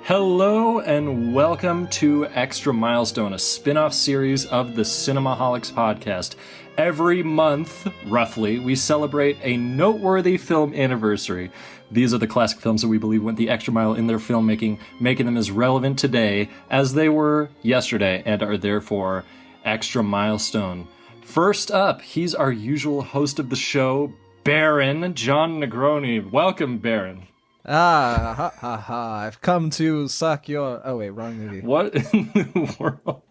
Hello and welcome to Extra Milestone, a spin-off series of the Cinemaholics podcast. Every month, roughly, we celebrate a noteworthy film anniversary. These are the classic films that we believe went the extra mile in their filmmaking, making them as relevant today as they were yesterday and are therefore extra milestone. First up, he's our usual host of the show, Baron John Negroni. Welcome, Baron. I've come to suck your... Oh, wait, wrong movie. What in the world?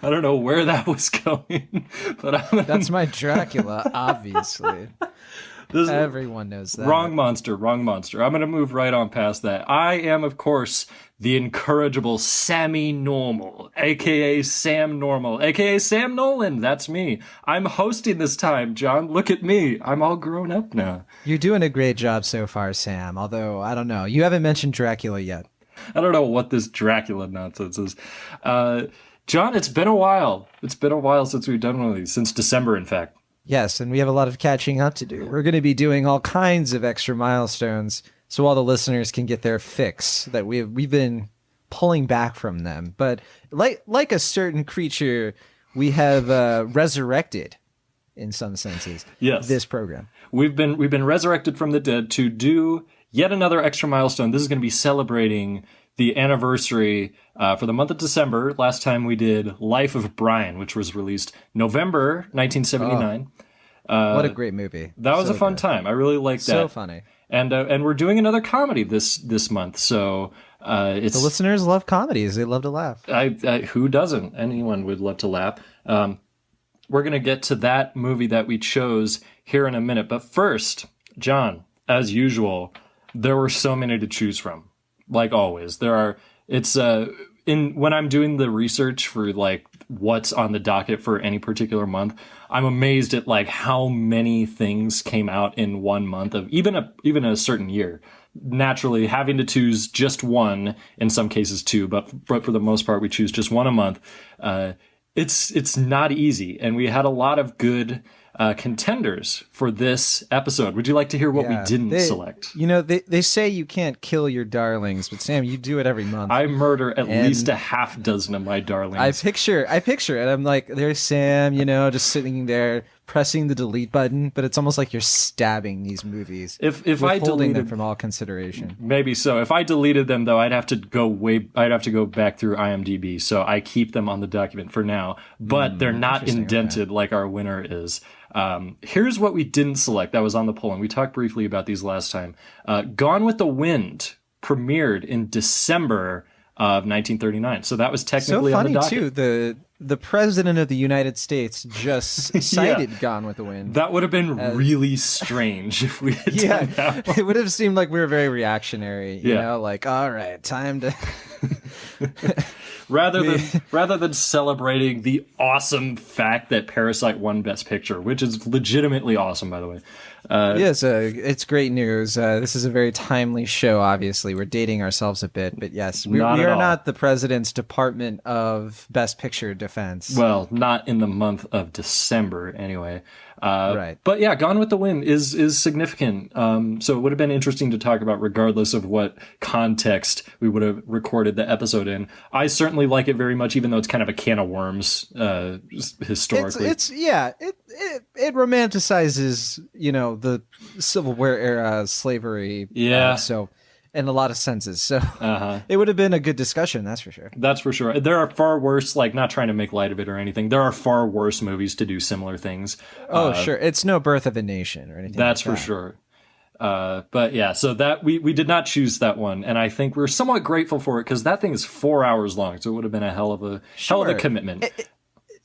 I don't know where that was going, but That's my Dracula, obviously. Everyone knows that. Wrong monster. I'm going to move right on past that. I am, of course, the incorrigible Sammy Normal, a.k.a. Sam Normal, a.k.a. Sam Nolan. That's me. I'm hosting this time, John. Look at me. I'm all grown up now. You're doing a great job so far, Sam, although, I don't know. You haven't mentioned Dracula yet. I don't know what this Dracula nonsense is. John, it's been a while. It's been a while since we've done one of these, since December, in fact. Yes, and we have a lot of catching up to do. We're going to be doing all kinds of extra milestones so all the listeners can get their fix that we've been pulling back from them. But like a certain creature, we have resurrected, in some senses, this program. We've been resurrected from the dead to do yet another extra milestone. This is going to be celebrating the anniversary for the month of December. Last time we did Life of Brian, which was released November 1979. What a great movie. That was a fun time. I really liked that. So funny. And we're doing another comedy this month. So it's the listeners love comedies. They love to laugh. Who doesn't? Anyone would love to laugh. We're going to get to that movie that we chose here in a minute. But first, John, as usual, there were so many to choose from. Like always, there are. It's when I'm doing the research for like what's on the docket for any particular month, I'm amazed at like how many things came out in 1 month of even a certain year. Naturally, having to choose just one, in some cases two, but for the most part, we choose just one a month. It's not easy, and we had a lot of good contenders for this episode. Would you like to hear what we didn't select? You know, they say you can't kill your darlings, but Sam, you do it every month. I murder at least a half dozen of my darlings. I picture it. I'm like, there's Sam, just sitting there pressing the delete button, but it's almost like you're stabbing these movies. If I deleted them from all consideration. Maybe so. If I deleted them though, I'd have to go back through IMDb. So I keep them on the document for now, but they're not indented like our winner is. Here's what we didn't select that was on the poll, and we talked briefly about these last time. Gone with the Wind premiered in December of 1939, so that was technically on the docket. So funny too. The president of the United States just cited Gone with the Wind. That would have been really strange if we had done that one. It would have seemed like we were very reactionary. You know, like, all right, time to. Rather than celebrating the awesome fact that Parasite won Best Picture, which is legitimately awesome, by the way. Yes, it's great news. This is a very timely show, obviously. We're dating ourselves a bit, but yes, we are not the president's Department of Best Picture Defense. Well, not in the month of December, anyway. Right. But yeah, Gone with the Wind is significant. So it would have been interesting to talk about regardless of what context we would have recorded the episode in. I certainly like it very much, even though it's kind of a can of worms, historically. It romanticizes, the Civil War era slavery. Yeah. In a lot of senses. So it would have been a good discussion, that's for sure. That's for sure. There are far worse, like not trying to make light of it or anything. There are far worse movies to do similar things. Oh, sure. It's no Birth of a Nation or anything. That's for sure. But yeah, so that we did not choose that one. And I think we're somewhat grateful for it because that thing is 4 hours long. So it would have been a hell of a commitment.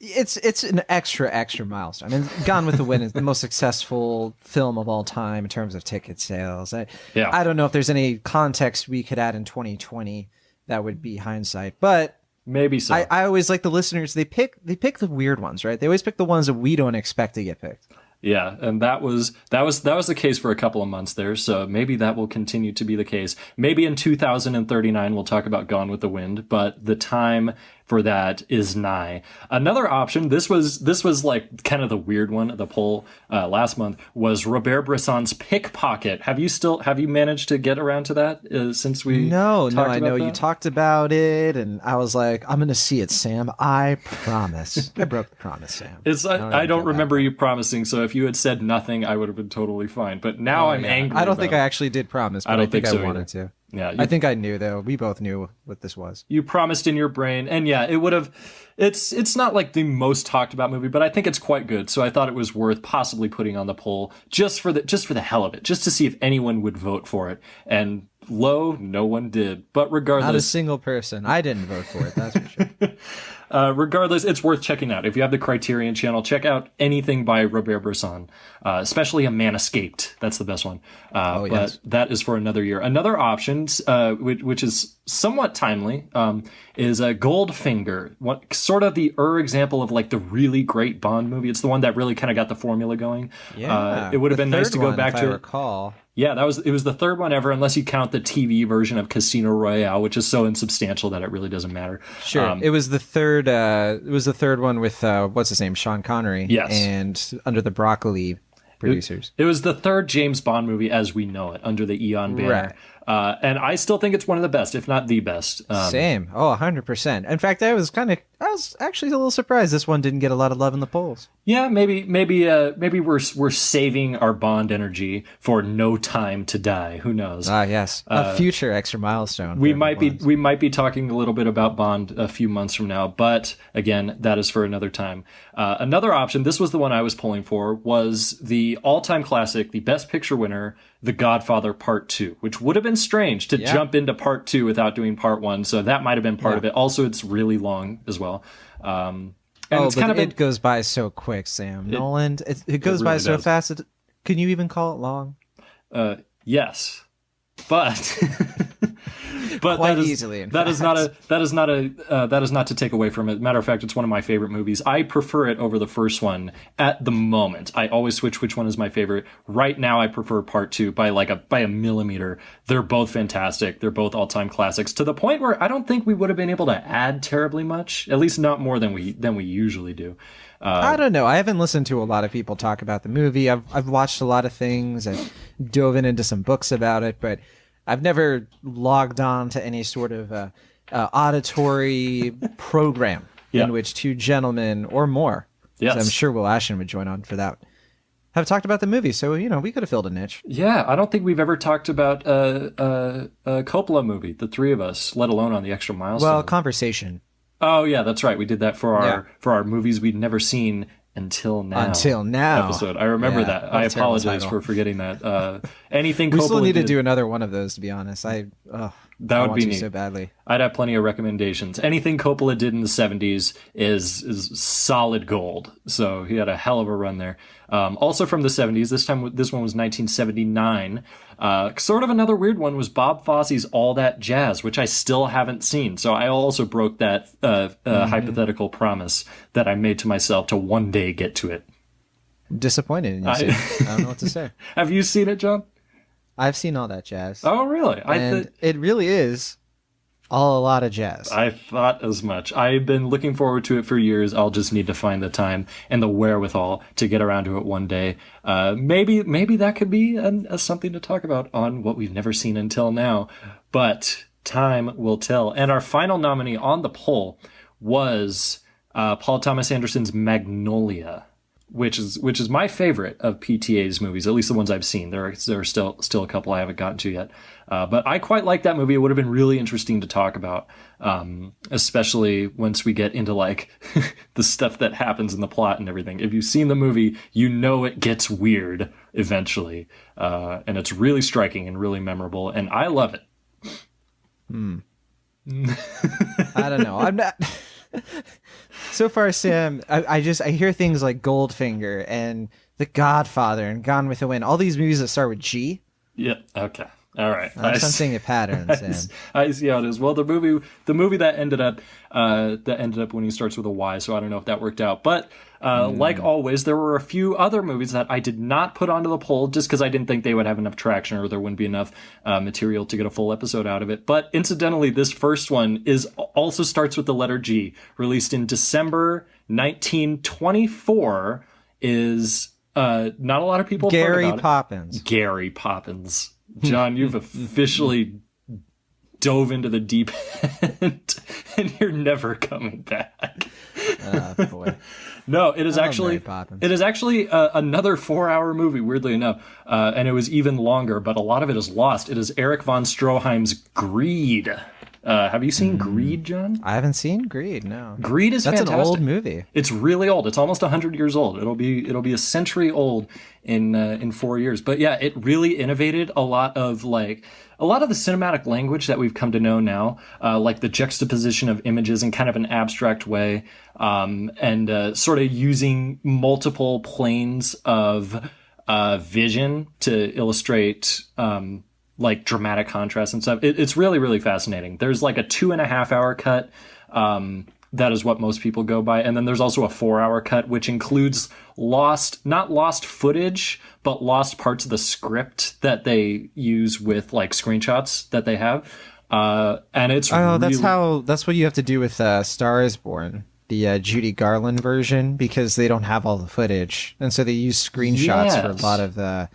It's an extra milestone. I mean, Gone with the Wind is the most successful film of all time in terms of ticket sales. I don't know if there's any context we could add in 2020 that would be hindsight, but maybe so. I always like the listeners. They pick the weird ones, right? They always pick the ones that we don't expect to get picked. Yeah, and that was the case for a couple of months there, so maybe that will continue to be the case. Maybe in 2039 we'll talk about Gone with the Wind, but the time for that is nigh. Another option, this was like kind of the weird one of the poll last month, was Robert Bresson's Pickpocket. Have you managed to get around to that since we No, I know that? you talked about it, and I was like, I'm gonna see it, Sam. I promise. I broke the promise, Sam. I don't remember you promising, so if you had said nothing, I would have been totally fine. But now I'm angry. I don't think I actually did promise, but I think I wanted to. Yeah, I think I knew, though. We both knew what this was. You promised in your brain, and yeah, it would have. It's not like the most talked about movie, but I think it's quite good. So I thought it was worth possibly putting on the poll just for the hell of it, just to see if anyone would vote for it. And lo, no one did. But regardless, not a single person. I didn't vote for it. That's for sure. Regardless, it's worth checking out. If you have the Criterion channel, check out anything by Robert Bresson, especially A Man Escaped. That's the best one. But that is for another year. Another option, which is somewhat timely, is Goldfinger. Sort of the example of like the really great Bond movie. It's the one that really kind of got the formula going. Yeah, it would have been nice to go back to. I recall. Yeah, it was the third one ever, unless you count the TV version of Casino Royale, which is so insubstantial that it really doesn't matter. Sure, it was the third. It was the third one with what's his name, Sean Connery. Yes, and under the Broccoli producers. It was the third James Bond movie as we know it, under the Eon banner. Right. And I still think it's one of the best, if not the best. Same. 100%. In fact, I was actually a little surprised this one didn't get a lot of love in the polls. Yeah, maybe we're saving our Bond energy for No Time to Die. Who knows? Yes, a future extra milestone. We might be talking a little bit about Bond a few months from now, but again, that is for another time. Another option, this was the one I was pulling for, was the all-time classic, the Best Picture winner, The Godfather Part 2, which would have been strange to jump into Part 2 without doing Part 1, so that might have been part of it. Also, it's really long as well. And it's kind of it goes by so quick, Sam. Nolan, it goes really by so fast. Can you even call it long? Yes, but but quite easily. That is not to take away from it. Matter of fact, it's one of my favorite movies. I prefer it over the first one at the moment. I always switch which one is my favorite. Right now, I prefer Part 2 by a millimeter. They're both fantastic. They're both all-time classics, to the point where I don't think we would have been able to add terribly much. At least not more than we usually do. I don't know. I haven't listened to a lot of people talk about the movie. I've watched a lot of things and dove into some books about it, but I've never logged on to any sort of auditory program in which two gentlemen or more, I'm sure Will Ashton would join on for that, have talked about the movie. So, we could have filled a niche. Yeah, I don't think we've ever talked about a Coppola movie, the three of us, let alone on the Extra Milestone. Well, conversation. Oh, yeah, that's right. We did that for our movies we'd never seen until now episode. I remember that. I apologize for forgetting that. Anything we Coppola still need did, to do another one of those, to be honest. That I would be neat. So badly. I'd have plenty of recommendations. Anything Coppola did in the 70s is solid gold. So he had a hell of a run there. Also from the 70s, this one was 1979. Sort of another weird one was Bob Fosse's All That Jazz, which I still haven't seen. So I also broke that hypothetical promise that I made to myself to one day get to it. I'm disappointed in you. I don't know what to say. Have you seen it, John? I've seen All That Jazz. Oh, really? It really is a lot of jazz. I thought as much. I've been looking forward to it for years. I'll just need to find the time and the wherewithal to get around to it one day. Maybe that could be something to talk about on What We've Never Seen Until Now. But time will tell. And our final nominee on the poll was Paul Thomas Anderson's Magnolia, which is my favorite of PTA's movies, at least the ones I've seen. There are still a couple I haven't gotten to yet. But I quite like that movie. It would have been really interesting to talk about, especially once we get into like the stuff that happens in the plot and everything. If you've seen the movie, it gets weird eventually. And it's really striking and really memorable, and I love it. I don't know. I'm not... So far, Sam, I hear things like Goldfinger and The Godfather and Gone with the Wind. All these movies that start with G. Yeah. Okay. All right. I'm sensing a pattern, Sam. I see how it is. Well, the movie that ended up winning starts with a Y, so I don't know if that worked out. But like always, there were a few other movies that I did not put onto the poll just because I didn't think they would have enough traction or there wouldn't be enough material to get a full episode out of it. But incidentally, this first one also starts with the letter G. Released in December 1924, is not a lot of people have heard about Poppins. Gary Poppins. John, you've officially dove into the deep end, and you're never coming back. Boy. No, it is actually another 4-hour movie, weirdly enough, and it was even longer, but a lot of it is lost. It is Erich von Stroheim's Greed. Have you seen Greed, John? I haven't seen Greed. No. Greed is fantastic. That's an old movie. It's really old. It's almost 100 years old. It'll be a century old in 4 years. But yeah, it really innovated a lot of the cinematic language that we've come to know now, like the juxtaposition of images in kind of an abstract way, and sort of using multiple planes of vision to illustrate like dramatic contrast and stuff. It's really, really fascinating. There's like a 2.5-hour cut. That is what most people go by. And then there's also a 4-hour cut, which includes not lost footage, but lost parts of the script that they use with like screenshots that they have. And it's that's what you have to do with Star is Born, the Judy Garland version, because they don't have all the footage. And so they use screenshots for a lot of the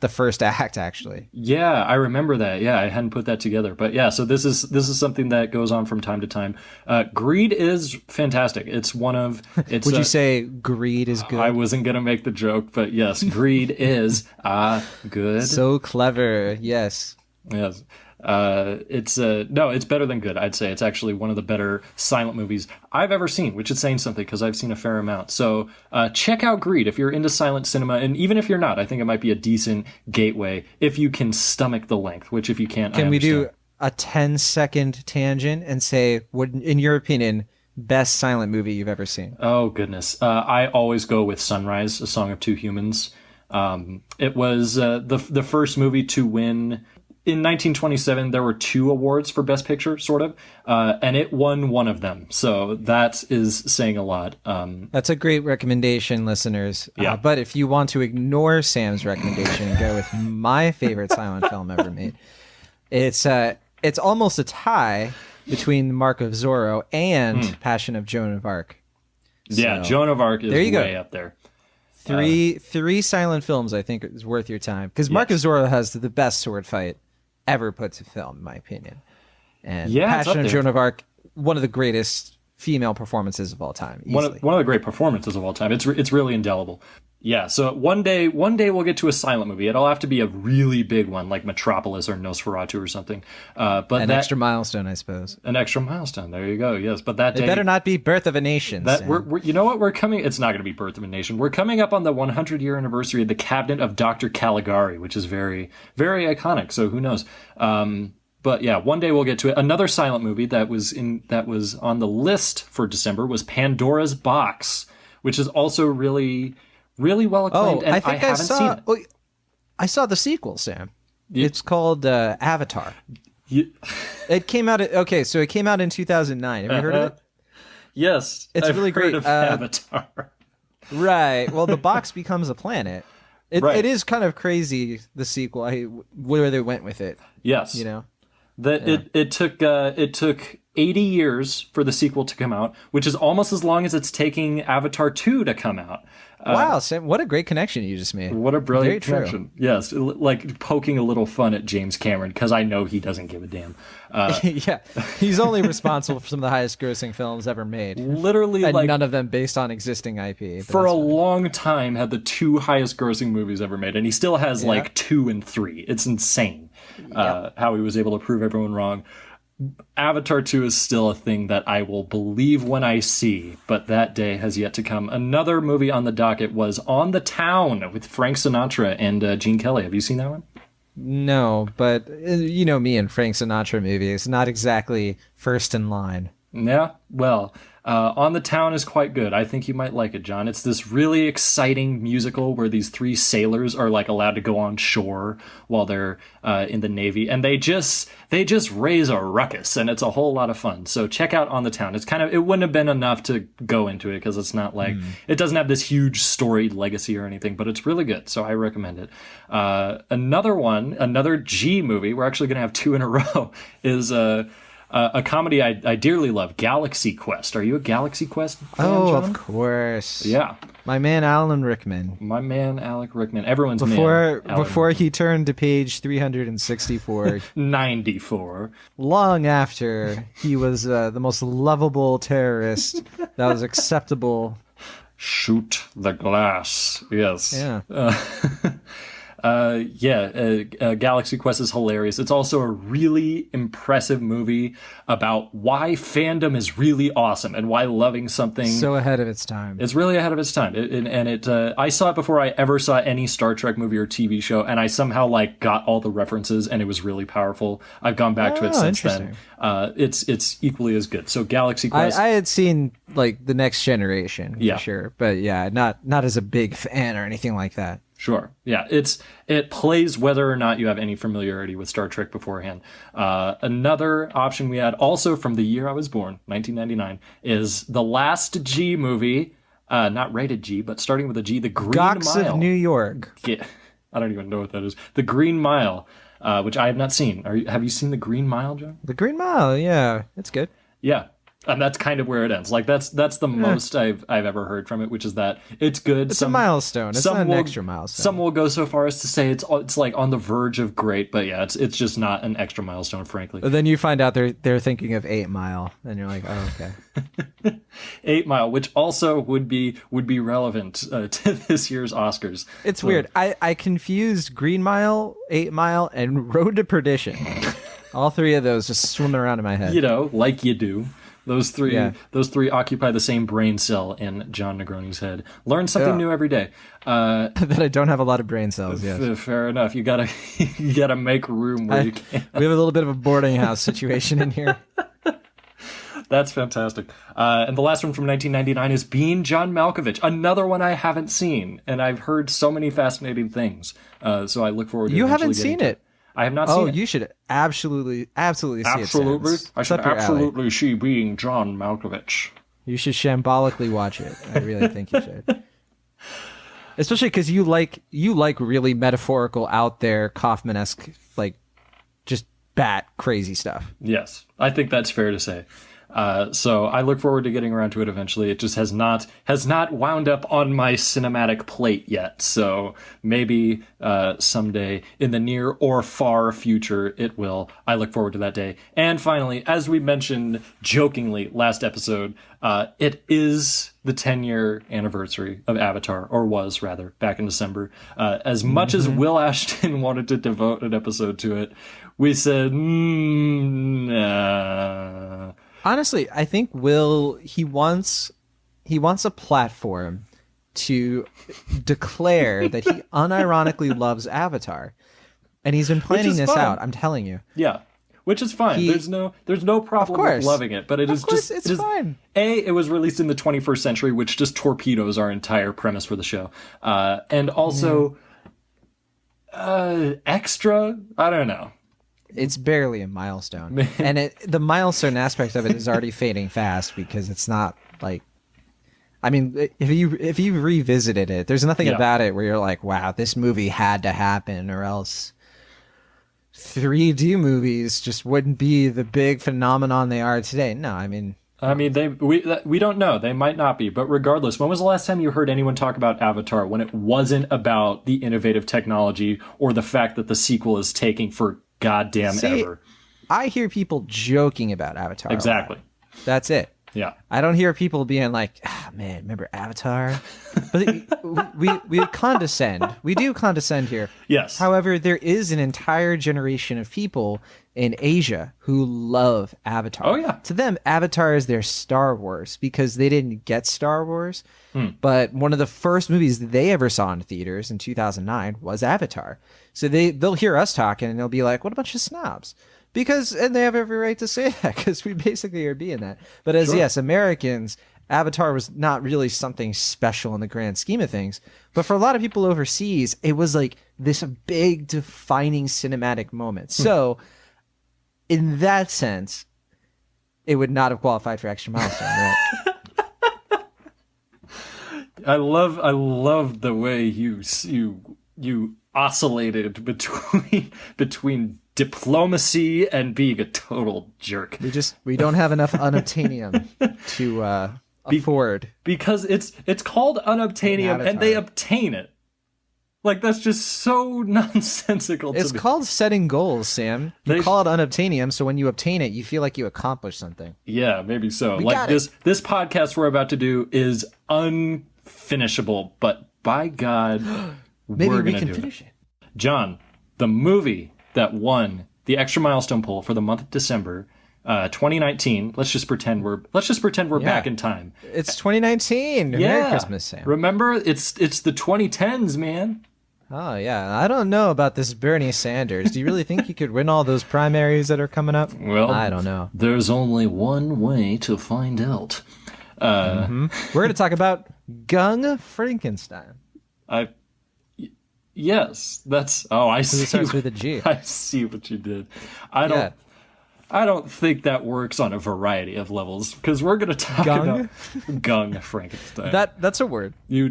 first act, actually. Yeah, I remember that. Yeah, I hadn't put that together. But yeah, so this is something that goes on from time to time. Greed is fantastic. Would you say Greed is good? I wasn't going to make the joke, but yes, Greed is good. So clever, yes. Yes. It's better than good. I'd say it's actually one of the better silent movies I've ever seen, which is saying something because I've seen a fair amount. So check out Greed if you're into silent cinema, and even if you're not, I think it might be a decent gateway if you can stomach the length. Which if you can't, can we do a 10-second tangent and say, what, in your opinion, best silent movie you've ever seen? Oh goodness, I always go with Sunrise, A Song of Two Humans. It was the first movie to win. In 1927, there were 2 awards for Best Picture, sort of, and it won one of them. So that is saying a lot. That's a great recommendation, listeners. Yeah. But if you want to ignore Sam's recommendation and go with my favorite silent film ever made, it's almost a tie between Mark of Zorro and Passion of Joan of Arc. Yeah, Joan of Arc is way up there. Three silent films I think is worth your time, because Mark of Zorro has the best sword fight ever put to film, in my opinion. And Passion of Joan of Arc, one of the greatest female performances of all time. One of the great performances of all time. It's really indelible. Yeah, so one day we'll get to a silent movie. It'll have to be a really big one, like Metropolis or Nosferatu or something. But an extra milestone, I suppose. An extra milestone. There you go. Yes, but that day, it better not be Birth of a Nation. You know what? We're coming. It's not going to be Birth of a Nation. We're coming up on the 100-year anniversary of the Cabinet of Dr. Caligari, which is very, very iconic. So who knows? But yeah, one day we'll get to it. Another silent movie that was on the list for December was Pandora's Box, which is also really, really well acclaimed. And I haven't seen it. Oh, I saw the sequel, Sam. It's called Avatar. It came out. So it came out in 2009. Have you heard of it? Yes, it's really great. Of Avatar. Right. Well, the box becomes a planet. It is kind of crazy, the sequel. Where they went with it. Yes. You know. It took 80 years for the sequel to come out, which is almost as long as it's taking Avatar 2 to come out. Wow, Sam, what a great connection you just made. What a brilliant connection. Yes, like poking a little fun at James Cameron, because I know he doesn't give a damn. Yeah, he's only responsible for some of the highest grossing films ever made. Literally, and none of them based on existing IP. For a long time, had the 2 highest grossing movies ever made, and he still has 2 and 3. It's insane how he was able to prove everyone wrong. Avatar 2 is still a thing that I will believe when I see, but that day has yet to come. Another movie on the docket was On the Town with Frank Sinatra and Gene Kelly. Have you seen that one? No, but you know me and Frank Sinatra movies, not exactly first in line. Yeah, well, On the Town is quite good. I think you might like it, John. It's this really exciting musical where these three sailors are like allowed to go on shore while they're in the Navy, and they just raise a ruckus, and it's a whole lot of fun. So check out On the Town. It's kind of, it wouldn't have been enough to go into it because it's not like it doesn't have this huge storied legacy or anything, but it's really good. So I recommend it. Another G movie. We're actually going to have two in a row. Is a comedy I dearly love, Galaxy Quest. Are you a Galaxy Quest fan, John? Of course. Yeah. My man Alan Rickman. My man Alec Rickman. Everyone's before he turned to page 364. 94. Long after he was the most lovable terrorist that was acceptable. Shoot the glass. Yes. Yeah. Galaxy Quest is hilarious. It's also a really impressive movie about why fandom is really awesome and why loving something so ahead of its time. It's really ahead of its time. I saw it before I ever saw any Star Trek movie or TV show, and I somehow like got all the references, and it was really powerful. I've gone back to it since then. It's equally as good. So Galaxy Quest. I had seen like The Next Generation, for sure, but yeah, not as a big fan or anything like that. Sure. Yeah, it plays whether or not you have any familiarity with Star Trek beforehand. Another option we had, also from the year I was born, 1999, is the last G movie, not rated G, but starting with a G, The Green Gox Mile. of New York. Yeah, I don't even know what that is. The Green Mile, which I have not seen. Have you seen The Green Mile, John? The Green Mile, yeah, it's good. Yeah. And that's kind of where it ends. Like that's the most I've ever heard from it, which is that it's good. It's a milestone. It's not an extra milestone. Some will go so far as to say it's like on the verge of great, but yeah, it's just not an extra milestone, frankly. But then you find out they're thinking of 8 Mile, and you're like, oh, okay. 8 Mile, which also would be relevant to this year's Oscars. It's weird. I confused Green Mile, 8 Mile, and Road to Perdition. All three of those just swimming around in my head. You know, like you do. Those three occupy the same brain cell in John Negroni's head. Learn something new every day. That I don't have a lot of brain cells. Yes. Fair enough. You gotta make room where you can. We have a little bit of a boarding house situation in here. That's fantastic. And the last one from 1999 is Being John Malkovich, another one I haven't seen, and I've heard so many fascinating things. So I look forward to. You haven't seen it. I have not seen it. Oh, you should absolutely see it. Absolutely. I should absolutely see Being John Malkovich. You should shambolically watch it. I really think you should. Especially because you like really metaphorical, out there, Kaufman-esque, like just bat crazy stuff. Yes, I think that's fair to say. So I look forward to getting around to it eventually. It just has not wound up on my cinematic plate yet. So maybe someday in the near or far future it will. I look forward to that day. And finally, as we mentioned jokingly last episode, it is the 10-year anniversary of Avatar, or was rather, back in December. As much as Will Ashton wanted to devote an episode to it, we said, nah. Honestly, I think Will, he wants a platform to declare that he unironically loves Avatar. And he's been planning this out, I'm telling you. Yeah. Which is fine. There's no problem with loving it, but it's fine. It was released in the 21st century, which just torpedoes our entire premise for the show. And also extra, I don't know. It's barely a milestone. And the milestone aspect of it is already fading fast because it's not like, I mean, if you revisited it, there's nothing about it where you're like, wow, this movie had to happen, or else 3D movies just wouldn't be the big phenomenon they are today. No, I mean, we don't know. They might not be, but regardless, when was the last time you heard anyone talk about Avatar when it wasn't about the innovative technology or the fact that the sequel is taking for goddamn ever? I hear people joking about Avatar. Exactly. That's it. Yeah. I don't hear people being like, man, remember Avatar? But we condescend. We do condescend here. Yes. However, there is an entire generation of people in Asia who love Avatar. Oh, yeah. To them, Avatar is their Star Wars because they didn't get Star Wars. But one of the first movies that they ever saw in theaters in 2009 was Avatar. So they'll hear us talking and they'll be like, what a bunch of snobs. And they have every right to say that, because we basically are being that. But as, Sure. yes, Americans, Avatar was not really something special in the grand scheme of things. But for a lot of people overseas, it was like this big defining cinematic moment. So in that sense, it would not have qualified for extra milestone, right? I love the way you oscillated between diplomacy and being a total jerk. We don't have enough unobtainium to afford. Because it's called unobtainium and they obtain it. Like, that's just so nonsensical to me. It's called setting goals, Sam. You call it unobtainium, so when you obtain it, you feel like you accomplished something. Yeah, maybe so. We like got this podcast we're about to do is unfinishable, but by God, Maybe we're we gonna can do finish it. it. John, the movie that won the extra milestone poll for the month of December 2019. Let's just pretend we're back in time. It's 2019. Merry Christmas, Sam. Remember, it's the 2010s, man. Oh, yeah. I don't know about this Bernie Sanders. Do you really think he could win all those primaries that are coming up? Well, I don't know. There's only one way to find out. We're going to talk about Young Frankenstein. Yes, that's... Oh, I see. It starts with a G. I see what you did. I don't think that works on a variety of levels, because we're going to talk about Young Frankenstein. That's a word. You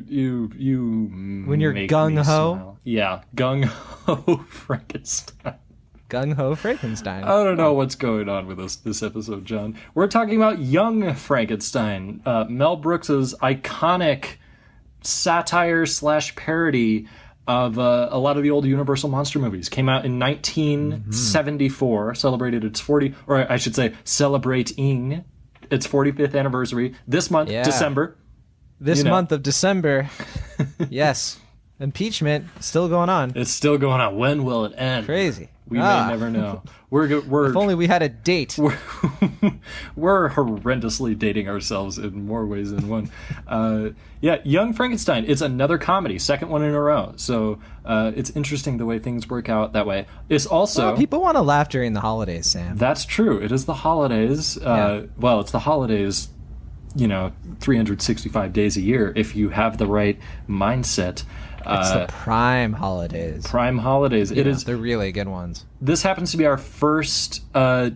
when you're gung ho. Yeah, gung ho Frankenstein. Gung ho Frankenstein. I don't know what's going on with this episode, John. We're talking about Young Frankenstein, Mel Brooks's iconic satire / parody of a lot of the old Universal monster movies. Came out in 1974, celebrated its 40, or I should say, celebrating its 45th anniversary this month, December. This month of December. Yes. Impeachment still going on. It's still going on. When will it end? Crazy. We may never know. We're if only we had a date. We're horrendously dating ourselves in more ways than one. Young Frankenstein. It's another comedy, second one in a row. So it's interesting the way things work out that way. It's also people want to laugh during the holidays, Sam. That's true. It is the holidays. Well, it's the holidays. 365 days a year if you have the right mindset. It's the prime holidays. Prime holidays. It is. They're really good ones. This happens to be our first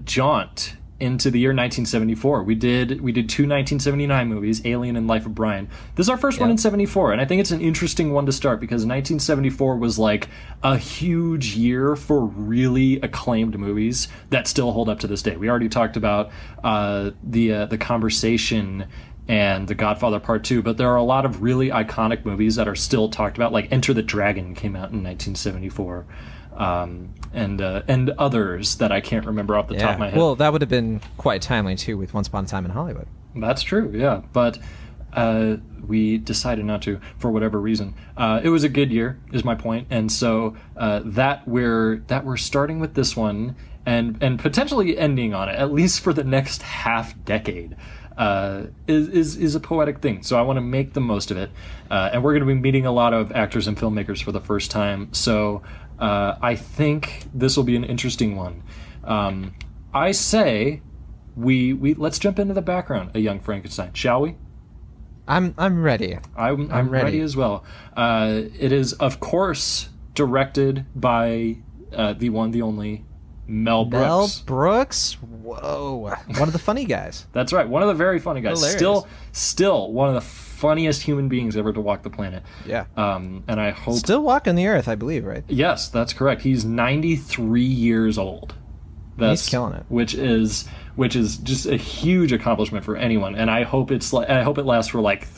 jaunt into the year 1974. We did two 1979 movies, Alien and Life of Brian. This is our first one in 74, and I think it's an interesting one to start because 1974 was like a huge year for really acclaimed movies that still hold up to this day. We already talked about the Conversation and The Godfather Part 2, but there are a lot of really iconic movies that are still talked about, like Enter the Dragon came out in 1974, and others that I can't remember off the top of my head. Well, that would have been quite timely, too, with Once Upon a Time in Hollywood. That's true, yeah, but we decided not to, for whatever reason. It was a good year, is my point, and so that we're starting with this one, and potentially ending on it, at least for the next half decade. Is a poetic thing, so I want to make the most of it, and we're going to be meeting a lot of actors and filmmakers for the first time, so I think this will be an interesting one. I say we let's jump into the background of Young Frankenstein, shall we? I'm ready. I'm ready as well. It is, of course, directed by the one, the only Mel Brooks. Mel Brooks? Whoa. One of the funny guys. That's right. One of the very funny guys. Hilarious. Still one of the funniest human beings ever to walk the planet. Yeah. And I hope... Still walking the earth, I believe, right? Yes, that's correct. He's 93 years old. He's killing it. Which is just a huge accomplishment for anyone, and I hope it lasts for like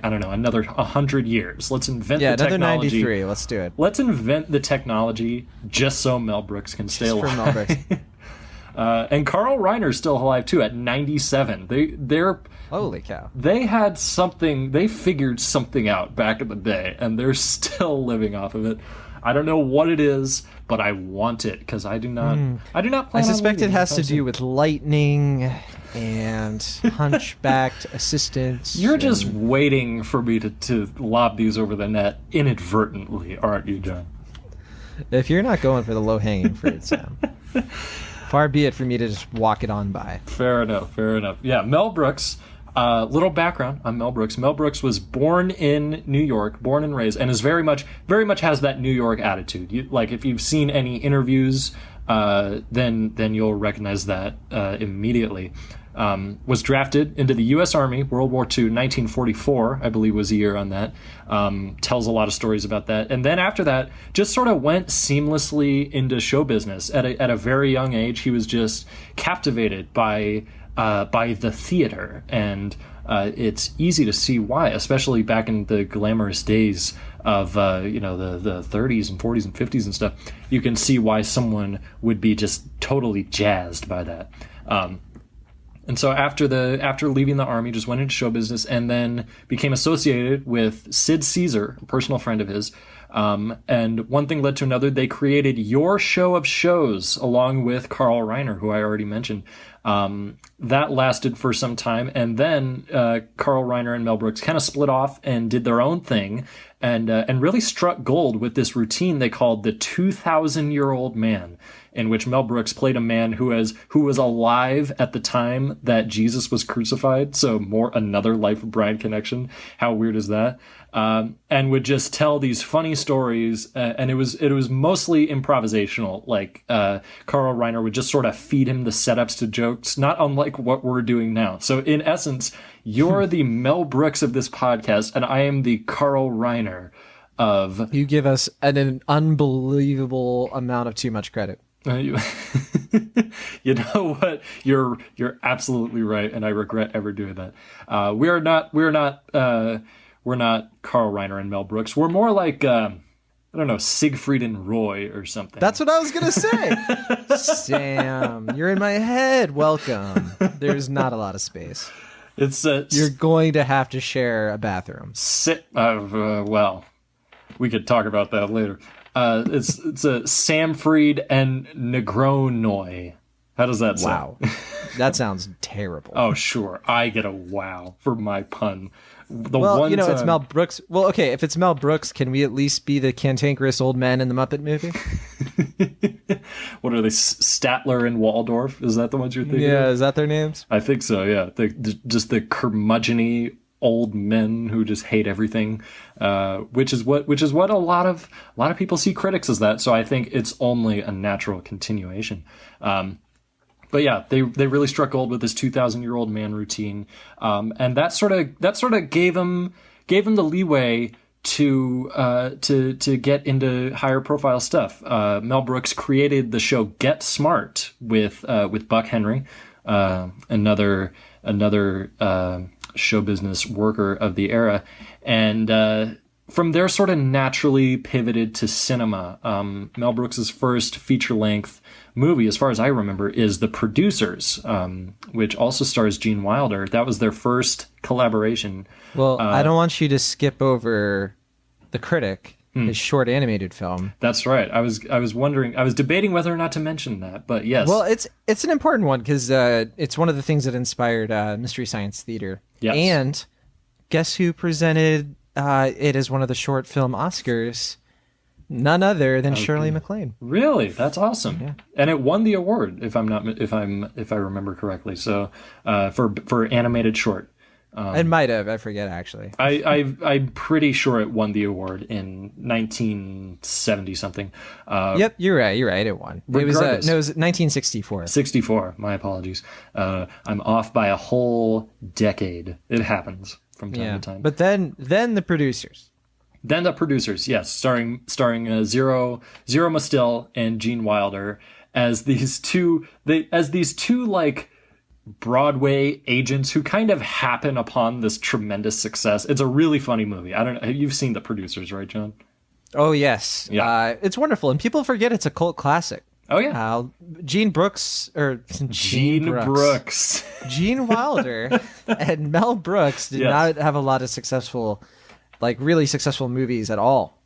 I don't know, another 100 years. Let's invent the another technology. 93. Let's do it. Let's invent the technology just so Mel Brooks can stay alive. For Mel Brooks. And Carl Reiner's still alive too at 97. They're holy cow. They had something. They figured something out back in the day, and they're still living off of it. I don't know what it is, but I want it because I do not. I do not plan. I suspect on it has to do with lightning and hunchbacked assistants. You're just waiting for me to lob these over the net inadvertently, aren't you, John? If you're not going for the low-hanging fruit, Sam. Far be it for me to just walk it on by. Fair enough. Yeah, Mel Brooks. Little background on Mel Brooks. Mel Brooks was born in New York, born and raised, and is very much has that New York attitude. Like if you've seen any interviews, then you'll recognize that immediately. Was drafted into the U.S. Army, World War II, 1944, I believe was the year on that. Tells a lot of stories about that. And then after that, just sort of went seamlessly into show business. At a very young age, he was just captivated by the theater. And it's easy to see why, especially back in the glamorous days of the 30s and 40s and 50s and stuff. You can see why someone would be just totally jazzed by that. And so after leaving the Army, just went into show business and then became associated with Sid Caesar, a personal friend of his. And one thing led to another. They created Your Show of Shows along with Carl Reiner, who I already mentioned. That lasted for some time. And then Carl Reiner and Mel Brooks kind of split off and did their own thing and really struck gold with this routine they called the 2,000-Year-Old Man, in which Mel Brooks played a man who was alive at the time that Jesus was crucified. So another Life of Brian connection. How weird is that? And would just tell these funny stories, and it was mostly improvisational. Like Carl Reiner would just sort of feed him the setups to jokes, not unlike what we're doing now. So in essence, you're the Mel Brooks of this podcast, and I am the Carl Reiner of. You give us an unbelievable amount of too much credit. You know what? You're absolutely right, and I regret ever doing that. We're not Carl Reiner and Mel Brooks. We're more like I don't know, Siegfried and Roy or something. That's what I was gonna say. Sam, you're in my head. Welcome. There's not a lot of space. It's you're going to have to share a bathroom. Well, we could talk about that later. It's a Samfried and Negronoy. How does that sound? Wow. That sounds terrible. Oh, sure. I get a wow for my pun. It's Mel Brooks. Well, okay, if it's Mel Brooks, can we at least be the cantankerous old men in the Muppet movie? What are they? Statler and Waldorf? Is that the ones you're thinking? Yeah, is that their names? I think so, yeah. Just the curmudgeon-y old men who just hate everything, which is what a lot of people see critics as that. So I think it's only a natural continuation. But yeah, they really struck gold with this 2,000-year-old man routine, and that sort of gave him the leeway to get into higher profile stuff. Mel Brooks created the show Get Smart with Buck Henry, another show business worker of the era, and from there sort of naturally pivoted to cinema. Mel Brooks's first feature-length movie, as far as I remember, is The Producers, which also stars Gene Wilder. That was their first collaboration. Well, I don't want you to skip over The Critic, his short animated film. That's right. I was debating whether or not to mention that, but yes. Well, it's an important one because it's one of the things that inspired Mystery Science Theater. Yes. And guess who presented it as one of the short film Oscars? None other than Shirley MacLaine. Really? That's awesome. Yeah. And it won the award, if I remember correctly. So for animated short. It might have. I forget, actually. I'm pretty sure it won the award in 1970 something. Yep, you're right. It won. It was 1964. 64. My apologies. I'm off by a whole decade. It happens from time to time. But then the Producers. Then The Producers, yes, starring Zero Mostel and Gene Wilder as these two like Broadway agents who kind of happen upon this tremendous success. It's a really funny movie. I don't know. You've seen The Producers, right, John? Oh yes, yeah. It's wonderful, and people forget it's a cult classic. Oh yeah, Gene Brooks. Gene Wilder and Mel Brooks did not have a lot of successful like really successful movies at all.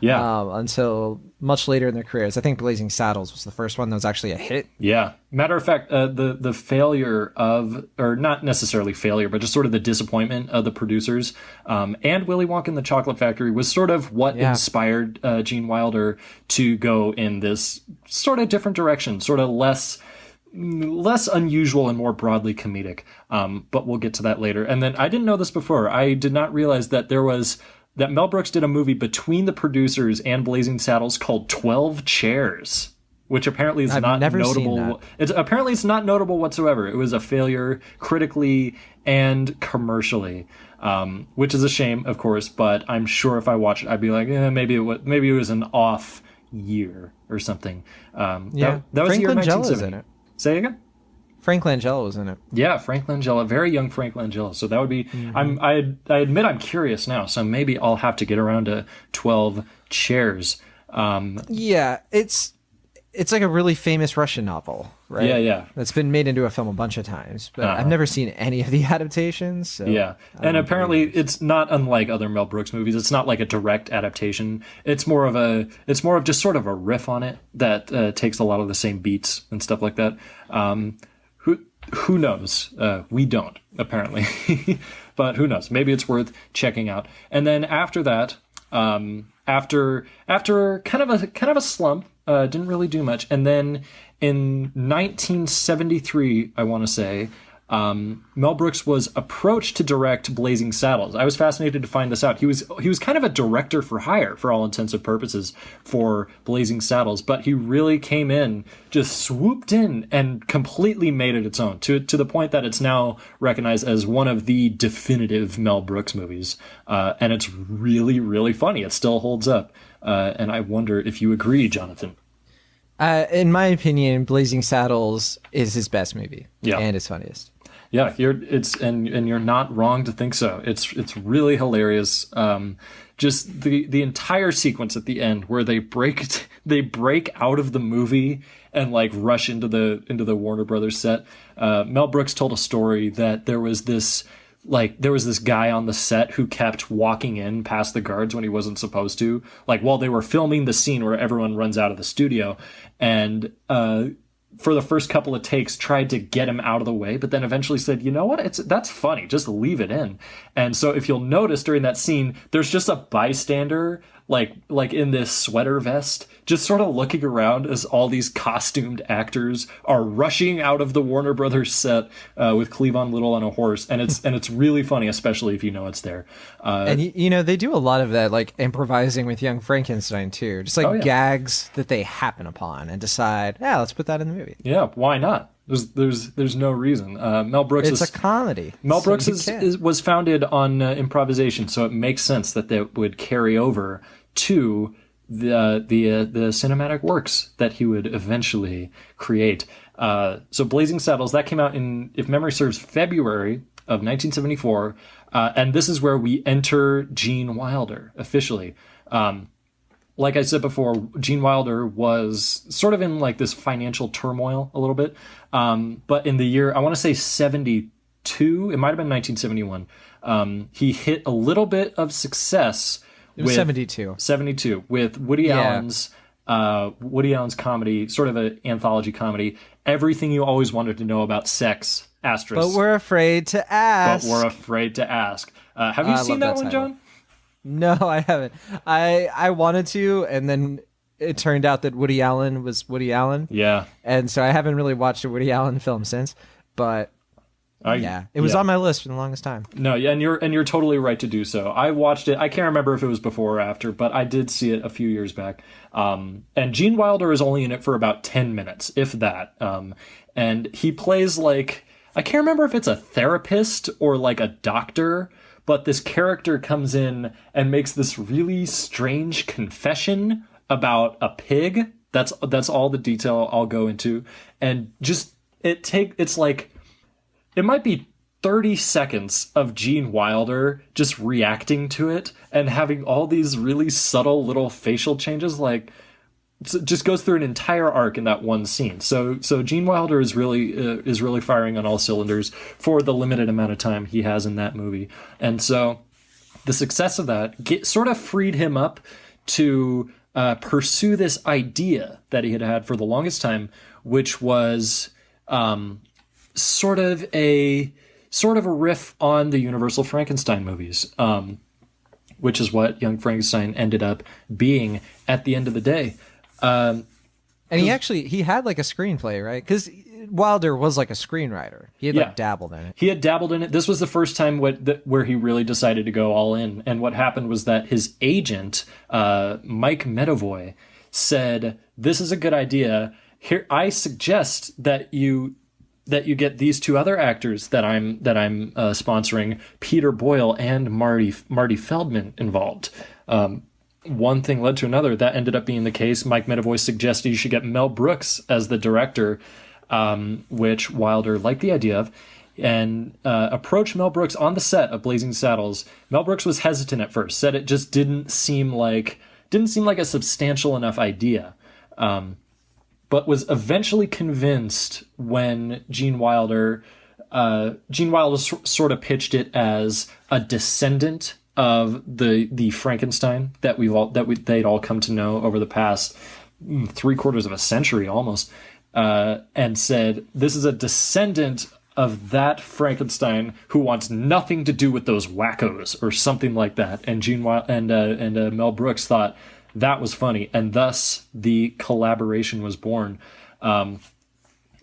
Until much later in their careers. I think Blazing Saddles was the first one that was actually a hit. Yeah. Matter of fact, the failure of, or not necessarily failure, but just sort of the disappointment of the producers and Willy Wonka and the Chocolate Factory was sort of what inspired Gene Wilder to go in this sort of different direction, sort of less unusual and more broadly comedic. But we'll get to that later. And then I didn't know this before. I did not realize that that Mel Brooks did a movie between the producers and Blazing Saddles called 12 Chairs, which apparently is not notable. It's not notable whatsoever. It was a failure critically and commercially, which is a shame, of course. But I'm sure if I watched it, I'd be like, maybe it was an off year or something. That was Frank the year Langella's in it. Say again? Frank Langella was in it. Yeah, Frank Langella, very young Frank Langella. So that would be. I admit I'm curious now. So maybe I'll have to get around to 12 Chairs. It's like a really famous Russian novel, right? Yeah. That's been made into a film a bunch of times, but I've never seen any of the adaptations. So and apparently it's not unlike other Mel Brooks movies. It's not like a direct adaptation. It's more of just sort of a riff on it that takes a lot of the same beats and stuff like that. Who knows? We don't, apparently. But who knows? Maybe it's worth checking out. And then after that, after kind of a slump, didn't really do much. And then in 1973, I want to say, Mel Brooks was approached to direct Blazing Saddles. I was fascinated to find this out. He was kind of a director for hire, for all intents and purposes, for Blazing Saddles, but he really came in, just swooped in, and completely made it its own, to the point that it's now recognized as one of the definitive Mel Brooks movies. And it's really, really funny. It still holds up. And I wonder if you agree, Jonathan. In my opinion, Blazing Saddles is his best movie and his funniest. Yeah, you're not wrong to think so. It's really hilarious. Just the entire sequence at the end where they break out of the movie and like rush into the Warner Brothers set. Mel Brooks told a story that there was this guy on the set who kept walking in past the guards when he wasn't supposed to, like while they were filming the scene where everyone runs out of the studio, and for the first couple of takes tried to get him out of the way, but then eventually said, you know what, that's funny, just leave it in. And so if you'll notice during that scene, there's just a bystander like in this sweater vest, just sort of looking around as all these costumed actors are rushing out of the Warner Brothers set with Cleavon Little on a horse, and it's really funny, especially if you know it's there. And they do a lot of that, like improvising with Young Frankenstein too, just like gags that they happen upon and decide, let's put that in the movie. Yeah, why not? There's no reason. Mel Brooks. It's a comedy. Mel Brooks was founded on improvisation, so it makes sense that they would carry over to the cinematic works that he would eventually create. So Blazing Saddles, that came out in, if memory serves, February of 1974, and this is where we enter Gene Wilder officially. Like I said before, Gene Wilder was sort of in like this financial turmoil a little bit. But in the year, I want to say 72, it might have been 1971, he hit a little bit of success. It was 72. 72 with Woody Allen's comedy, sort of an anthology comedy, Everything You Always Wanted to Know About Sex, asterisk. But we're afraid to ask. Have you seen that one, John? No, I haven't. I wanted to, and then it turned out that Woody Allen was Woody Allen. Yeah. And so I haven't really watched a Woody Allen film since, but it was on my list for the longest time. No, yeah, and you're totally right to do so. I watched it. I can't remember if it was before or after, but I did see it a few years back. And Gene Wilder is only in it for about 10 minutes, if that. And he plays like, I can't remember if it's a therapist or like a doctor, but this character comes in and makes this really strange confession about a pig. That's all the detail I'll go into. And just it's like, it might be 30 seconds of Gene Wilder just reacting to it and having all these really subtle little facial changes, like it just goes through an entire arc in that one scene. So Gene Wilder is really firing on all cylinders for the limited amount of time he has in that movie. And so the success of that sort of freed him up to pursue this idea that he had for the longest time, which was sort of a riff on the Universal Frankenstein movies, which is what Young Frankenstein ended up being at the end of the day. And he had like a screenplay, right? Because Wilder was like a screenwriter. He had like dabbled in it. He had dabbled in it. This was the first time where he really decided to go all in. And what happened was that his agent, Mike Medavoy, said, "This is a good idea. Here, I suggest that you get these two other actors that I'm sponsoring, Peter Boyle and Marty Feldman, involved." One thing led to another. That ended up being the case. Mike Medavoy suggested you should get Mel Brooks as the director, which Wilder liked the idea of, and approached Mel Brooks on the set of Blazing Saddles. Mel Brooks was hesitant at first, said it just didn't seem like a substantial enough idea, but was eventually convinced when Gene Wilder sort of pitched it as a descendant of the Frankenstein that they'd all come to know over the past 3/4 of a century almost, and said this is a descendant of that Frankenstein who wants nothing to do with those wackos or something like that. And Mel Brooks thought that was funny, and thus the collaboration was born. And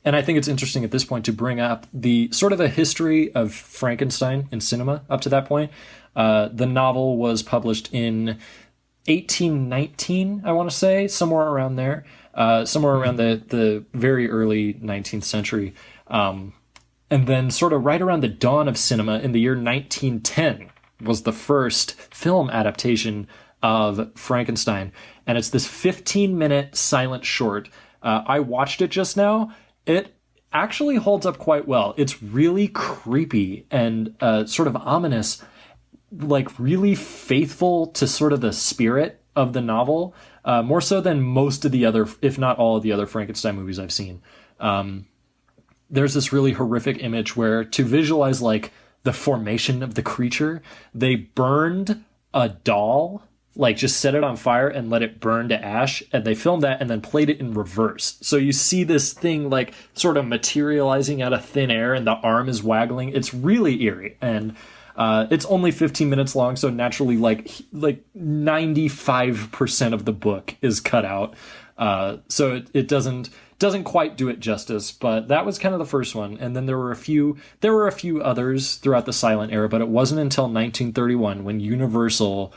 I think it's interesting at this point to bring up the sort of a history of Frankenstein in cinema up to that point. The novel was published in 1819, I want to say, somewhere around there, somewhere around the very early 19th century. And then sort of right around the dawn of cinema in the year 1910 was the first film adaptation of Frankenstein. And it's this 15-minute silent short. I watched it just now. It actually holds up quite well. It's really creepy and sort of ominous, like really faithful to sort of the spirit of the novel, more so than most of the other, if not all of the other Frankenstein movies I've seen. There's this really horrific image where, to visualize like the formation of the creature, they burned a doll, like just set it on fire and let it burn to ash, and they filmed that and then played it in reverse. So you see this thing like sort of materializing out of thin air, and the arm is waggling. It's really eerie, and it's only 15 minutes long, so naturally like 95% of the book is cut out. So it doesn't quite do it justice, but that was kind of the first one. And then there were a few others throughout the silent era, but it wasn't until 1931 when Universal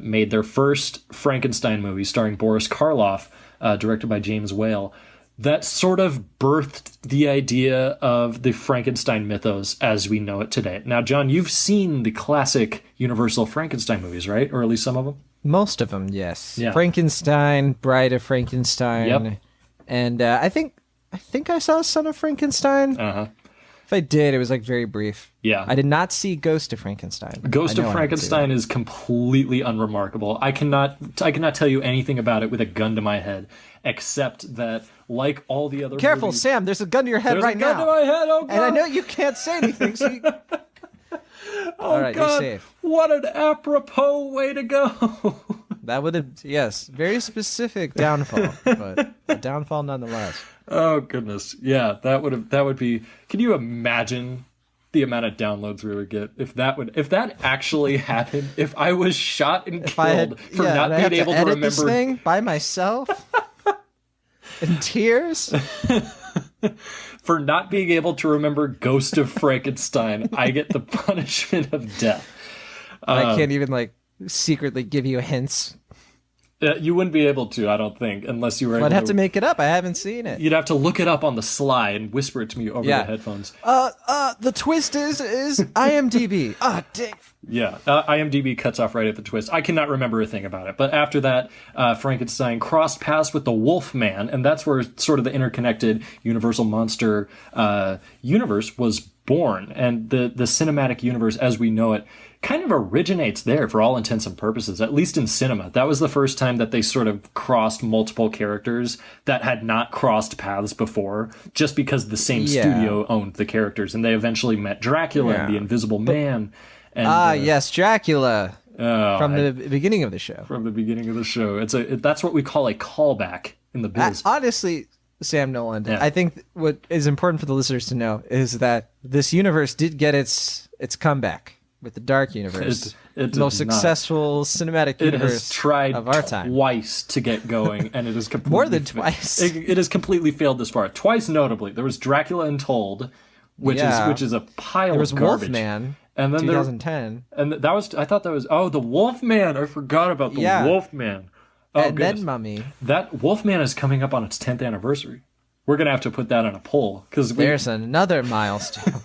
made their first Frankenstein movie starring Boris Karloff, directed by James Whale, that sort of birthed the idea of the Frankenstein mythos as we know it today. Now, John, you've seen the classic Universal Frankenstein movies, right? Or at least some of them? Most of them, yes. Yeah. Frankenstein, Bride of Frankenstein. Yep. And I think I saw Son of Frankenstein. Uh-huh. If I did, it was like very brief. Yeah. I did not see Ghost of Frankenstein. Ghost of Frankenstein is completely unremarkable. I cannot tell you anything about it with a gun to my head, except that, like all the other Careful, movies, Sam, there's a gun to your head right now. There's a gun to my head, oh God. And I know you can't say anything, so you... All right, God, you're safe. What an apropos way to go. That would have, yes, very specific downfall, but a downfall nonetheless. Oh goodness, yeah, that would be. Can you imagine the amount of downloads we would get if that actually happened? If I was shot and killed for not being able to remember this thing by myself in tears. For not being able to remember Ghost of Frankenstein, I get the punishment of death. I can't even like secretly give you hints. You wouldn't be able to, I don't think, unless you were. I'd have to make it up. I haven't seen it. You'd have to look it up on the sly and whisper it to me over the headphones. The twist is IMDb. Dang. Yeah, IMDb cuts off right at the twist. I cannot remember a thing about it. But after that, Frankenstein crossed paths with the Wolfman, and that's where sort of the interconnected Universal Monster universe was born. And the cinematic universe as we know it kind of originates there for all intents and purposes, at least in cinema. That was the first time that they sort of crossed multiple characters that had not crossed paths before, just because the same studio owned the characters. And they eventually met Dracula and the Invisible Man. And, yes, Dracula. Oh, From the beginning of the show. From the beginning of the show. That's what we call a callback in the biz. Honestly, Sam Nolan, Yeah. I think what is important for the listeners to know is that this universe did get its comeback with the Dark Universe. It the most successful cinematic It universe has tried of our time. twice to get going, and it has completely More than twice. It has completely failed this far. Twice, notably, there was Dracula Untold, which is a pile There was of garbage. Wolfman, and then 2010, and that was I thought that was the Wolfman. I forgot about the Wolfman. Oh, and goodness. then Mummy. That Wolfman is coming up on its 10th anniversary. We're gonna have to put that on a poll because There's another milestone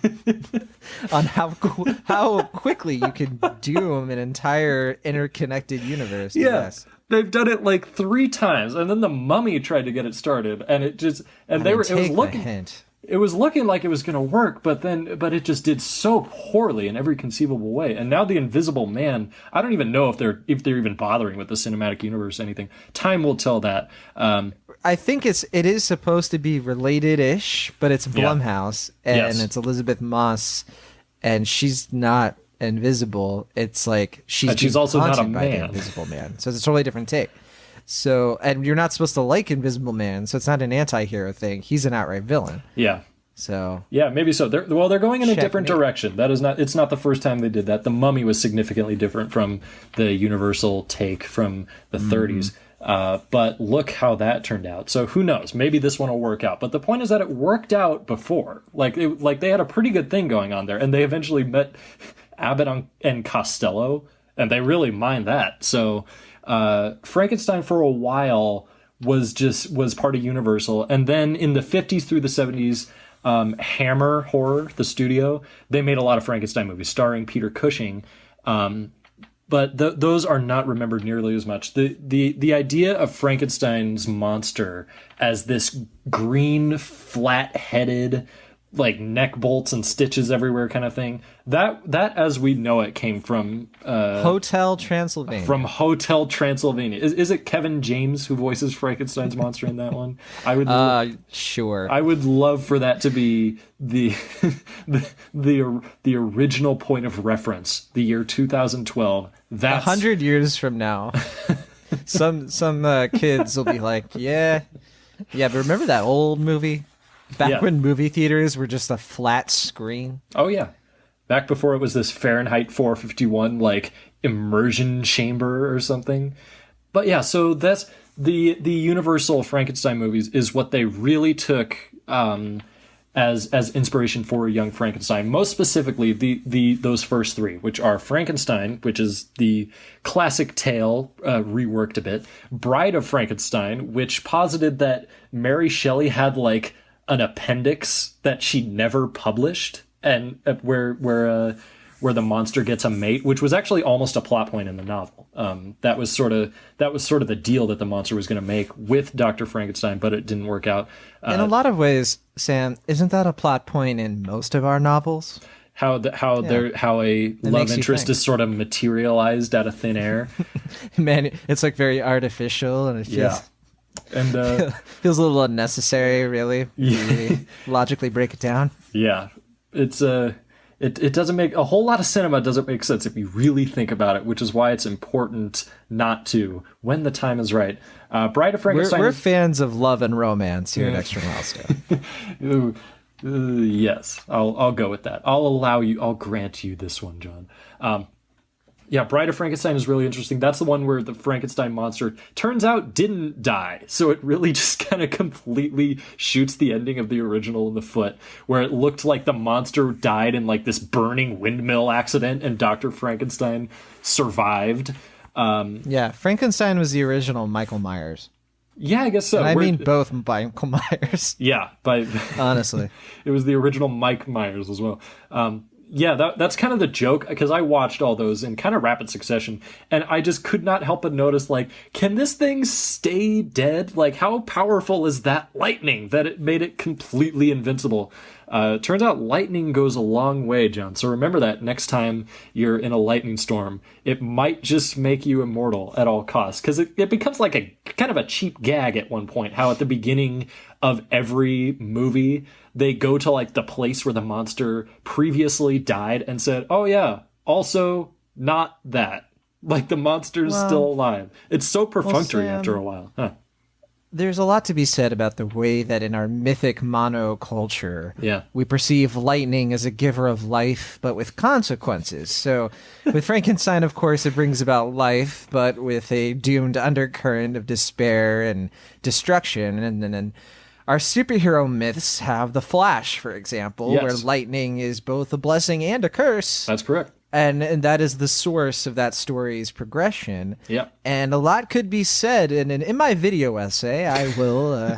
on how quickly you can doom an entire interconnected universe. Yes. They've done it like 3 times, and then the Mummy tried to get it started, and it just it was looking like it was going to work, but it just did so poorly in every conceivable way. And now the Invisible Man, I don't even know if they're even bothering with the cinematic universe or anything. Time will tell that. I think it is supposed to be related-ish, but it's Blumhouse and it's Elizabeth Moss, and she's not invisible. It's like she's also not a haunted by the man. Invisible Man, so it's a totally different take. So, and you're not supposed to like Invisible Man, so it's not an anti-hero thing. He's an outright villain. Yeah. So yeah, maybe so. They're going in a different direction. It's not the first time they did that. The Mummy was significantly different from the Universal take from the 30s. But look how that turned out. So who knows? Maybe this one will work out. But the point is that it worked out before. Like they had a pretty good thing going on there, and they eventually met Abbott and Costello, and they really mind that. So Frankenstein for a while was part of Universal, and then in the 50s through the 70s, Hammer Horror, the studio, they made a lot of Frankenstein movies starring Peter Cushing. But those are not remembered nearly as much. The idea of Frankenstein's monster as this green, flat-headed, like neck bolts and stitches everywhere kind of thing, that as we know it came from Hotel Transylvania. From Hotel Transylvania. Is it Kevin James who voices Frankenstein's monster in that one? I would sure. I would love for that to be the original point of reference, the year 2012. That's 100 years from now. some kids will be like, yeah, but remember that old movie? Back when movie theaters were just a flat screen. Oh yeah. Back before it was this Fahrenheit 451 like immersion chamber or something. But yeah, so that's the Universal Frankenstein movies is what they really took as inspiration for Young Frankenstein. Most specifically those first 3, which are Frankenstein, which is the classic tale reworked a bit, Bride of Frankenstein, which posited that Mary Shelley had like an appendix that she never published, and where the monster gets a mate, which was actually almost a plot point in the novel. That was sort of the deal that the monster was going to make with Dr. Frankenstein, but it didn't work out. In a lot of ways, Sam, isn't that a plot point in most of our novels? How a love interest is sort of materialized out of thin air. Man, it's like very artificial, and it feels and feels a little unnecessary, really. Really logically break it down. Yeah, it's it doesn't make a whole lot of cinema doesn't make sense if you really think about it, which is why it's important not to when the time is right. Bride of Frankenstein. We're fans of love and romance here at Extra Milestone. Yes, I'll go with that. I'll grant you this one, John. Yeah, Bride of Frankenstein is really interesting. That's the one where the Frankenstein monster turns out didn't die. So it really just kind of completely shoots the ending of the original in the foot, where it looked like the monster died in like this burning windmill accident and Dr. Frankenstein survived. Yeah, Frankenstein was the original Michael Myers. Yeah, I guess so. And I mean both Michael Myers. Yeah, honestly. It was the original Mike Myers as well. Yeah, that's kind of the joke, because I watched all those in kind of rapid succession, and I just could not help but notice, like, can this thing stay dead? Like, how powerful is that lightning that it made it completely invincible? Turns out lightning goes a long way, John. So remember that next time you're in a lightning storm. It might just make you immortal at all costs, because it becomes like a kind of a cheap gag at one point, how at the beginning of every movie, they go to like the place where the monster previously died and said, oh yeah, also not that. Like, the monster's still alive. It's so perfunctory Sam, after a while. Huh. There's a lot to be said about the way that in our mythic monoculture, we perceive lightning as a giver of life, but with consequences. So with Frankenstein, of course, it brings about life, but with a doomed undercurrent of despair and destruction. And then our superhero myths have the Flash, for example, where lightning is both a blessing and a curse. That's correct. And that is the source of that story's progression. Yeah. And a lot could be said. And in my video essay, I will...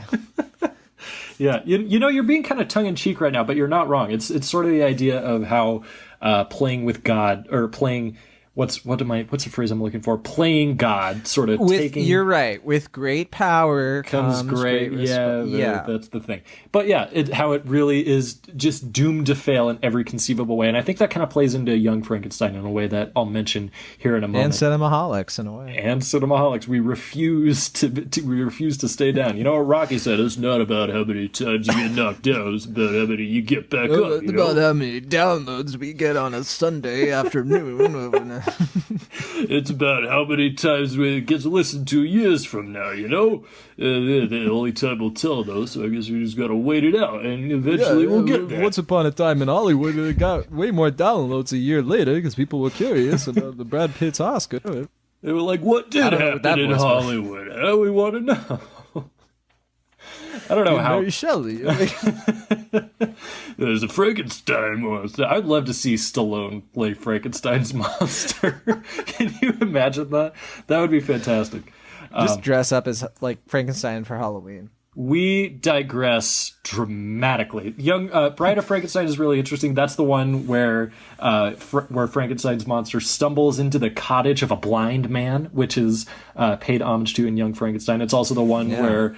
Yeah. You know, you're being kind of tongue-in-cheek right now, but you're not wrong. It's sort of the idea of how playing with God, or playing... What's the phrase I'm looking for? Playing God, sort of taking... You're right. With great power comes great that's the thing. But yeah, how it really is just doomed to fail in every conceivable way. And I think that kind of plays into Young Frankenstein in a way that I'll mention here in a moment. And Cinemaholics in a way. And Cinemaholics. We refuse to stay down. You know what Rocky said? It's not about how many times you get knocked down. It's about how many you get back up. It's about how many downloads we get on a Sunday afternoon. It's about how many times it gets listened to years from now, you know? The only time will tell, though, so I guess we just gotta wait it out, and eventually we'll get there. Once upon a time in Hollywood, it got way more downloads a year later because people were curious about the Brad Pitt's Oscar. They were like, what did happen in Hollywood? We want to know. I don't know how. Mary Shelley. There's a Frankenstein monster. I'd love to see Stallone play Frankenstein's monster. Can you imagine that? That would be fantastic. Just dress up as like Frankenstein for Halloween. We digress dramatically. Bride of Frankenstein is really interesting. That's the one where Frankenstein's monster stumbles into the cottage of a blind man, which is paid homage to in Young Frankenstein. It's also the one where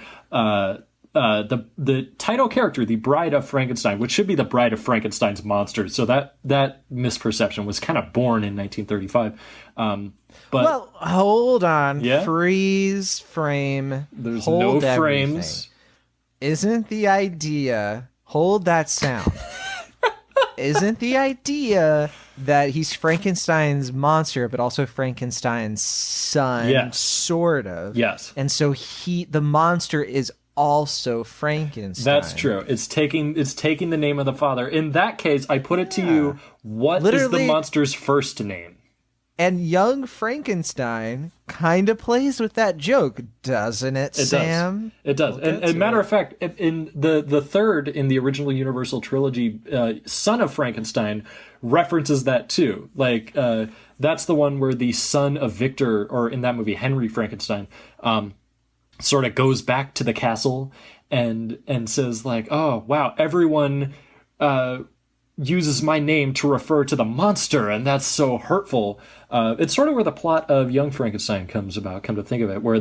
the title character, the Bride of Frankenstein, which should be the Bride of Frankenstein's monster. So that misperception was kind of born in 1935. Well, hold on. Yeah? Freeze frame. There's no frames. Everything. Isn't the idea... Hold that sound. Isn't the idea that he's Frankenstein's monster, but also Frankenstein's son? Yes. Sort of. Yes. And so the monster is also Frankenstein. That's true. It's taking the name of the father. In that case, I put it to you, what is the monster's first name? And Young Frankenstein kind of plays with that joke, doesn't it, Sam? It does. And matter of fact, in the third in the original Universal trilogy, Son of Frankenstein references that too. Like, that's the one where the son of Victor, or in that movie, Henry Frankenstein, sort of goes back to the castle and says like, oh, wow, everyone uses my name to refer to the monster, and that's so hurtful. It's sort of where the plot of Young Frankenstein comes about, come to think of it, where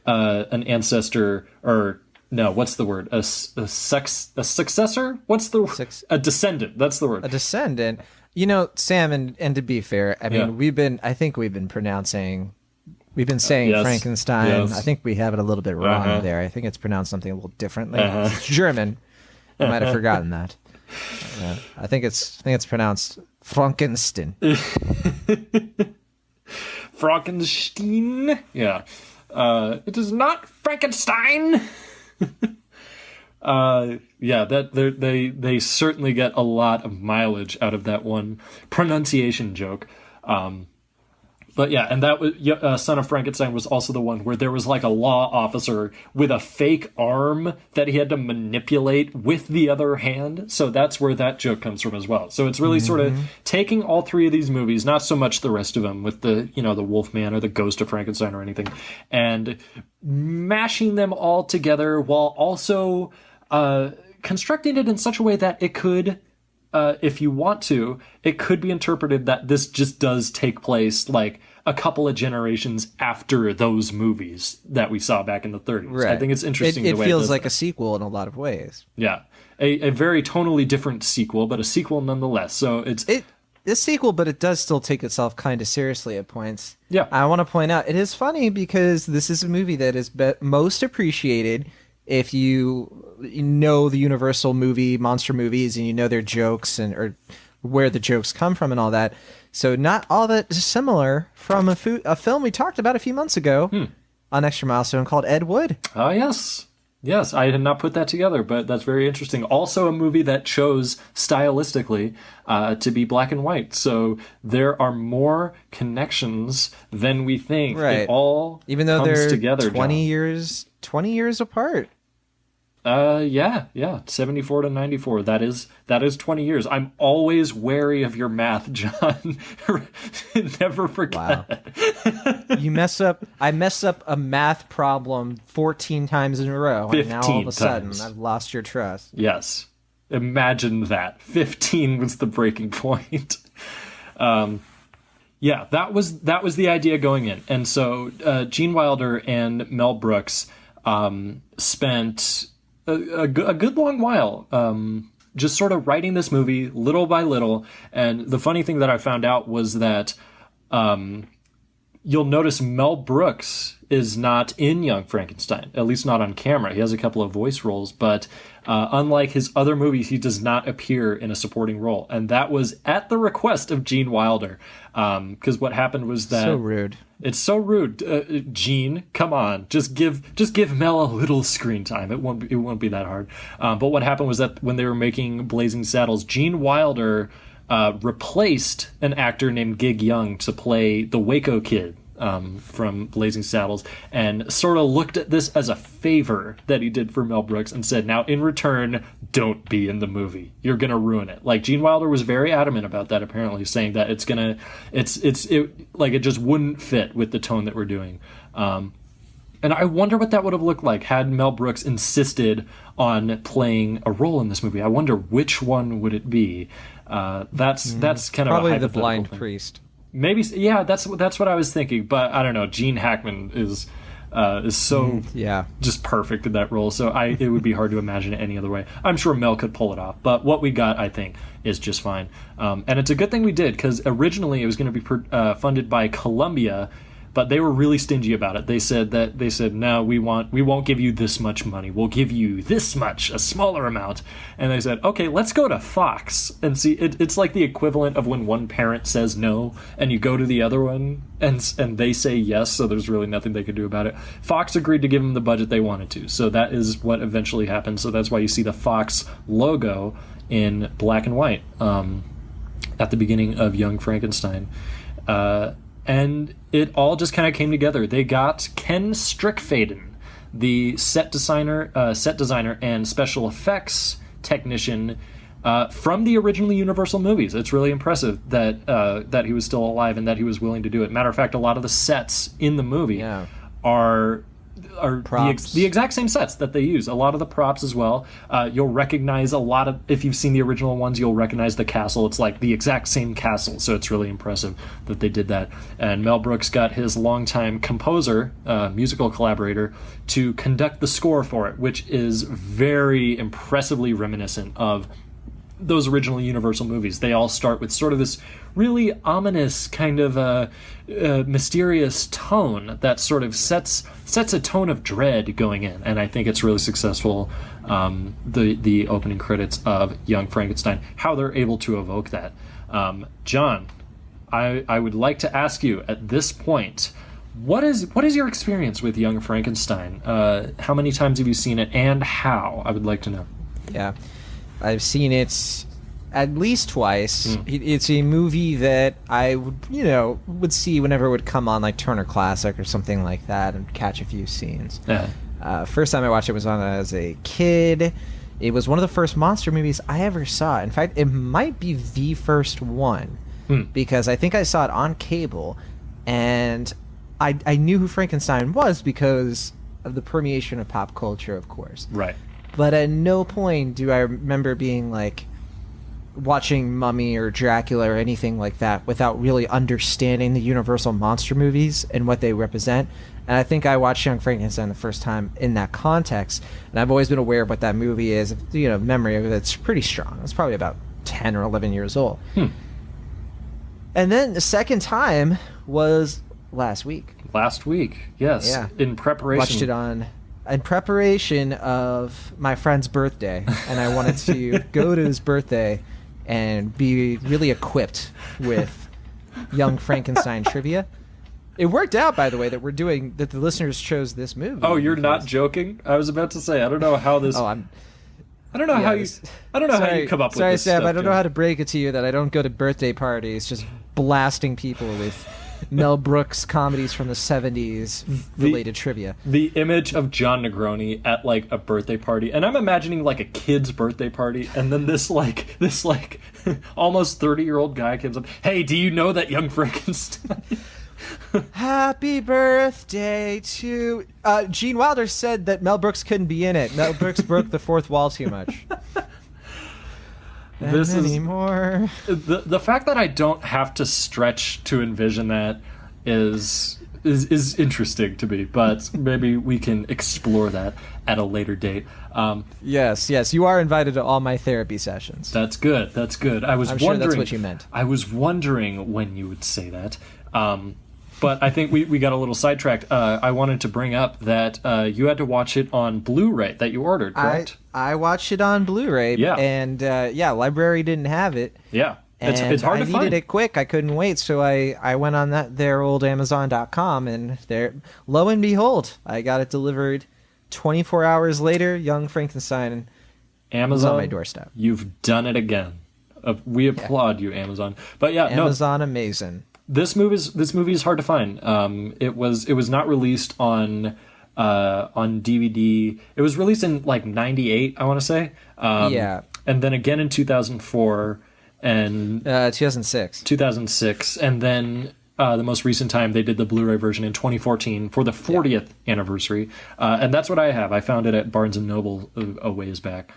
an ancestor, or no, what's the word? A successor? What's the a descendant? That's the word. A descendant. You know, Sam, and to be fair, I mean, we've been saying Frankenstein. Yes. I think we have it a little bit wrong there. I think it's pronounced something a little differently. It's German. I might have forgotten that. I think it's pronounced Frankenstein. Frankenstein. Yeah. It is not Frankenstein. They certainly get a lot of mileage out of that one pronunciation joke. But yeah, and that was Son of Frankenstein was also the one where there was like a law officer with a fake arm that he had to manipulate with the other hand. So that's where that joke comes from as well. So it's really sort of taking all three of these movies, not so much the rest of them with the Wolfman or the Ghost of Frankenstein or anything, and mashing them all together while also constructing it in such a way that it could... if you want to, it could be interpreted that this just does take place like a couple of generations after those movies that we saw back in the 30s. Right. I think it's interesting. It feels like a sequel in a lot of ways. Yeah. A very tonally different sequel, but a sequel nonetheless. So it's a sequel, but it does still take itself kind of seriously at points. Yeah. I want to point out, it is funny because this is a movie that is most appreciated if you know the Universal monster movies and you know their jokes or where the jokes come from and all that. So not all that dissimilar from a film we talked about a few months ago on Extra Milestone called Ed Wood. Oh, yes. Yes, I had not put that together, but that's very interesting. Also a movie that chose stylistically to be black and white. So there are more connections than we think. Right. It all even though comes they're together, 20 John. years apart. Yeah. 74 to 94. That is 20 years. I'm always wary of your math, John. Never forget. Wow. I mess up a math problem 14 times in a row. 15 and now all of a sudden times. I've lost your trust. Yes. Imagine that. 15 was the breaking point. Yeah, that was the idea going in. And so Gene Wilder and Mel Brooks spent a good long while just sort of writing this movie little by little. And the funny thing that I found out was that you'll notice Mel Brooks is not in Young Frankenstein, at least not on camera. He has a couple of voice roles, but unlike his other movies, he does not appear in a supporting role. And that was at the request of Gene Wilder. Because what happened was that... So rude. It's so rude. Gene, come on. Just give Mel a little screen time. It won't be that hard. But what happened was that when they were making Blazing Saddles, Gene Wilder replaced an actor named Gig Young to play the Waco Kid from Blazing Saddles, and sort of looked at this as a favor that he did for Mel Brooks and said, now in return, don't be in the movie. You're going to ruin it. Like, Gene Wilder was very adamant about that, apparently, saying that it just wouldn't fit with the tone that we're doing. And I wonder what that would have looked like had Mel Brooks insisted on playing a role in this movie. I wonder which one would it be. That's kind of probably a the blind thing. priest. Maybe, yeah. That's what I was thinking. But I don't know. Gene Hackman is so just perfect in that role. So it would be hard to imagine it any other way. I'm sure Mel could pull it off. But what we got, I think, is just fine. And it's a good thing we did, because originally it was going to be funded by Columbia. But they were really stingy about it. They said no, we won't give you this much money. We'll give you this much, a smaller amount. And they said, okay, let's go to Fox and see. It's like the equivalent of when one parent says no and you go to the other one and they say yes. So there's really nothing they could do about it. Fox agreed to give them the budget they wanted to. So that is what eventually happened. So that's why you see the Fox logo in black and white at the beginning of Young Frankenstein. And it all just kind of came together. They got Ken Strickfaden, the set designer and special effects technician from the original Universal movies. It's really impressive that he was still alive and that he was willing to do it. Matter of fact, a lot of the sets in the movie are the exact same sets that they use. A lot of the props as well. You'll recognize if you've seen the original ones, you'll recognize the castle. It's like the exact same castle, so it's really impressive that they did that. And Mel Brooks got his longtime composer, musical collaborator, to conduct the score for it, which is very impressively reminiscent of those original Universal movies. They all start with sort of this really ominous kind of mysterious tone that sort of sets a tone of dread going in, and I think it's really successful. The opening credits of Young Frankenstein, how they're able to evoke that. John, I would like to ask you at this point, what is your experience with Young Frankenstein? How many times have you seen it, and how? I would like to know. Yeah. I've seen it at least twice. It's a movie that I would see whenever it would come on, like Turner Classic or something like that, and catch a few scenes. First time I watched it was on as a kid. It was one of the first monster movies I ever saw. In fact, it might be the first one, because I think I saw it on cable, and I knew who Frankenstein was because of the permeation of pop culture, of course. Right. But at no point do I remember being like watching Mummy or Dracula or anything like that without really understanding the Universal monster movies and what they represent. And I think I watched Young Frankenstein the first time in that context, and I've always been aware of what that movie is. Memory of it's pretty strong. It's probably about 10 or 11 years old. And then the second time was last week. Last week, yes. Yeah. In preparation. Watched it in preparation of my friend's birthday, and I wanted to go to his birthday and be really equipped with Young Frankenstein trivia. It worked out, by the way, that the listeners chose this movie. Oh, you're not joking? I was about to say, I don't know how this. Oh, I don't know how you come up with this Sam, stuff. I don't know how to break it to you that I don't go to birthday parties just blasting people with Mel Brooks comedies from the 70s related trivia. The image of John Negroni at like a birthday party, and I'm imagining like a kid's birthday party, and then this almost 30-year-old guy comes up, "Hey, do you know that Young Frankenstein?" Happy birthday to... Gene Wilder said that Mel Brooks couldn't be in it. Mel Brooks broke the fourth wall too much. Anymore. The fact that I don't have to stretch to envision that is interesting to me, but maybe we can explore that at a later date. Yes, you are invited to all my therapy sessions. That's good. I'm wondering, sure that's what you meant. I was wondering when you would say that. But I think we got a little sidetracked. I wanted to bring up that you had to watch it on Blu-ray that you ordered, correct? I watched it on Blu-ray, and library didn't have it. Yeah, it's hard to find. I needed it quick. I couldn't wait, so I went on their old Amazon.com, and there, lo and behold, I got it delivered 24 hours later. Young Frankenstein Amazon was on my doorstep. You've done it again. We applaud you, Amazon. But Amazon, amazing. This movie is hard to find. It was not released on DVD. It was released in like '98, I want to say. And then again in 2004 and 2006, and then the most recent time they did the Blu-ray version in 2014 for the 40th anniversary. And that's what I have. I found it at Barnes and Noble a ways back.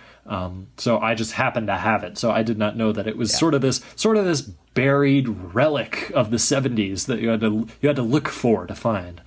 So I just happened to have it. So I did not know that it was sort of this buried relic of the 70s that you had to look for to find.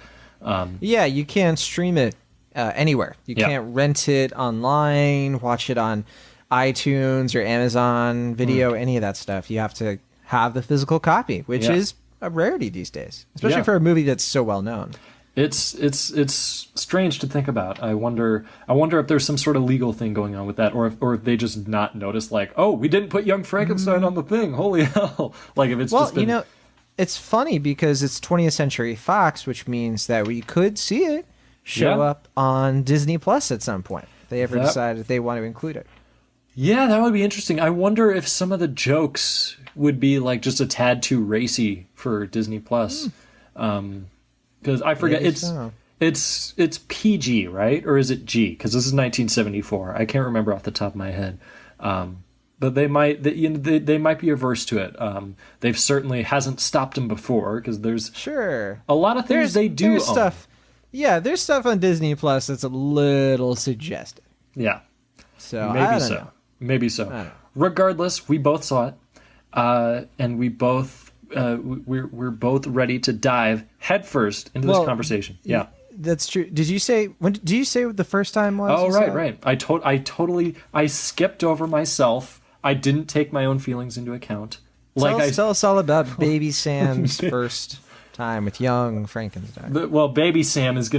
You can't stream it anywhere. You can't rent it online, watch it on iTunes or Amazon Video, any of that stuff. You have to have the physical copy, which is a rarity these days, especially for a movie that's so well known. It's strange to think about. I wonder if there's some sort of legal thing going on with that, or if they just not noticed, like, oh, we didn't put Young Frankenstein on the thing. Holy hell! Like if it's just been... it's funny because it's 20th Century Fox, which means that we could see it show up on Disney Plus at some point. If they ever decide that they want to include it. Yeah, that would be interesting. I wonder if some of the jokes would be like just a tad too racy for Disney Plus. Because I forget, it's PG, right? Or is it G? Because this is 1974. I can't remember off the top of my head. But they might be averse to it. They've certainly hasn't stopped them before because there's a lot of things they do. There's stuff. Yeah, there's stuff on Disney Plus that's a little suggestive. Yeah, so maybe so. Regardless, we both saw it, and we both. We're both ready to dive headfirst into this conversation. Yeah, that's true. Did you say what the first time was? Oh, right. I skipped over myself. I didn't take my own feelings into account. Tell us all about Baby Sam's first time with Young Frankenstein. Baby Sam is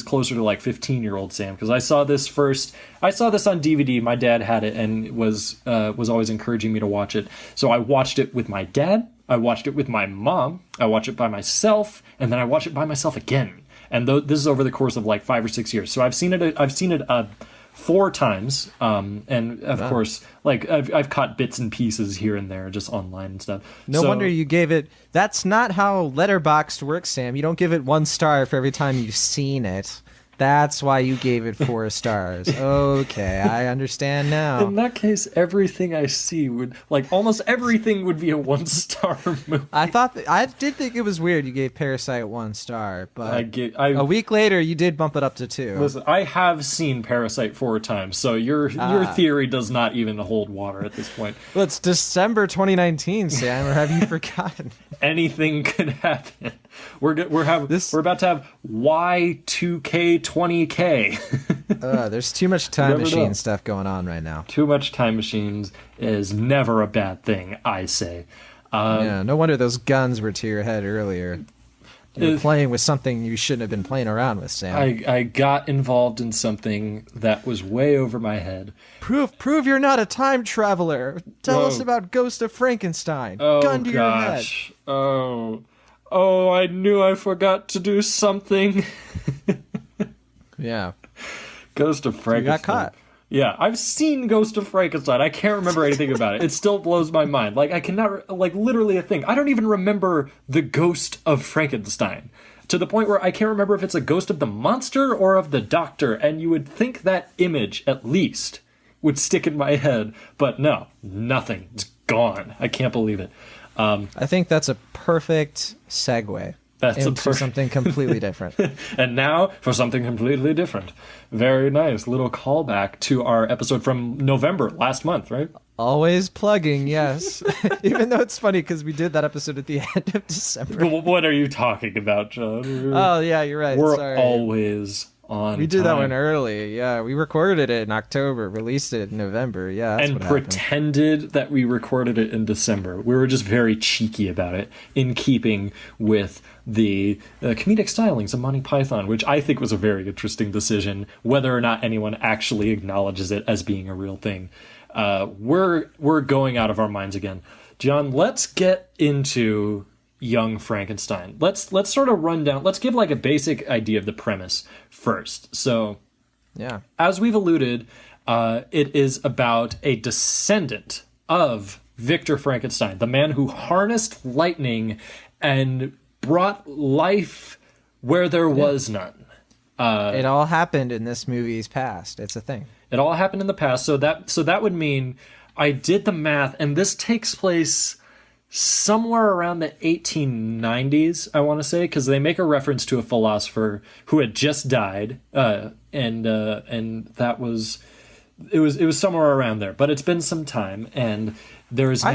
closer to like 15-year-old Sam because I saw this on DVD. My dad had it and was always encouraging me to watch it. So I watched it with my dad. I watched it with my mom. I watched it by myself, and then I watched it by myself again. And this is over the course of like 5 or 6 years. So I've seen it 4 times, and of course, like I've caught bits and pieces here and there, just online and stuff. No wonder you gave it. That's not how Letterboxd works, Sam. You don't give it 1 star for every time you've seen it. That's why you gave it 4 stars. Okay, I understand now. In that case, everything I see almost everything would be a 1-star movie. I did think it was weird you gave Parasite 1 star, but a week later you did bump it up to 2. Listen, I have seen Parasite 4 times, so your theory does not even hold water at this point. Well, it's December 2019, Sam, or have you forgotten? Anything could happen. We're about to have Y2K20K. There's too much time machine stuff going on right now. Too much time machines is never a bad thing, I say. No wonder those guns were to your head earlier. You're playing with something you shouldn't have been playing around with, Sam. I got involved in something that was way over my head. Prove you're not a time traveler. Tell us about Ghost of Frankenstein. Gun to your head. Oh, I knew I forgot to do something. Yeah. Ghost of Frankenstein. You got caught. Yeah, I've seen Ghost of Frankenstein. I can't remember anything about it. It still blows my mind. Like, I cannot, like, literally a thing. I don't even remember the Ghost of Frankenstein. To the point where I can't remember if it's a ghost of the monster or of the doctor. And you would think that image, at least, would stick in my head. But no, nothing. It's gone. I can't believe it. I think that's a perfect segue. Into something completely different. And now for something completely different. Very nice. Little callback to our episode from November last month, right? Always plugging, yes. Even though it's funny because we did that episode at the end of December. What are you talking about, John? Oh, yeah, you're right. We're always on We did time. that one early. Yeah, we recorded it in October, released it in November. Yeah, that's and what pretended that we recorded it in December. We were just very cheeky about it, in keeping with the comedic stylings of Monty Python, which I think was a very interesting decision, whether or not anyone actually acknowledges it as being a real thing. We're going out of our minds again. John, let's get into Young Frankenstein. Let's sort of run down, let's give like a basic idea of the premise first. So, yeah, as we've alluded, it is about a descendant of Victor Frankenstein, the man who harnessed lightning and brought life where there was none. It all happened in this movie's past. It's a thing. It all happened in the past. So that would mean, I did the math, and this takes place somewhere around the 1890s, I want to say, because they make a reference to a philosopher who had just died, and that was it was somewhere around there. But it's been some time, and there is now.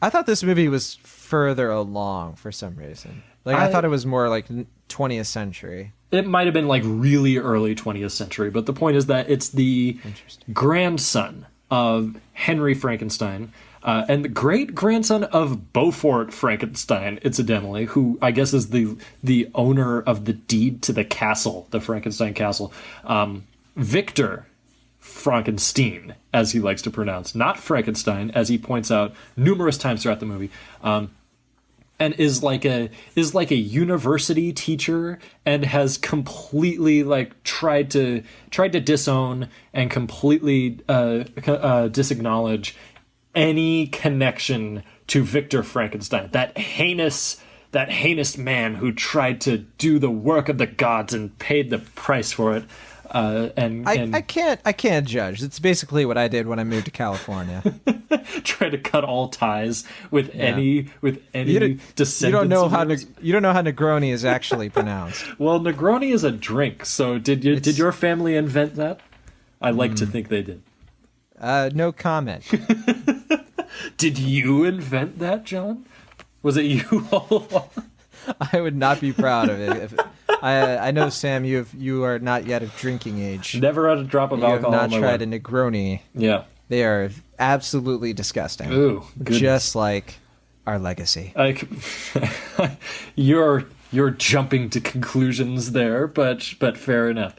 I thought this movie was further along for some reason. Like I thought it was more like 20th century. It might have been like really early 20th century, but the point is that it's the grandson of Henry Frankenstein. And the great-grandson of Beaufort Frankenstein, incidentally, who I guess is the owner of the deed to the castle, the Frankenstein castle. Victor Frankenstein, as he likes to pronounce, not Frankenstein, as he points out numerous times throughout the movie. And is like a university teacher, and has completely like tried to disown and completely disacknowledge any connection to Victor Frankenstein, that heinous man who tried to do the work of the gods and paid the price for it. I can't judge. It's basically what I did when I moved to California. Try to cut all ties with any descendants. You don't know how Negroni is actually pronounced. Well, Negroni is a drink. So did your family invent that? I like to think they did. No comment. Did you invent that, John? Was it you all along? I would not be proud of it. I know, Sam, you are not yet of drinking age. Never had a drop of alcohol. You have not tried a Negroni. Yeah. They are absolutely disgusting. Ooh, goodness. Just like our legacy. You're jumping to conclusions there, but fair enough.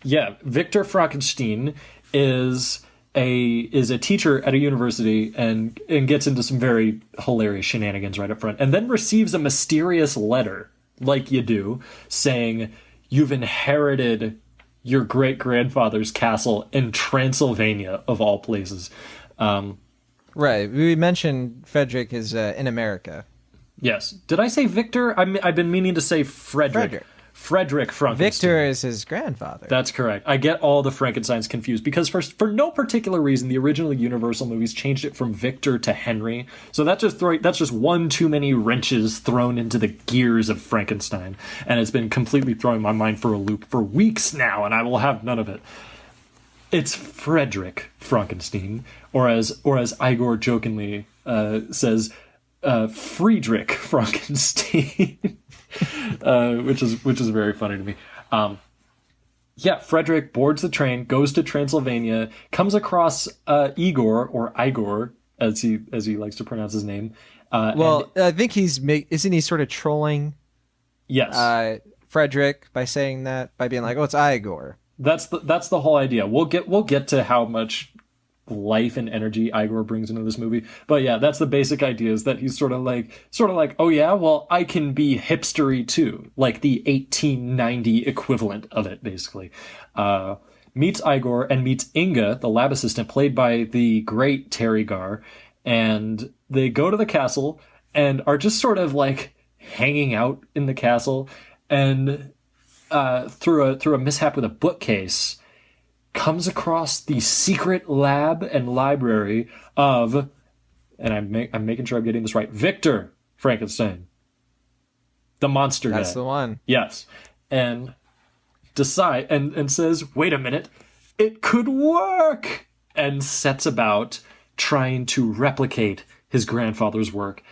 Yeah, Victor Frankenstein is a teacher at a university and gets into some very hilarious shenanigans right up front, and then receives a mysterious letter, like you do, saying you've inherited your great-grandfather's castle in Transylvania, of all places. Right. We mentioned Frederick is in America. Yes. Did I say Victor? I've been meaning to say Frederick. Frederick Frankenstein. Victor is his grandfather. That's correct. I get all the Frankensteins confused because for no particular reason, the original Universal movies changed it from Victor to Henry. So that's just one too many wrenches thrown into the gears of Frankenstein, and it's been completely throwing my mind for a loop for weeks now, and I will have none of it. It's Frederick Frankenstein, or as Igor jokingly says, Friedrich Frankenstein. Which is very funny to me. Yeah, Frederick boards the train, goes to Transylvania, comes across Igor, as he likes to pronounce his name. I think isn't he sort of trolling Yes. Frederick by saying that, by being like, oh, it's Igor. That's the whole idea. We'll get to how much life and energy Igor brings into this movie. But yeah, that's the basic idea, is that he's sort of like, oh yeah, well, I can be hipstery too. Like the 1890 equivalent of it, basically. Meets Igor and meets Inga, the lab assistant, played by the great Teri Garr. And they go to the castle and are just sort of like hanging out in the castle. And through a mishap with a bookcase, comes across the secret lab and library of, and I'm making sure I'm getting this right, Victor Frankenstein, the monster guy. That's the one. Yes, and decide and says, wait a minute, it could work, and sets about trying to replicate his grandfather's work.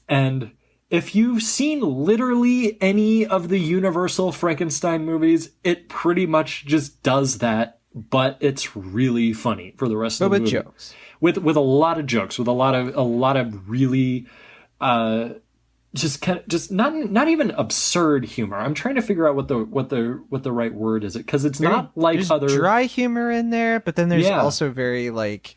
And if you've seen literally any of the Universal Frankenstein movies, it pretty much just does that, but it's really funny for the rest of the movie. Jokes. With a lot of jokes, with a lot of really just not even absurd humor. I'm trying to figure out what the right word is, because it's not like there's other dry humor in there, but then there's also very like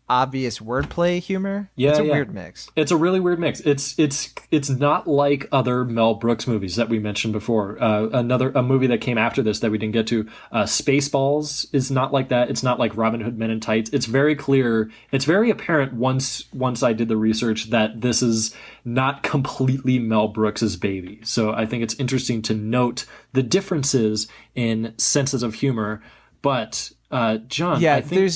obvious wordplay humor. It's a weird mix. It's a really weird mix. It's not like other Mel Brooks movies that we mentioned before. A movie that came after this that we didn't get to, Spaceballs, is not like that. It's not like Robin Hood Men in Tights. It's very clear. It's very apparent once I did the research that this is not completely Mel Brooks's baby. So I think it's interesting to note the differences in senses of humor. But John, I think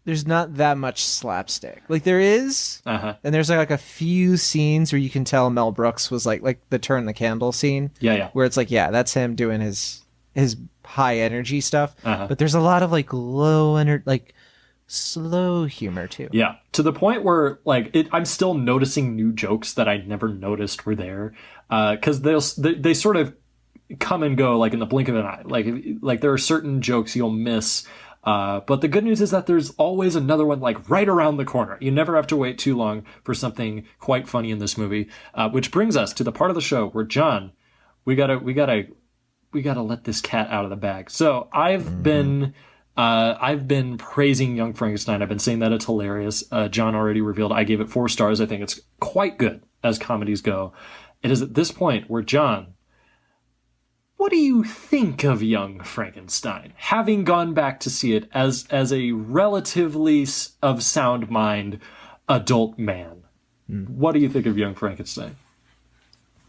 there's not that much slapstick. Like there is, and there's like a few scenes where you can tell Mel Brooks was like the turn the candle scene. Yeah. Where it's like, yeah, that's him doing his high energy stuff. But there's a lot of like slow humor too. Yeah, to the point where like I'm still noticing new jokes that I never noticed were there, because they sort of come and go like in the blink of an eye. Like there are certain jokes you'll miss. But the good news is that there's always another one like right around the corner. You never have to wait too long for something quite funny in this movie. Which brings us to the part of the show where, John, we gotta let this cat out of the bag. So I've been praising Young Frankenstein. I've been saying that it's hilarious. John already revealed I gave it 4 stars. I think it's quite good as comedies go. It is at this point where, John, what do you think of Young Frankenstein? Having gone back to see it as a relatively of sound mind adult man, what do you think of Young Frankenstein?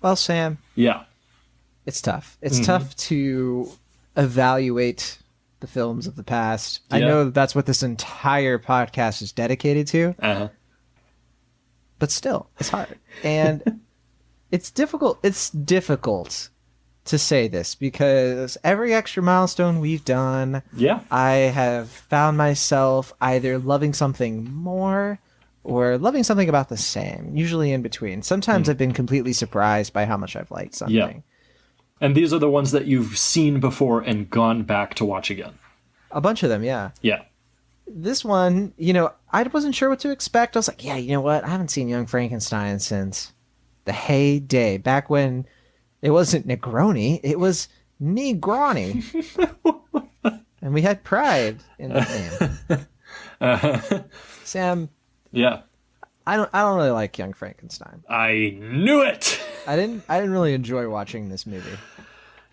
Well, Sam. Yeah. It's tough. It's tough to evaluate the films of the past. Yeah. I know that's what this entire podcast is dedicated to. But still, it's hard. And it's difficult. It's difficult to say this because every extra milestone we've done, I have found myself either loving something more or loving something about the same, usually in between. Sometimes I've been completely surprised by how much I've liked something. Yeah. And these are the ones that you've seen before and gone back to watch again. A bunch of them, yeah. Yeah. This one, I wasn't sure what to expect. I was like, yeah, you know what? I haven't seen Young Frankenstein since the heyday, back when it wasn't Negroni, it was Negroni. And we had pride in the name. Sam. Yeah. I don't really like Young Frankenstein. I knew it. I didn't really enjoy watching this movie.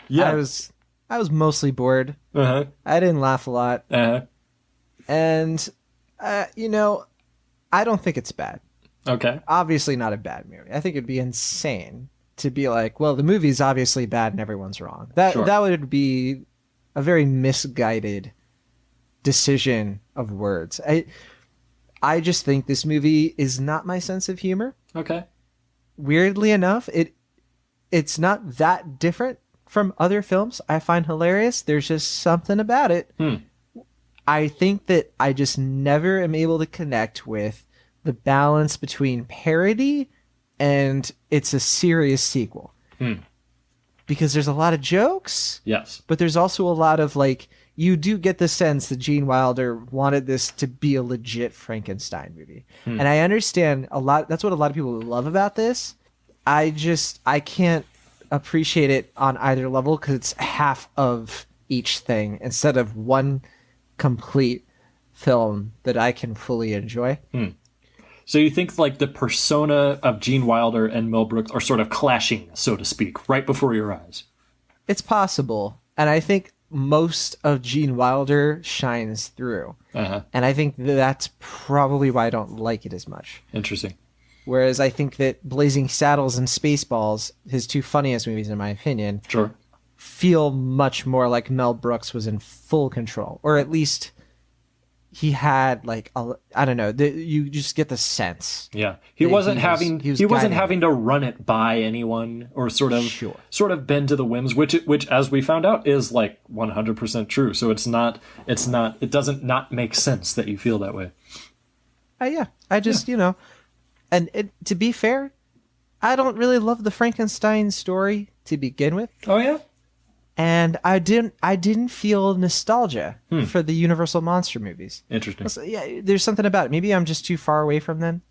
Yeah. I was mostly bored. I didn't laugh a lot. And I don't think it's bad. Okay. Obviously not a bad movie. I think it'd be insane to be like, well, the movie's obviously bad and everyone's wrong. That would be a very misguided decision of words. I just think this movie is not my sense of humor. Okay. Weirdly enough, it's not that different from other films I find hilarious. There's just something about it. I think that I just never am able to connect with the balance between parody and it's a serious sequel. Because there's a lot of jokes. Yes. But there's also a lot of like, you do get the sense that Gene Wilder wanted this to be a legit Frankenstein movie. And I understand a lot. That's what a lot of people love about this. I can't appreciate it on either level because it's half of each thing instead of one complete film that I can fully enjoy. So you think like the persona of Gene Wilder and Mel Brooks are sort of clashing, so to speak, right before your eyes? It's possible. And I think most of Gene Wilder shines through. And I think that's probably why I don't like it as much. Interesting. Whereas I think that Blazing Saddles and Spaceballs, his two funniest movies in my opinion, Sure. feel much more like Mel Brooks was in full control. Or at least he had like, I don't know, you just get the sense. Yeah. He wasn't having to run it by anyone or sort of bend to the whims, which as we found out is like 100% true. So it doesn't not make sense that you feel that way. I just, and to be fair, I don't really love the Frankenstein story to begin with. Oh yeah. And I didn't feel nostalgia for the Universal monster movies. Interesting. So, yeah, there's something about it. Maybe I'm just too far away from them,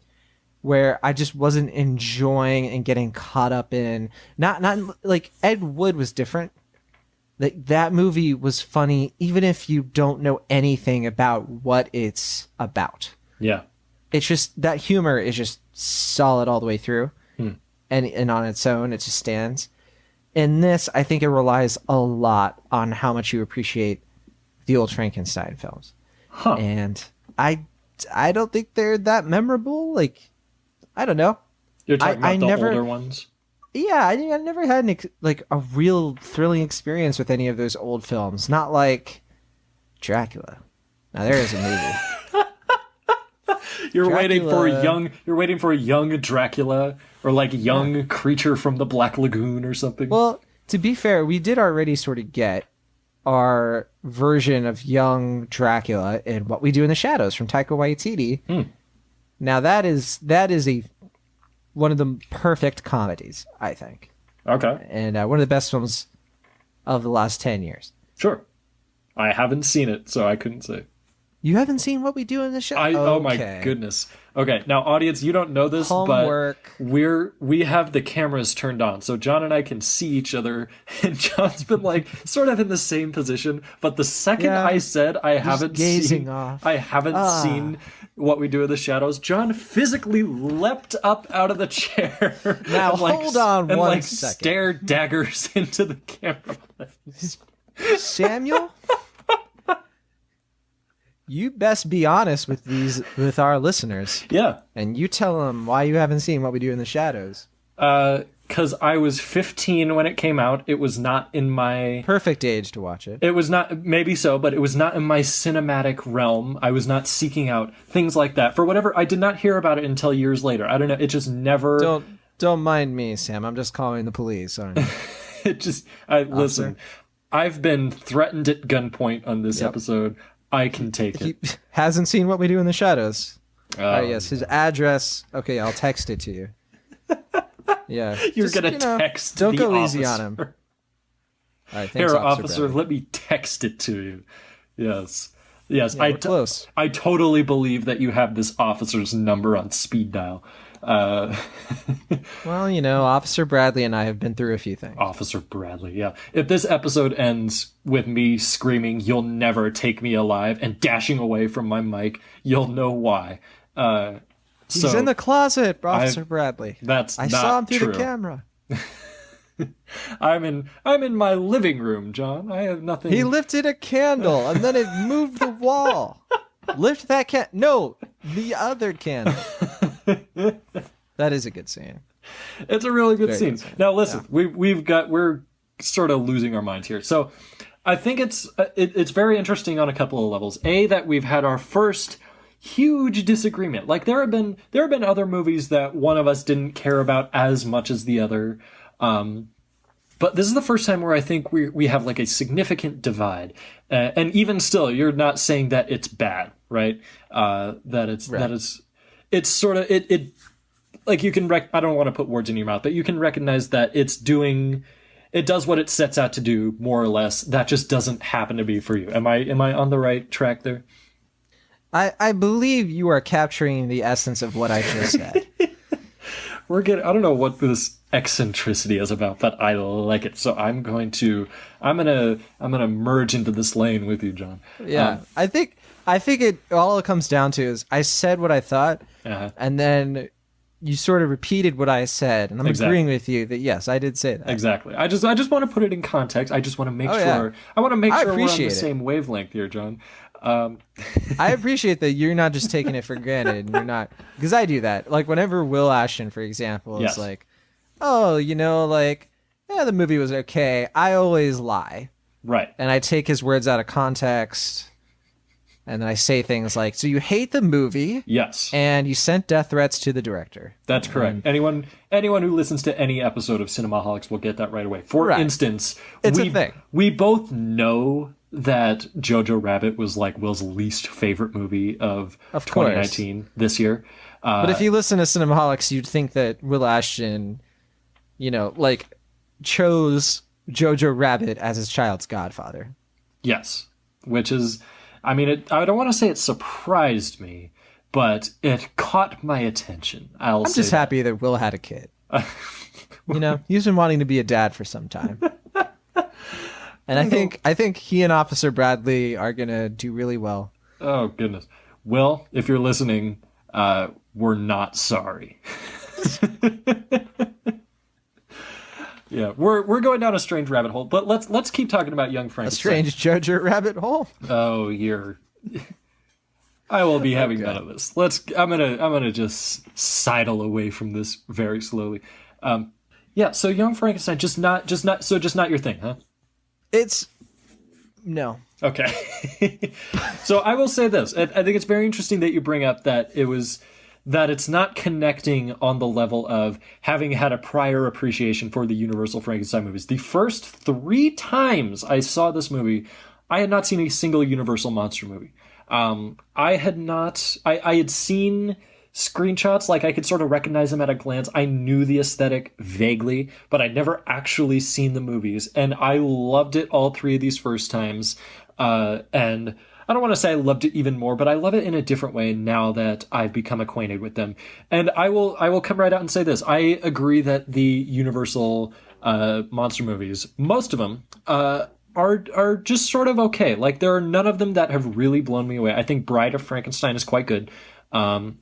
where I just wasn't enjoying and getting caught up in. Not like Ed Wood was different. Like that movie was funny, even if you don't know anything about what it's about. Yeah. It's just that humor is just solid all the way through, and on its own, it just stands. In this, I think it relies a lot on how much you appreciate the old Frankenstein films. And I don't think they're that memorable. Like, I don't know. You're talking about the older ones? Yeah, I never had a real thrilling experience with any of those old films. Not like Dracula. Now there is a movie. You're waiting for a young Dracula or like young creature from the Black Lagoon or something. Well, to be fair, we did already sort of get our version of young Dracula in What We Do in the Shadows from Taika Waititi. Now that is one of the perfect comedies, I think. Okay. And one of the best films of the last 10 years. Sure. I haven't seen it, so I couldn't say. You haven't seen What We Do in the Shadows? Oh my goodness. Okay, now audience, you don't know this, Homework. but we have the cameras turned on, so John and I can see each other, and John's been like sort of in the same position. But the second I said I haven't seen What We Do in the Shadows, John physically leapt up out of the chair. Now hold on one second. Stared daggers into the camera. Samuel? You best be honest with our listeners. Yeah. And you tell them why you haven't seen What We Do in the Shadows. Because I was 15 when it came out. It was not in my... perfect age to watch it. It was not... maybe so, but it was not in my cinematic realm. I was not seeking out things like that. For whatever... I did not hear about it until years later. I don't know. It just never... Don't mind me, Sam. I'm just calling the police. Aren't you? It just... listen, I've been threatened at gunpoint on this episode. I can take it. He hasn't seen What We Do in the Shadows. Yes, his address. Okay, I'll text it to you. Yeah. You're going to text don't the go officer. easy on him. All right, thanks, Here, officer, let me text it to you. Yes. Yes, yeah, close. I totally believe that you have this officer's number on speed dial. Well, Officer Bradley and I have been through a few things. Officer Bradley, yeah. If this episode ends with me screaming, "You'll never take me alive," and dashing away from my mic, you'll know why. He's in the closet, Officer Bradley. I saw him through the camera. I'm in my living room, John. I have nothing. He lifted a candle and then it moved the wall. Lift that No, the other candle. That is a good scene. It's a really good scene. Now listen, we're sort of losing our minds here. So I think it's very interesting on a couple of levels. A, that we've had our first huge disagreement. Like there have been other movies that one of us didn't care about as much as the other. But this is the first time where I think we have like a significant divide. And even still, you're not saying that it's bad, right? It's sort of, it like you can, I don't want to put words in your mouth, but you can recognize that it does what it sets out to do, more or less. That just doesn't happen to be for you. Am I on the right track there? I believe you are capturing the essence of what I just said. I don't know what this eccentricity is about, but I like it. So I'm gonna merge into this lane with you, John. Yeah, I think it all it comes down to is I said what I thought, and then you sort of repeated what I said, and I'm agreeing with you that yes, I did say that. Exactly. I just want to put it in context. I just want to make sure. Yeah. I want to make sure we're on the same wavelength here, John. I appreciate that you're not just taking it for granted, and you're not, because I do that. Like whenever Will Ashton, for example, is like, oh, the movie was okay. I always lie. Right. And I take his words out of context. And then I say things like, so you hate the movie. Yes. And you sent death threats to the director. That's correct. Anyone who listens to any episode of Cinemaholics will get that right away. For instance, it's a thing. We both know that Jojo Rabbit was like Will's least favorite movie of 2019 this year. But if you listen to Cinemaholics, you'd think that Will Ashton, chose Jojo Rabbit as his child's godfather. Yes. Which is... I mean, I don't want to say it surprised me, but it caught my attention. I'm just happy that Will had a kid. He's been wanting to be a dad for some time. And I think he and Officer Bradley are going to do really well. Oh, goodness. Will, if you're listening, we're not sorry. Yeah, we're going down a strange rabbit hole, but let's keep talking about Young Frankenstein. A strange Jojo rabbit hole. Oh, I will be having none of this. I'm gonna just sidle away from this very slowly. So Young Frankenstein just not your thing, huh? It's no. Okay. So I will say this. I think it's very interesting that you bring up that it's not connecting on the level of having had a prior appreciation for the Universal Frankenstein movies. The first 3 times I saw this movie, I had not seen a single Universal monster movie. I had seen screenshots, like I could sort of recognize them at a glance. I knew the aesthetic vaguely, but I'd never actually seen the movies. And I loved it all 3 of these first times. And I don't want to say I loved it even more, but I love it in a different way now that I've become acquainted with them. And I will come right out and say this. I agree that the Universal monster movies, most of them, are just sort of okay. Like, there are none of them that have really blown me away. I think Bride of Frankenstein is quite good. I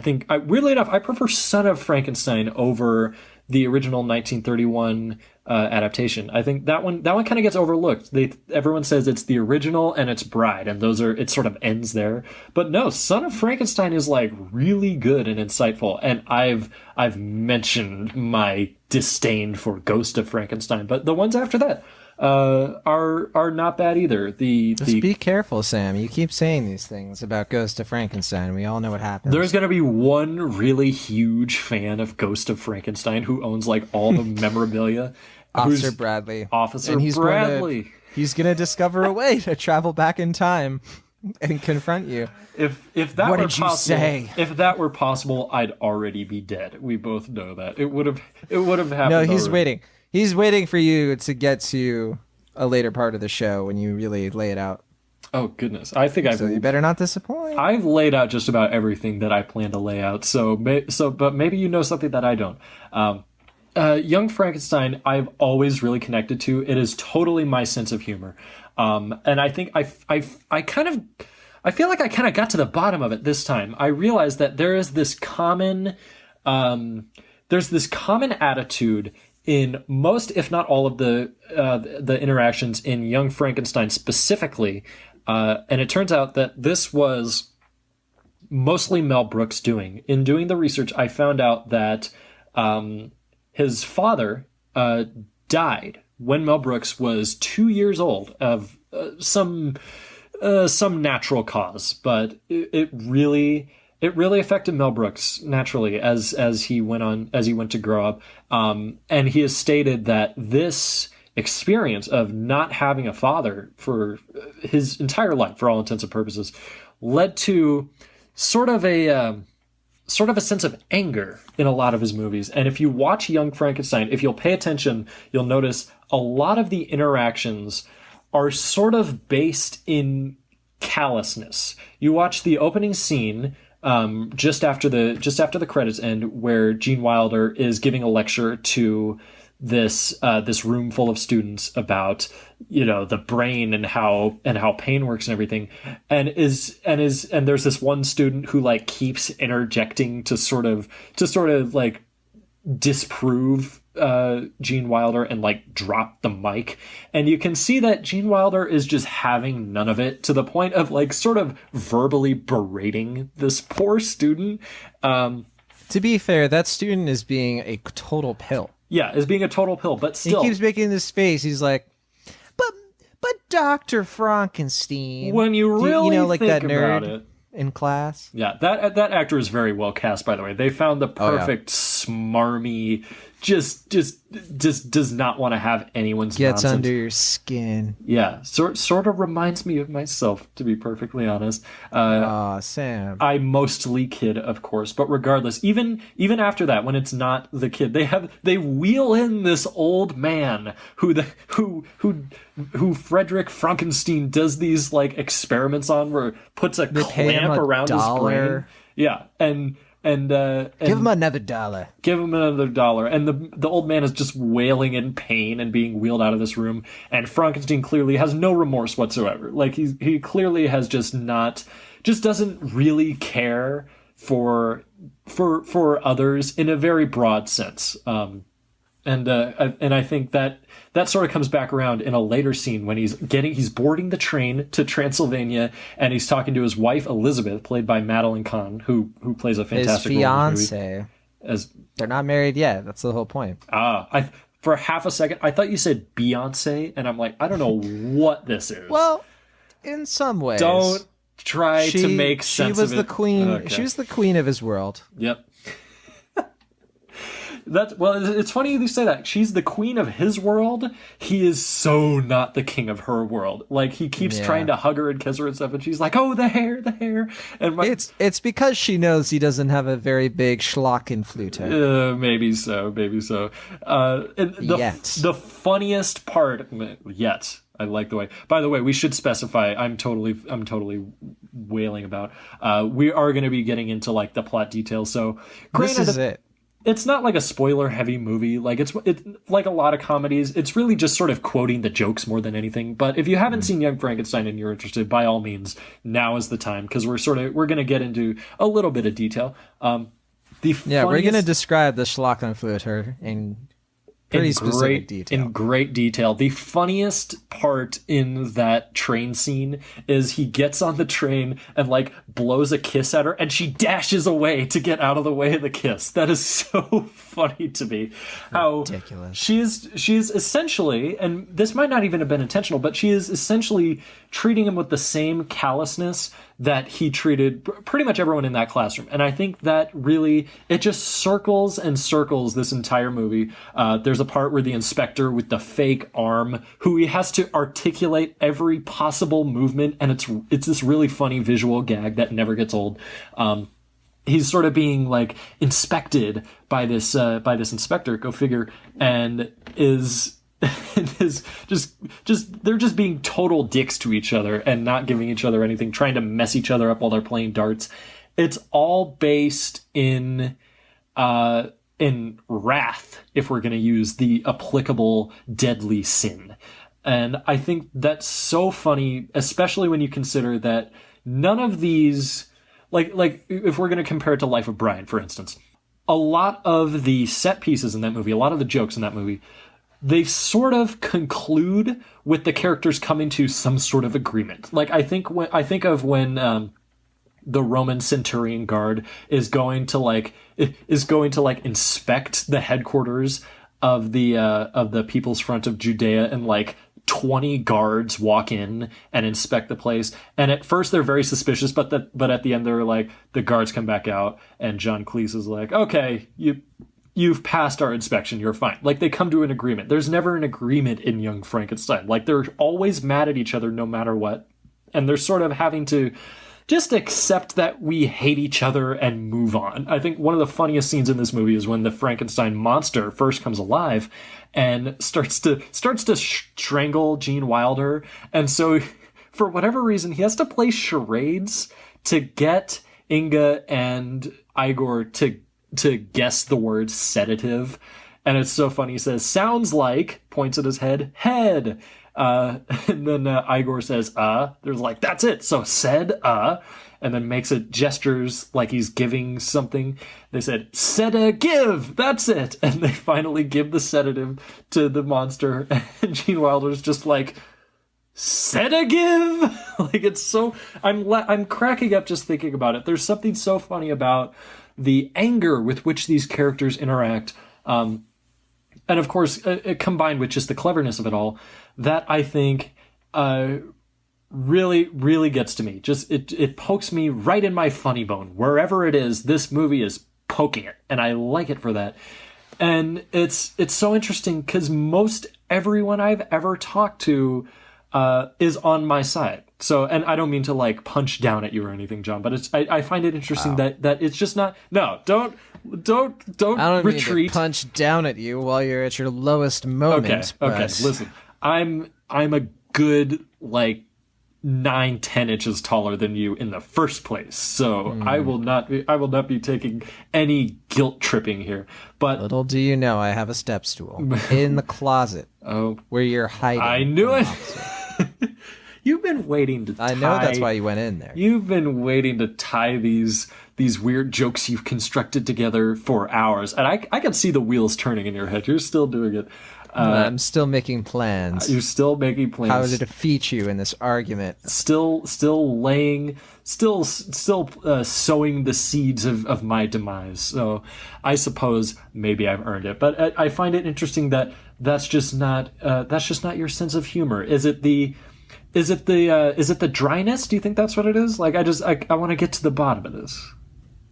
think, weirdly enough, I prefer Son of Frankenstein over the original 1931 adaptation. I think that one kind of gets overlooked. Everyone says it's the original and it's Bride, and it sort of ends there. But no, Son of Frankenstein is like really good and insightful. And I've mentioned my disdain for Ghost of Frankenstein, but the ones after that are not bad either. Just be careful, Sam. You keep saying these things about Ghost of Frankenstein. We all know what happens. There's going to be one really huge fan of Ghost of Frankenstein who owns like all the memorabilia. Officer Bradley. He's going to discover a way to travel back in time and confront you. If that were possible, I'd already be dead. We both know that. It would have happened. No, he's already. waiting. He's waiting for you to get to a later part of the show when you really lay it out. Oh, goodness. I think So you better not disappoint. I've laid out just about everything that I plan to lay out. But maybe you know something that I don't. Young Frankenstein, I've always really connected to. It is totally my sense of humor. And I think I feel like I kind of got to the bottom of it this time. I realized that there is this common attitude in most, if not all, of the interactions in Young Frankenstein specifically, and it turns out that this was mostly Mel Brooks doing. In doing the research, I found out that his father died when Mel Brooks was 2 years old of some natural cause, but it really affected Mel Brooks naturally as he went to grow up. And he has stated that this experience of not having a father for his entire life, for all intents and purposes, led to sort of a sense of anger in a lot of his movies. And if you watch Young Frankenstein, if you'll pay attention, you'll notice a lot of the interactions are sort of based in callousness. You watch the opening scene, just after the credits end, where Gene Wilder is giving a lecture to this room full of students about, the brain and how pain works and everything, and there's this one student who like keeps interjecting to sort of like disprove Gene Wilder and like drop the mic, and you can see that Gene Wilder is just having none of it, to the point of like sort of verbally berating this poor student. To be fair, that student is being a total pill. Yeah, is being a total pill, but still. He keeps making this face. He's like, but Dr. Frankenstein. When you really like think that nerd about it. in class. Yeah, that actor is very well cast, by the way. They found the perfect smarmy, just does not want to have anyone's Gets nonsense. under your skin. Yeah, sort of reminds me of myself, to be perfectly honest. Sam. I mostly kid, of course, but regardless, even after that, when it's not the kid, they wheel in this old man who Frederick Frankenstein does these like experiments on, where puts a clamp around his brain. Yeah, and give him another $1. Give him another $1. And the old man is just wailing in pain and being wheeled out of this room. And Frankenstein clearly has no remorse whatsoever. Like he clearly has just doesn't really care for others in a very broad sense. And I think that sort of comes back around in a later scene when he's boarding the train to Transylvania, and he's talking to his wife Elizabeth, played by Madeline Kahn, who plays a fantastic his role in the fiance. movie. They're not married yet. That's the whole point. For half a second I thought you said Beyonce, and I'm like, I don't know what this is. Well, in some ways. Don't try to make sense of it. She was the queen. Okay. She was the queen of his world. Yep. It's funny you say that. She's the queen of his world. He is so not the king of her world. Like, he keeps trying to hug her and kiss her and stuff, and she's like, "Oh, the hair." And it's because she knows he doesn't have a very big Schlockenflute. Maybe so. The funniest part yet. I like the way. By the way, we should specify. I'm totally wailing about. We are going to be getting into like the plot details. So this is it. It's not like a spoiler-heavy movie. Like it's like a lot of comedies. It's really just sort of quoting the jokes more than anything. But if you haven't seen Young Frankenstein and you're interested, by all means, now is the time, because we're going to get into a little bit of detail. We're going to describe the Schlockenflute in pretty specific detail. In great detail. The funniest part in that train scene is he gets on the train and like blows a kiss at her, and she dashes away to get out of the way of the kiss. That is so funny to me. How ridiculous. She is essentially, and this might not even have been intentional, but she is essentially treating him with the same callousness that he treated pretty much everyone in that classroom. And I think that really, it just circles and circles this entire movie. There's a part where the inspector with the fake arm, who he has to articulate every possible movement, and it's this really funny visual gag that never gets old. He's sort of being like inspected by this inspector, go figure, and is they're just being total dicks to each other and not giving each other anything, trying to mess each other up while they're playing darts. It's all based in wrath, if we're going to use the applicable deadly sin. And I think that's so funny, especially when you consider that none of these, like if we're going to compare it to Life of Brian, for instance, a lot of the set pieces in that movie, a lot of the jokes in that movie, they sort of conclude with the characters coming to some sort of agreement. Like I think of when the Roman centurion guard is going to inspect the headquarters of the People's Front of Judea, and like 20 guards walk in and inspect the place. And at first they're very suspicious, but at the end they're like, the guards come back out, and John Cleese is like, "Okay, you've passed our inspection, you're fine." Like, they come to an agreement. There's never an agreement in Young Frankenstein. Like, they're always mad at each other no matter what. And they're sort of having to just accept that we hate each other and move on. I think one of the funniest scenes in this movie is when the Frankenstein monster first comes alive and starts to strangle Gene Wilder. And so, for whatever reason, he has to play charades to get Inga and Igor to guess the word sedative. And it's so funny. He says, sounds like, points at his head, head. And then Igor says, There's like, that's it. So said, and then makes it gestures like he's giving something. They said, give, that's it. And they finally give the sedative to the monster. And Gene Wilder's just like, give. Like, it's so, I'm cracking up just thinking about it. There's something so funny about the anger with which these characters interact. And of course, combined with just the cleverness of it all, that I think really, really gets to me. Just it pokes me right in my funny bone. Wherever it is, this movie is poking it, and I like it for that. And it's so interesting because most everyone I've ever talked to is on my side. So, and I don't mean to like punch down at you or anything, John, but I find it interesting that it's just not. No, don't I don't retreat. mean to punch down at you while you're at your lowest moment. Okay. Listen, I'm a good like 9-10 inches taller than you in the first place, so I will not be taking any guilt tripping here. But little do you know, I have a step stool in the closet. Where you're hiding. I knew it. You've been waiting to tie... I know that's why you went in there. You've been waiting to tie these weird jokes you've constructed together for hours. And I can see the wheels turning in your head. You're still doing it. I'm still making plans. You're still making plans. How to defeat you in this argument. Still sowing the seeds of my demise. So I suppose maybe I've earned it. But I find it interesting that that's just not your sense of humor. Is it the dryness? Do you think that's what it is? Like, I want to get to the bottom of this.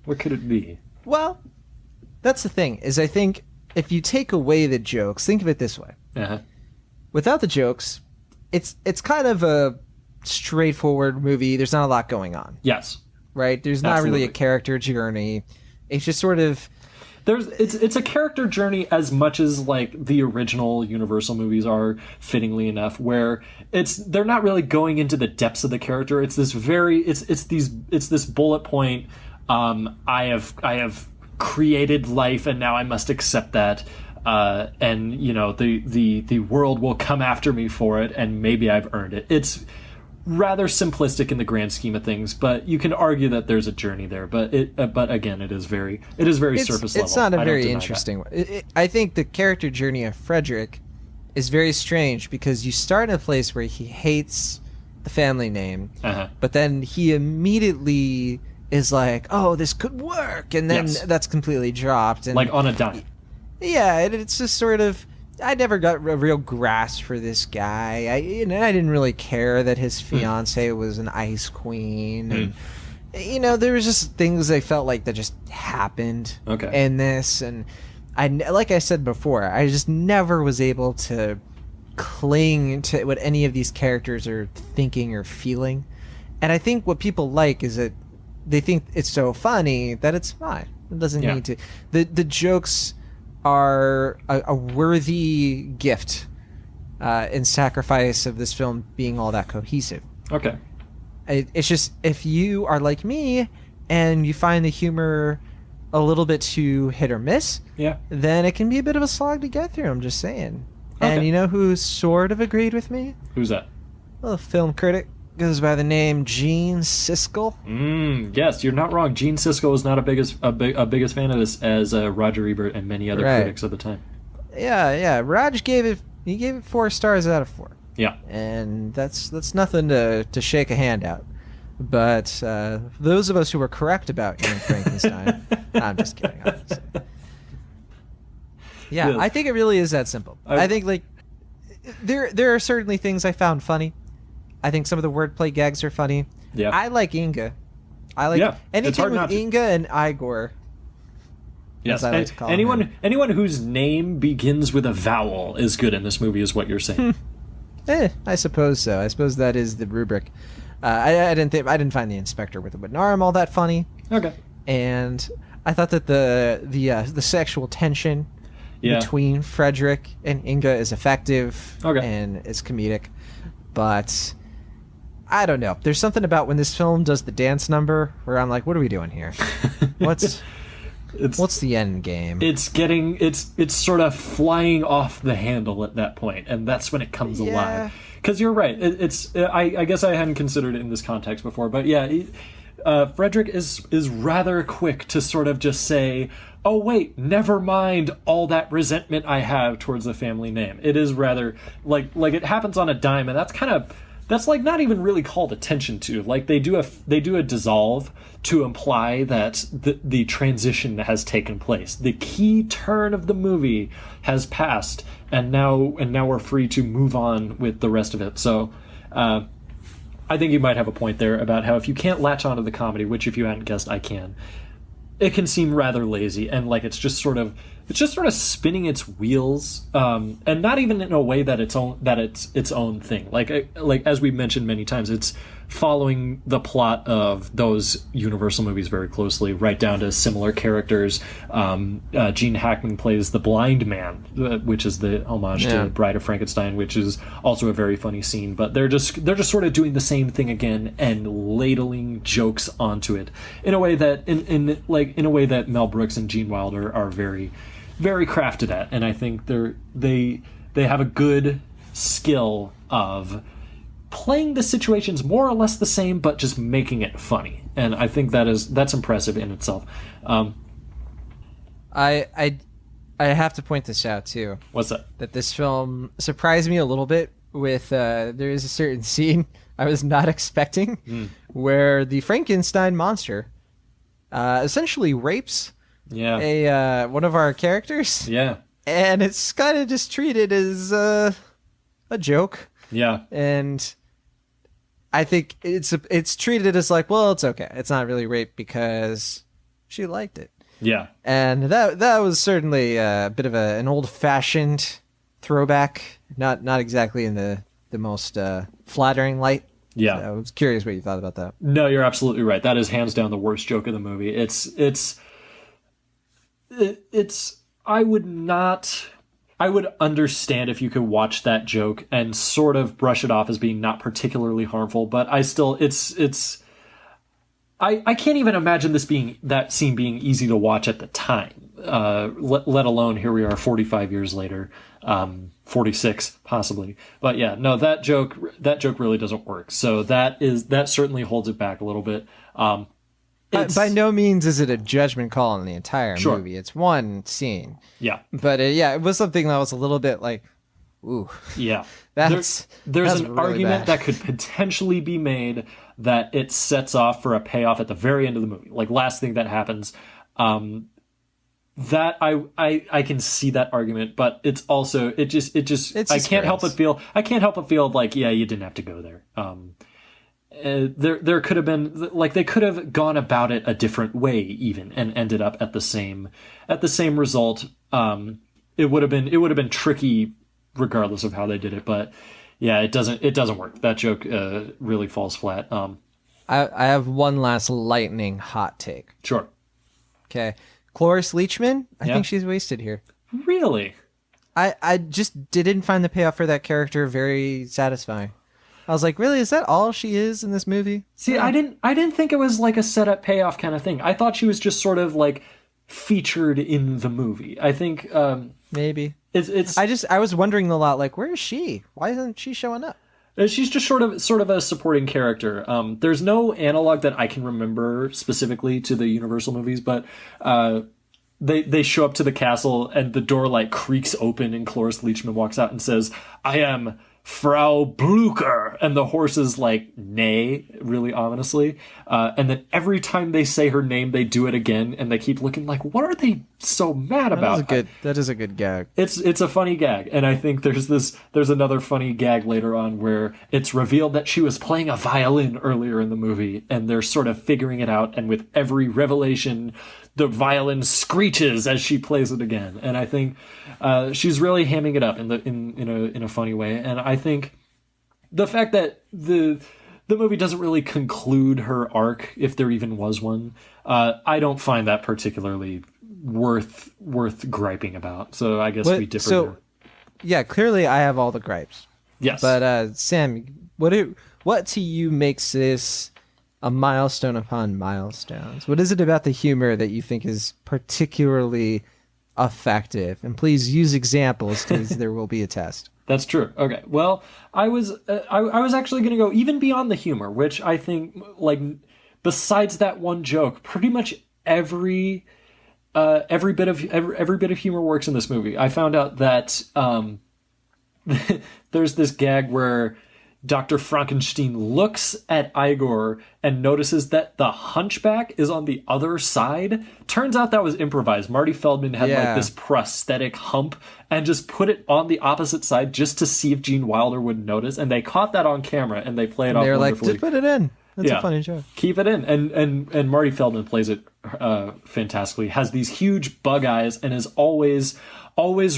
What could it be? Well, that's the thing, is I think if you take away the jokes, think of it this way. Uh-huh. Without the jokes, it's kind of a straightforward movie. There's not a lot going on. Yes. Right? There's not really a character journey. It's just sort of... It's a character journey as much as like the original Universal movies are, fittingly enough, where they're not really going into the depths of the character. It's this this bullet point. I have created life, and now I must accept that. And you know the world will come after me for it, and maybe I've earned it. It's rather simplistic in the grand scheme of things, but you can argue that there's a journey there. But again, it is very surface level. It's not a very interesting one. I think the character journey of Frederick is very strange because you start in a place where he hates the family name, but then he immediately is like, "Oh, this could work," and then that's completely dropped. And like on a dime. Yeah, it's just sort of. I never got a real grasp for this guy. I didn't really care that his fiance was an ice queen. And, there was just things I felt like that just happened in this. And like I said before, I just never was able to cling to what any of these characters are thinking or feeling. And I think what people like is that they think it's so funny that it's fine. It doesn't need to. The jokes are a worthy gift in sacrifice of this film being all that cohesive. Okay. It's just, if you are like me and you find the humor a little bit too hit or miss, then it can be a bit of a slog to get through, I'm just saying. Okay. And you know who sort of agreed with me? Who's that? Well, a film critic goes by the name Gene Siskel. Yes, you're not wrong. Gene Siskel was not a biggest fan of this as Roger Ebert and many other critics of the time. Yeah. Raj gave it 4 stars out of 4. Yeah, and that's nothing to shake a hand at. But those of us who were correct about Young Frankenstein, I'm just kidding. Obviously. Yeah, yes. I think it really is that simple. I think like there are certainly things I found funny. I think some of the wordplay gags are funny. Yeah. I like Inga. I like anything with Inga and Igor. Yes. I like to call anyone whose name begins with a vowel is good in this movie, is what you're saying. I suppose so. I suppose that is the rubric. I didn't find the inspector with the wooden arm all that funny. Okay. And I thought that the sexual tension between Frederick and Inga is effective and is comedic, but I don't know. There's something about when this film does the dance number where I'm like, what are we doing here? What's the end game? It's sort of flying off the handle at that point, and that's when it comes alive. Because you're right. I guess I hadn't considered it in this context before, but yeah, Frederick is rather quick to sort of just say, oh wait, never mind all that resentment I have towards the family name. It is rather like it happens on a dime, and that's like not even really called attention to. Like they do a dissolve to imply that the transition has taken place. The key turn of the movie has passed, and now we're free to move on with the rest of it. So I think you might have a point there about how if you can't latch onto the comedy, which if you hadn't guessed, I can, it can seem rather lazy and like it's just sort of spinning its wheels, and not even in a way that it's its own thing. Like as we mentioned many times, it's following the plot of those Universal movies very closely, right down to similar characters. Gene Hackman plays the blind man, which is the homage to Bride of Frankenstein, which is also a very funny scene. But they're just sort of doing the same thing again and ladling jokes onto it in a way that in a way that Mel Brooks and Gene Wilder are very, very crafted at. And I think they have a good skill of playing the situations more or less the same, but just making it funny. And I think that's impressive in itself. I have to point this out too. What's that? That this film surprised me a little bit with there is a certain scene I was not expecting where the Frankenstein monster essentially rapes one of our characters. Yeah. And it's kind of just treated as a joke. Yeah. And I think it's treated as like, well, it's okay. It's not really rape because she liked it. Yeah. And that was certainly a bit of an old-fashioned throwback, not exactly in the most flattering light. Yeah. So I was curious what you thought about that. No, you're absolutely right. That is hands down the worst joke of the movie. I would understand if you could watch that joke and sort of brush it off as being not particularly harmful, but I can't even imagine that scene being easy to watch at the time, let alone here we are 45 years later, 46 possibly. But yeah, no, that joke really doesn't work. So that certainly holds it back a little bit. By no means is it a judgment call on the entire movie. It's one scene. Yeah. But it was something that was a little bit like, ooh. Yeah. There's an really argument bad. that could potentially be made that it sets off for a payoff at the very end of the movie. Like last thing that happens, that I can see that argument, but it's also I can't help but feel like, yeah, you didn't have to go there. There could have been, like, they could have gone about it a different way even and ended up at the same result. It would have been tricky regardless of how they did it, but yeah, it doesn't work. That joke really falls flat. I have one last lightning hot take. Sure. Okay. Cloris Leachman, I think she's wasted here. Really? I just didn't find the payoff for that character very satisfying. I was like, really? Is that all she is in this movie? See, yeah. I didn't think it was like a setup payoff kind of thing. I thought she was just sort of like featured in the movie. I think maybe it's. I was wondering a lot, like, where is she? Why isn't she showing up? She's just sort of a supporting character. There's no analog that I can remember specifically to the Universal movies, but they show up to the castle and the door like creaks open and Cloris Leachman walks out and says, "I am Frau Blucher," and the horses like neigh really ominously, and then every time they say her name they do it again and they keep looking like, what are they so mad about? That is a good gag. It's a funny gag, and I think there's another funny gag later on where it's revealed that she was playing a violin earlier in the movie and they're sort of figuring it out, and with every revelation the violin screeches as she plays it again, and I think she's really hamming it up in a funny way. And I think the fact that the movie doesn't really conclude her arc, if there even was one, I don't find that particularly worth griping about. So I guess we differ there. Yeah, clearly I have all the gripes. Yes, but Sam, what what to you makes this a milestone upon milestones? What is it about the humor that you think is particularly effective? And please use examples, because there will be a test. That's true. Okay. Well, I was actually going to go even beyond the humor, which I think, like, besides that one joke, pretty much every bit of humor works in this movie. I found out that there's this gag where Dr. Frankenstein looks at Igor and notices that the hunchback is on the other side. Turns out that was improvised. Marty Feldman had like this prosthetic hump and just put it on the opposite side just to see if Gene Wilder would notice. And they caught that on camera and they play it off They're wonderfully. like, just put it in. That's a funny joke. Keep it in. And Marty Feldman plays it fantastically. Has these huge bug eyes and is always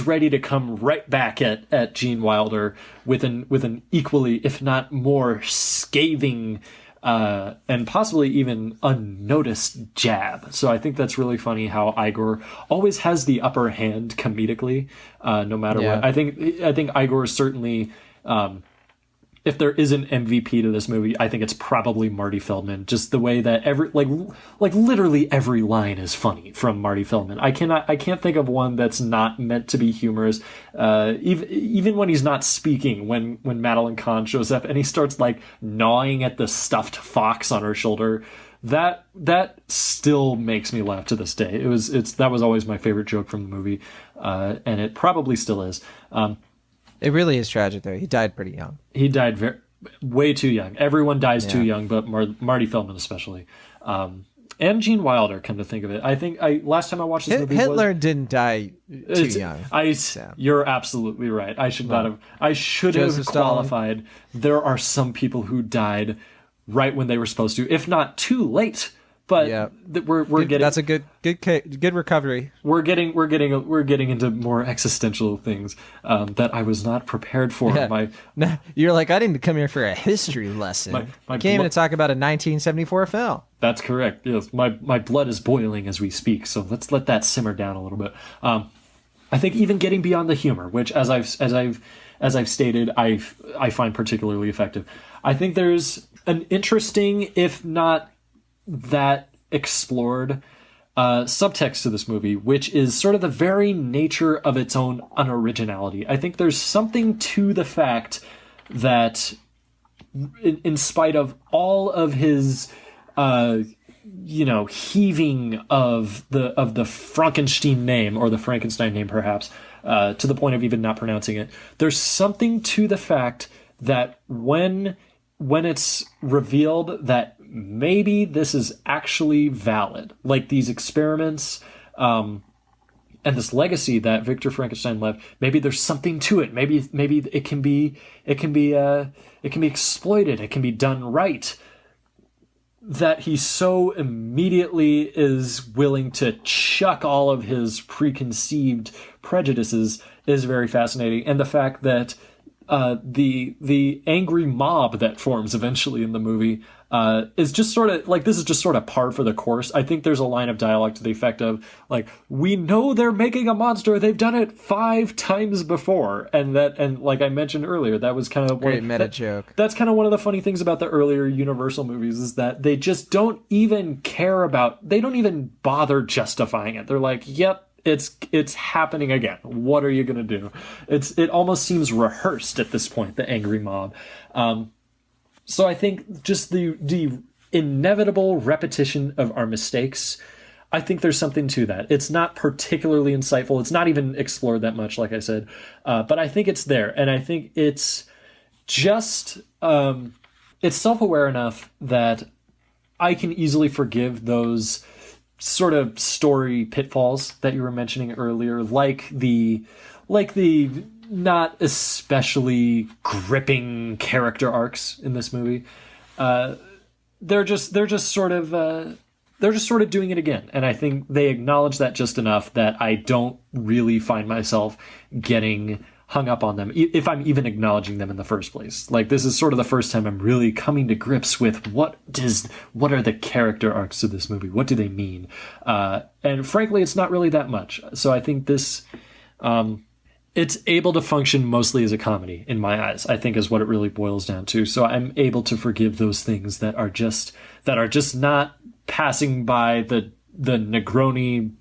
ready to come right back at Gene Wilder with an equally, if not more, scathing and possibly even unnoticed jab. So I think that's really funny how Igor always has the upper hand comedically, no matter what. I think Igor is certainly. If there is an MVP to this movie, I think it's probably Marty Feldman. Just the way that literally every line is funny from Marty Feldman. I can't think of one that's not meant to be humorous. Even when he's not speaking, when Madeline Kahn shows up and he starts like gnawing at the stuffed fox on her shoulder, that still makes me laugh to this day. That was always my favorite joke from the movie, and it probably still is. It really is tragic, though. He died pretty young. He died way too young. Everyone dies too young, but Marty Feldman especially. And Gene Wilder, come to think of it. I think last time I watched this movie, Hitler didn't die too young. You're absolutely right. I should have qualified. There are some people who died right when they were supposed to, if not too late. But we're getting. That's a good recovery. We're getting into more existential things that I was not prepared for. Yeah. You're like, I didn't come here for a history lesson. I came to talk about a 1974 film. That's correct. Yes, my blood is boiling as we speak. So let's let that simmer down a little bit. I think even getting beyond the humor, which as I've stated, I find particularly effective. I think there's an interesting, if not that explored subtext to this movie, which is sort of the very nature of its own unoriginality. I think there's something to the fact that in spite of all of his heaving of the Frankenstein name, or the Frankenstein name perhaps, to the point of even not pronouncing it, there's something to the fact that when it's revealed that maybe this is actually valid, like these experiments and this legacy that Victor Frankenstein left, maybe there's something to it. Maybe it can be exploited. It can be done right. That he so immediately is willing to chuck all of his preconceived prejudices is very fascinating. And the fact that the angry mob that forms eventually in the movie is just sort of like, this is just sort of par for the course. I think there's a line of dialogue to the effect of like, we know they're making a monster. They've done it 5 times before. And like I mentioned earlier, that was kind of great meta joke. That's kind of one of the funny things about the earlier Universal movies, is that they just don't even they don't even bother justifying it. They're like, yep, it's happening again. What are you going to do? It almost seems rehearsed at this point, the angry mob. So I think just the inevitable repetition of our mistakes, I think there's something to that. It's not particularly insightful. It's not even explored that much, like I said. But I think it's there. And I think it's just, it's self-aware enough that I can easily forgive those sort of story pitfalls that you were mentioning earlier, like the not especially gripping character arcs in this movie. They're just sort of doing it again, and I think they acknowledge that just enough that I don't really find myself getting hung up on them, if I'm even acknowledging them in the first place. Like, this is sort of the first time I'm really coming to grips with what are the character arcs of this movie? What do they mean? And frankly, it's not really that much. So I think this, it's able to function mostly as a comedy in my eyes, I think, is what it really boils down to. So I'm able to forgive those things that are just not passing by the Negroni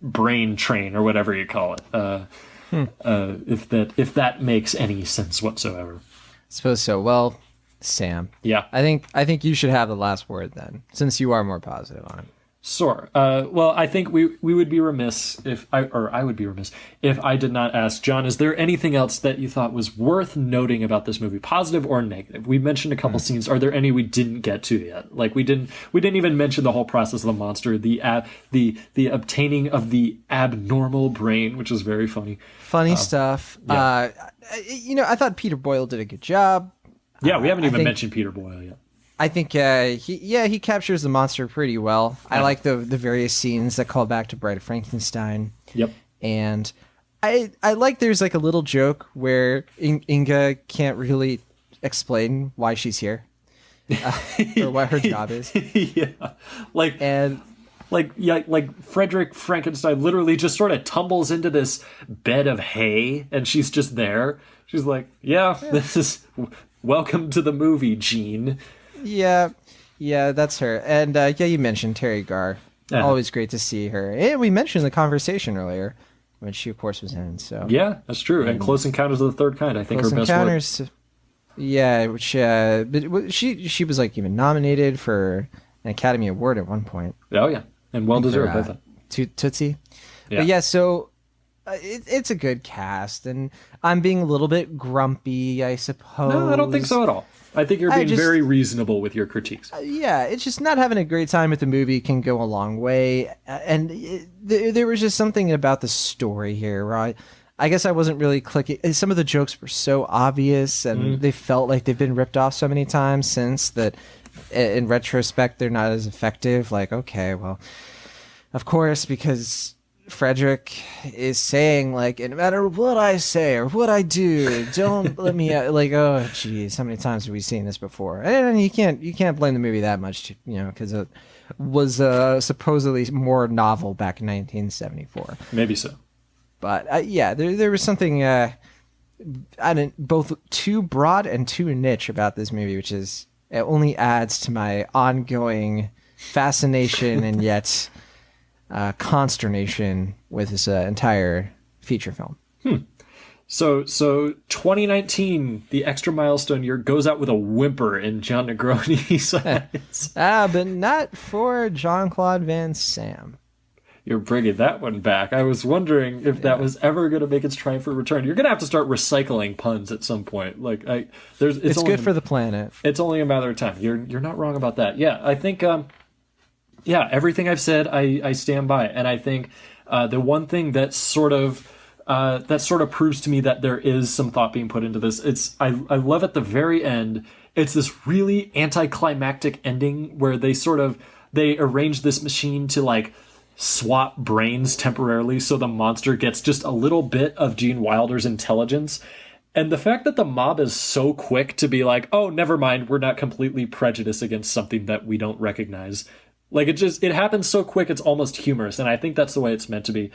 brain train or whatever you call it. If that makes any sense whatsoever. I suppose so. Well, Sam. Yeah. I think you should have the last word then, since you are more positive on it. Sure. Well, I think we would be remiss I would be remiss if I did not ask, John, is there anything else that you thought was worth noting about this movie, positive or negative? We mentioned a couple scenes. Are there any we didn't get to yet? Like we didn't even mention the whole process of the monster, the obtaining of the abnormal brain, which is very funny. Funny stuff. Yeah. I thought Peter Boyle did a good job. Yeah, we haven't even mentioned Peter Boyle yet. I think he captures the monster pretty well. Yeah. I like the various scenes that call back to Bride of Frankenstein. Yep. And I like there's like a little joke where Inga can't really explain why she's here or what her job is. Yeah. Like Frederick Frankenstein literally just sort of tumbles into this bed of hay and she's just there. She's like, yeah. This is welcome to the movie, Gene. Yeah, that's her. And you mentioned Teri Garr. Always great to see her. And we mentioned the conversation earlier, when she, of course, was in. So yeah, that's true. And Close Encounters of the Third Kind, I think her best work. Yeah, which but she was like even nominated for an Academy Award at one point. Oh yeah, and well deserved. I thought. Tootsie. Yeah. But yeah, so it's a good cast, and I'm being a little bit grumpy, I suppose. No, I don't think so at all. I think you're being very reasonable with your critiques. It's just not having a great time with the movie can go a long way. And there was just something about the story here, right? I guess I wasn't really clicking. Some of the jokes were so obvious, and they felt like they've been ripped off so many times since that in retrospect, they're not as effective. Like, okay, well, of course, because Frederick is saying, like, no matter what I say or what I do, don't let me like, oh geez, how many times have we seen this before? And you can't blame the movie that much, because it was supposedly more novel back in 1974. Maybe so. But there was something both too broad and too niche about this movie, which is it only adds to my ongoing fascination and yet consternation with this entire feature film. So 2019, the extra milestone year, goes out with a whimper in John Negroni's eyes. But not for Jean-Claude Van Sam. You're bringing that one back. I was wondering if that was ever going to make its triumphant return. You're going to have to start recycling puns at some point. It's good for the planet. It's only a matter of time. You're not wrong about that. Yeah, I think. Everything I've said, I stand by, and I think the one thing that sort of proves to me that there is some thought being put into this. I love at the very end. It's this really anticlimactic ending where they arrange this machine to like swap brains temporarily, so the monster gets just a little bit of Gene Wilder's intelligence. And the fact that the mob is so quick to be like, oh, never mind, we're not completely prejudiced against something that we don't recognize. Like, it happens so quick, it's almost humorous, and I think that's the way it's meant to be.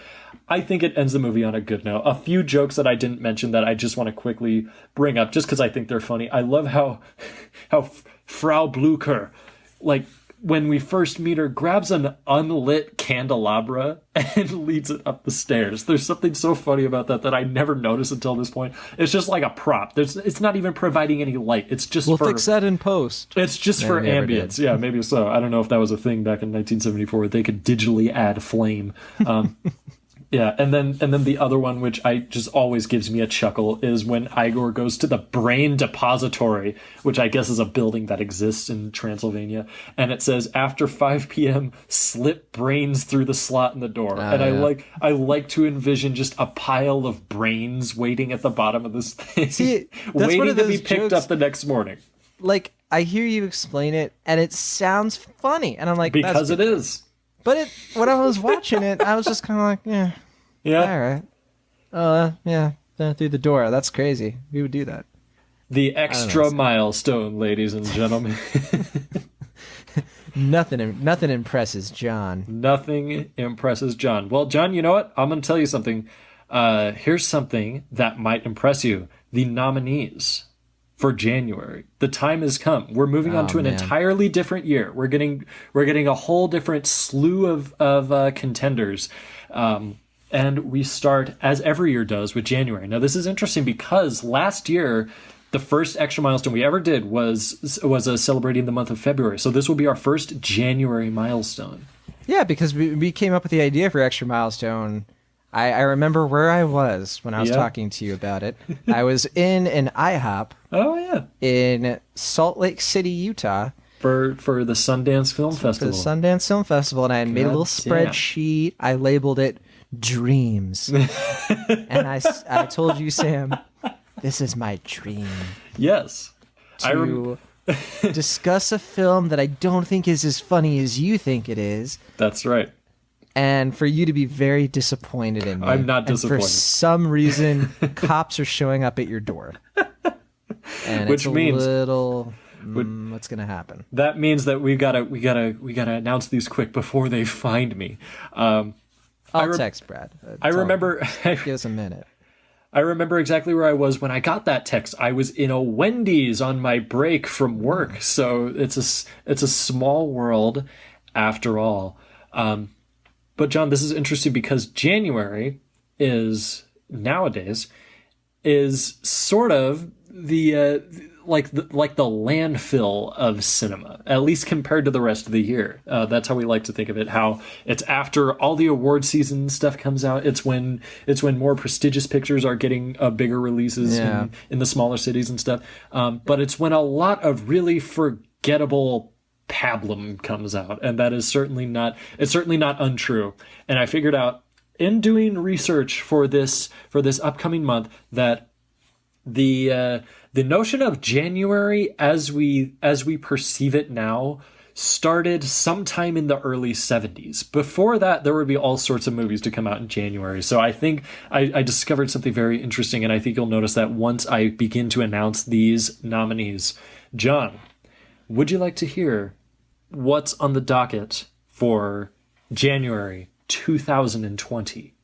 I think it ends the movie on a good note. A few jokes that I didn't mention that I just want to quickly bring up, just because I think they're funny. I love how Frau Blucher, like, when we first meet her, grabs an unlit candelabra and leads it up the stairs. There's something so funny about that I never noticed until this point. It's just like a prop. It's not even providing any light. It's just we'll fix that in post. It's just for ambience. Yeah, maybe so. I don't know if that was a thing back in 1974 where they could digitally add flame. Yeah, and then the other one, which just always gives me a chuckle, is when Igor goes to the Brain Depository, which I guess is a building that exists in Transylvania, and it says, after 5 p.m., slip brains through the slot in the door. I like to envision just a pile of brains waiting at the bottom of this thing, waiting to be picked up the next morning. Like, I hear you explain it, and it sounds funny, and I'm like, because it is. But when I was watching it, I was just kind of like, yeah, all right. Through the door. That's crazy. We would do that. The extra milestone, ladies and gentlemen. Nothing impresses John. Nothing impresses John. Well, John, you know what? I'm going to tell you something. Here's something that might impress you. The nominees for January. The time has come. We're moving on to an entirely different year. We're getting a whole different slew of contenders. And we start, as every year does, with January. Now, this is interesting because last year, the first extra milestone we ever did was celebrating the month of February. So this will be our first January milestone. Yeah, because we came up with the idea for extra milestone. I remember where I was when I was talking to you about it. I was in an IHOP. Oh, yeah. In Salt Lake City, Utah. For the Sundance Film Festival. For the Sundance Film Festival, and I made a little spreadsheet. I labeled it Dreams. And I told you, Sam, this is my dream. Yes. To discuss a film that I don't think is as funny as you think it is. That's right. And for you to be very disappointed in me. I'm not disappointed. And for some reason, cops are showing up at your door. And which means what's going to happen? That means that we gotta announce these quick before they find me. I'll text Brad. Give us a minute. I remember exactly where I was when I got that text. I was in a Wendy's on my break from work, so it's a small world after all. But John, this is interesting because January is nowadays sort of the landfill of cinema, at least compared to the rest of the year. That's how we like to think of it. How it's after all the award season stuff comes out. It's when more prestigious pictures are getting bigger releases in the smaller cities and stuff. But it's when a lot of really forgettable pablum comes out, and that is certainly not untrue. And I figured out in doing research for this upcoming month that the notion of January as we perceive it now started sometime in the early 70s. Before that, there would be all sorts of movies to come out in January. So I think I discovered something very interesting, and I think you'll notice that once I begin to announce these nominees. John, would you like to hear what's on the docket for January 2020?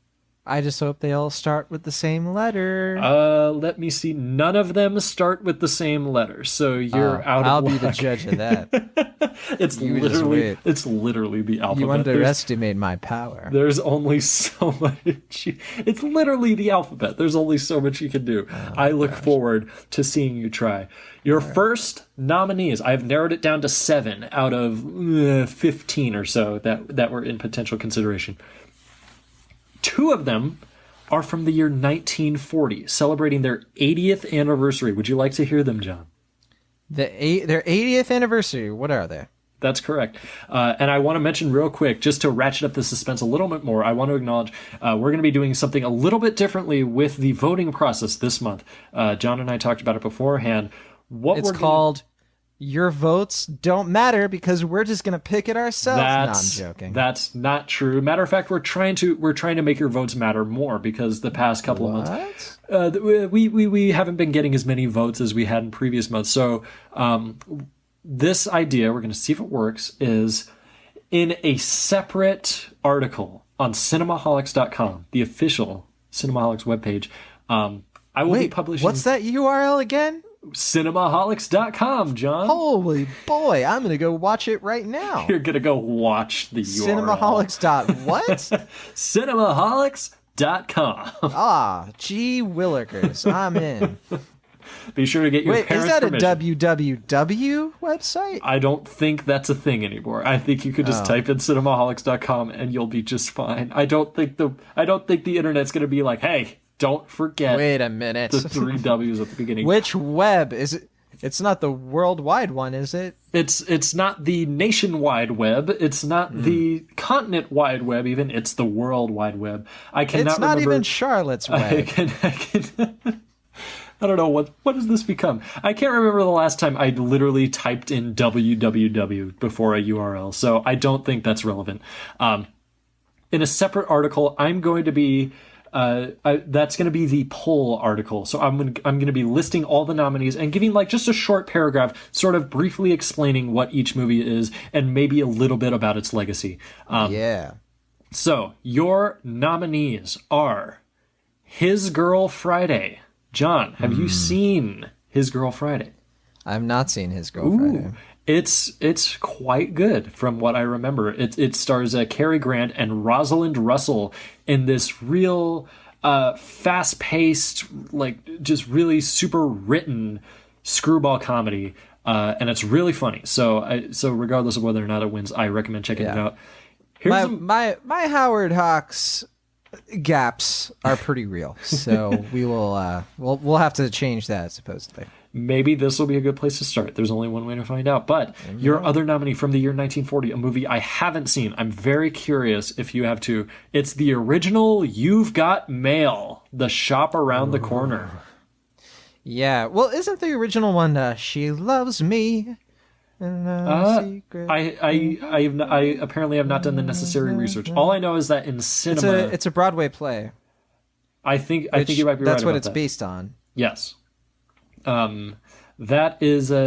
I just hope they all start with the same letter. Let me see. None of them start with the same letter, so you're out of luck. I'll be the judge of that. It's literally the alphabet. You underestimate my power. There's only so much. It's literally the alphabet. There's only so much you can do. I look forward to seeing you try. Your first nominees, I've narrowed it down to 7 out of 15 or so that were in potential consideration. 2 of them are from the year 1940, celebrating their 80th anniversary. Would you like to hear them, John? Their 80th anniversary. What are they? That's correct. And I want to mention real quick, just to ratchet up the suspense a little bit more, I want to acknowledge we're going to be doing something a little bit differently with the voting process this month. John and I talked about it beforehand. It's called Your Votes Don't Matter because we're just going to pick it ourselves. No, I'm joking. That's not true. Matter of fact, we're trying to make your votes matter more because the past couple of months, we haven't been getting as many votes as we had in previous months. So this idea, we're going to see if it works, is in a separate article on cinemaholics.com, the official Cinemaholics webpage. I will be publishing. What's that URL again? Cinemaholics.com, John. Holy boy, I'm going to go watch it right now. You're going to go watch the URL. Cinemaholics.what? Cinemaholics.com. Gee willikers, I'm in. Be sure to get your parents' permission. Is that a www website? I don't think that's a thing anymore. I think you could just type in cinemaholics.com and you'll be just fine. I don't think the internet's going to be like, hey, don't forget. Wait a minute. The 3 W's at the beginning. Which web is it? It's not the worldwide one, is it? It's not the nationwide web. It's not the continent wide web. Even it's the world wide web. I cannot. It's not remember, even Charlotte's web. I can I don't know what has this become. I can't remember the last time I literally typed in www before a URL. So I don't think that's relevant. In a separate article, I'm going to be. That's going to be the poll article. So I'm going to be listing all the nominees and giving like just a short paragraph, sort of briefly explaining what each movie is and maybe a little bit about its legacy. Yeah. So your nominees are His Girl Friday. John, have you seen His Girl Friday? I've not seen His Girl Friday. It's quite good from what I remember. It stars Cary Grant and Rosalind Russell in this real fast-paced, like just really super written screwball comedy, and it's really funny. So regardless of whether or not it wins, I recommend checking it out. My Howard Hawks gaps are pretty real, so we'll have to change that supposedly. Maybe this will be a good place to start. There's only one way to find out. But your other nominee from the year 1940, a movie I haven't seen. I'm very curious if you have too. It's the original You've Got Mail, The Shop Around the Corner. Yeah. Well, isn't the original one She Loves Me? I apparently have not done the necessary research. All I know is that in cinema... It's a Broadway play. I think you might be right about that. That's what it's based on. Yes. That's a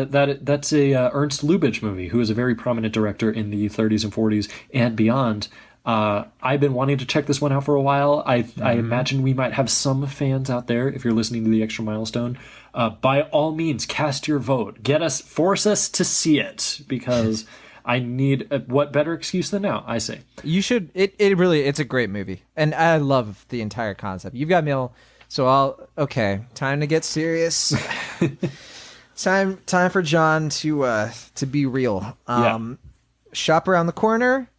Ernst Lubitsch movie, who is a very prominent director in the 30s and 40s and beyond. I've been wanting to check this one out for a while. I imagine we might have some fans out there. If you're listening to the Extra Milestone, by all means, cast your vote. Force us to see it, because I need what better excuse than now? I say you should. It's a great movie, and I love the entire concept. You've Got Mail. So time to get serious. time for John to be real. Shop Around the Corner.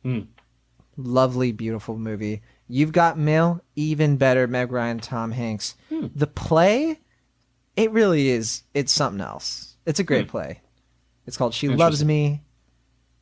Lovely, beautiful movie. You've Got Mail, even better. Meg Ryan, Tom Hanks. The play, it really is. It's something else. It's a great play. It's called She Loves Me,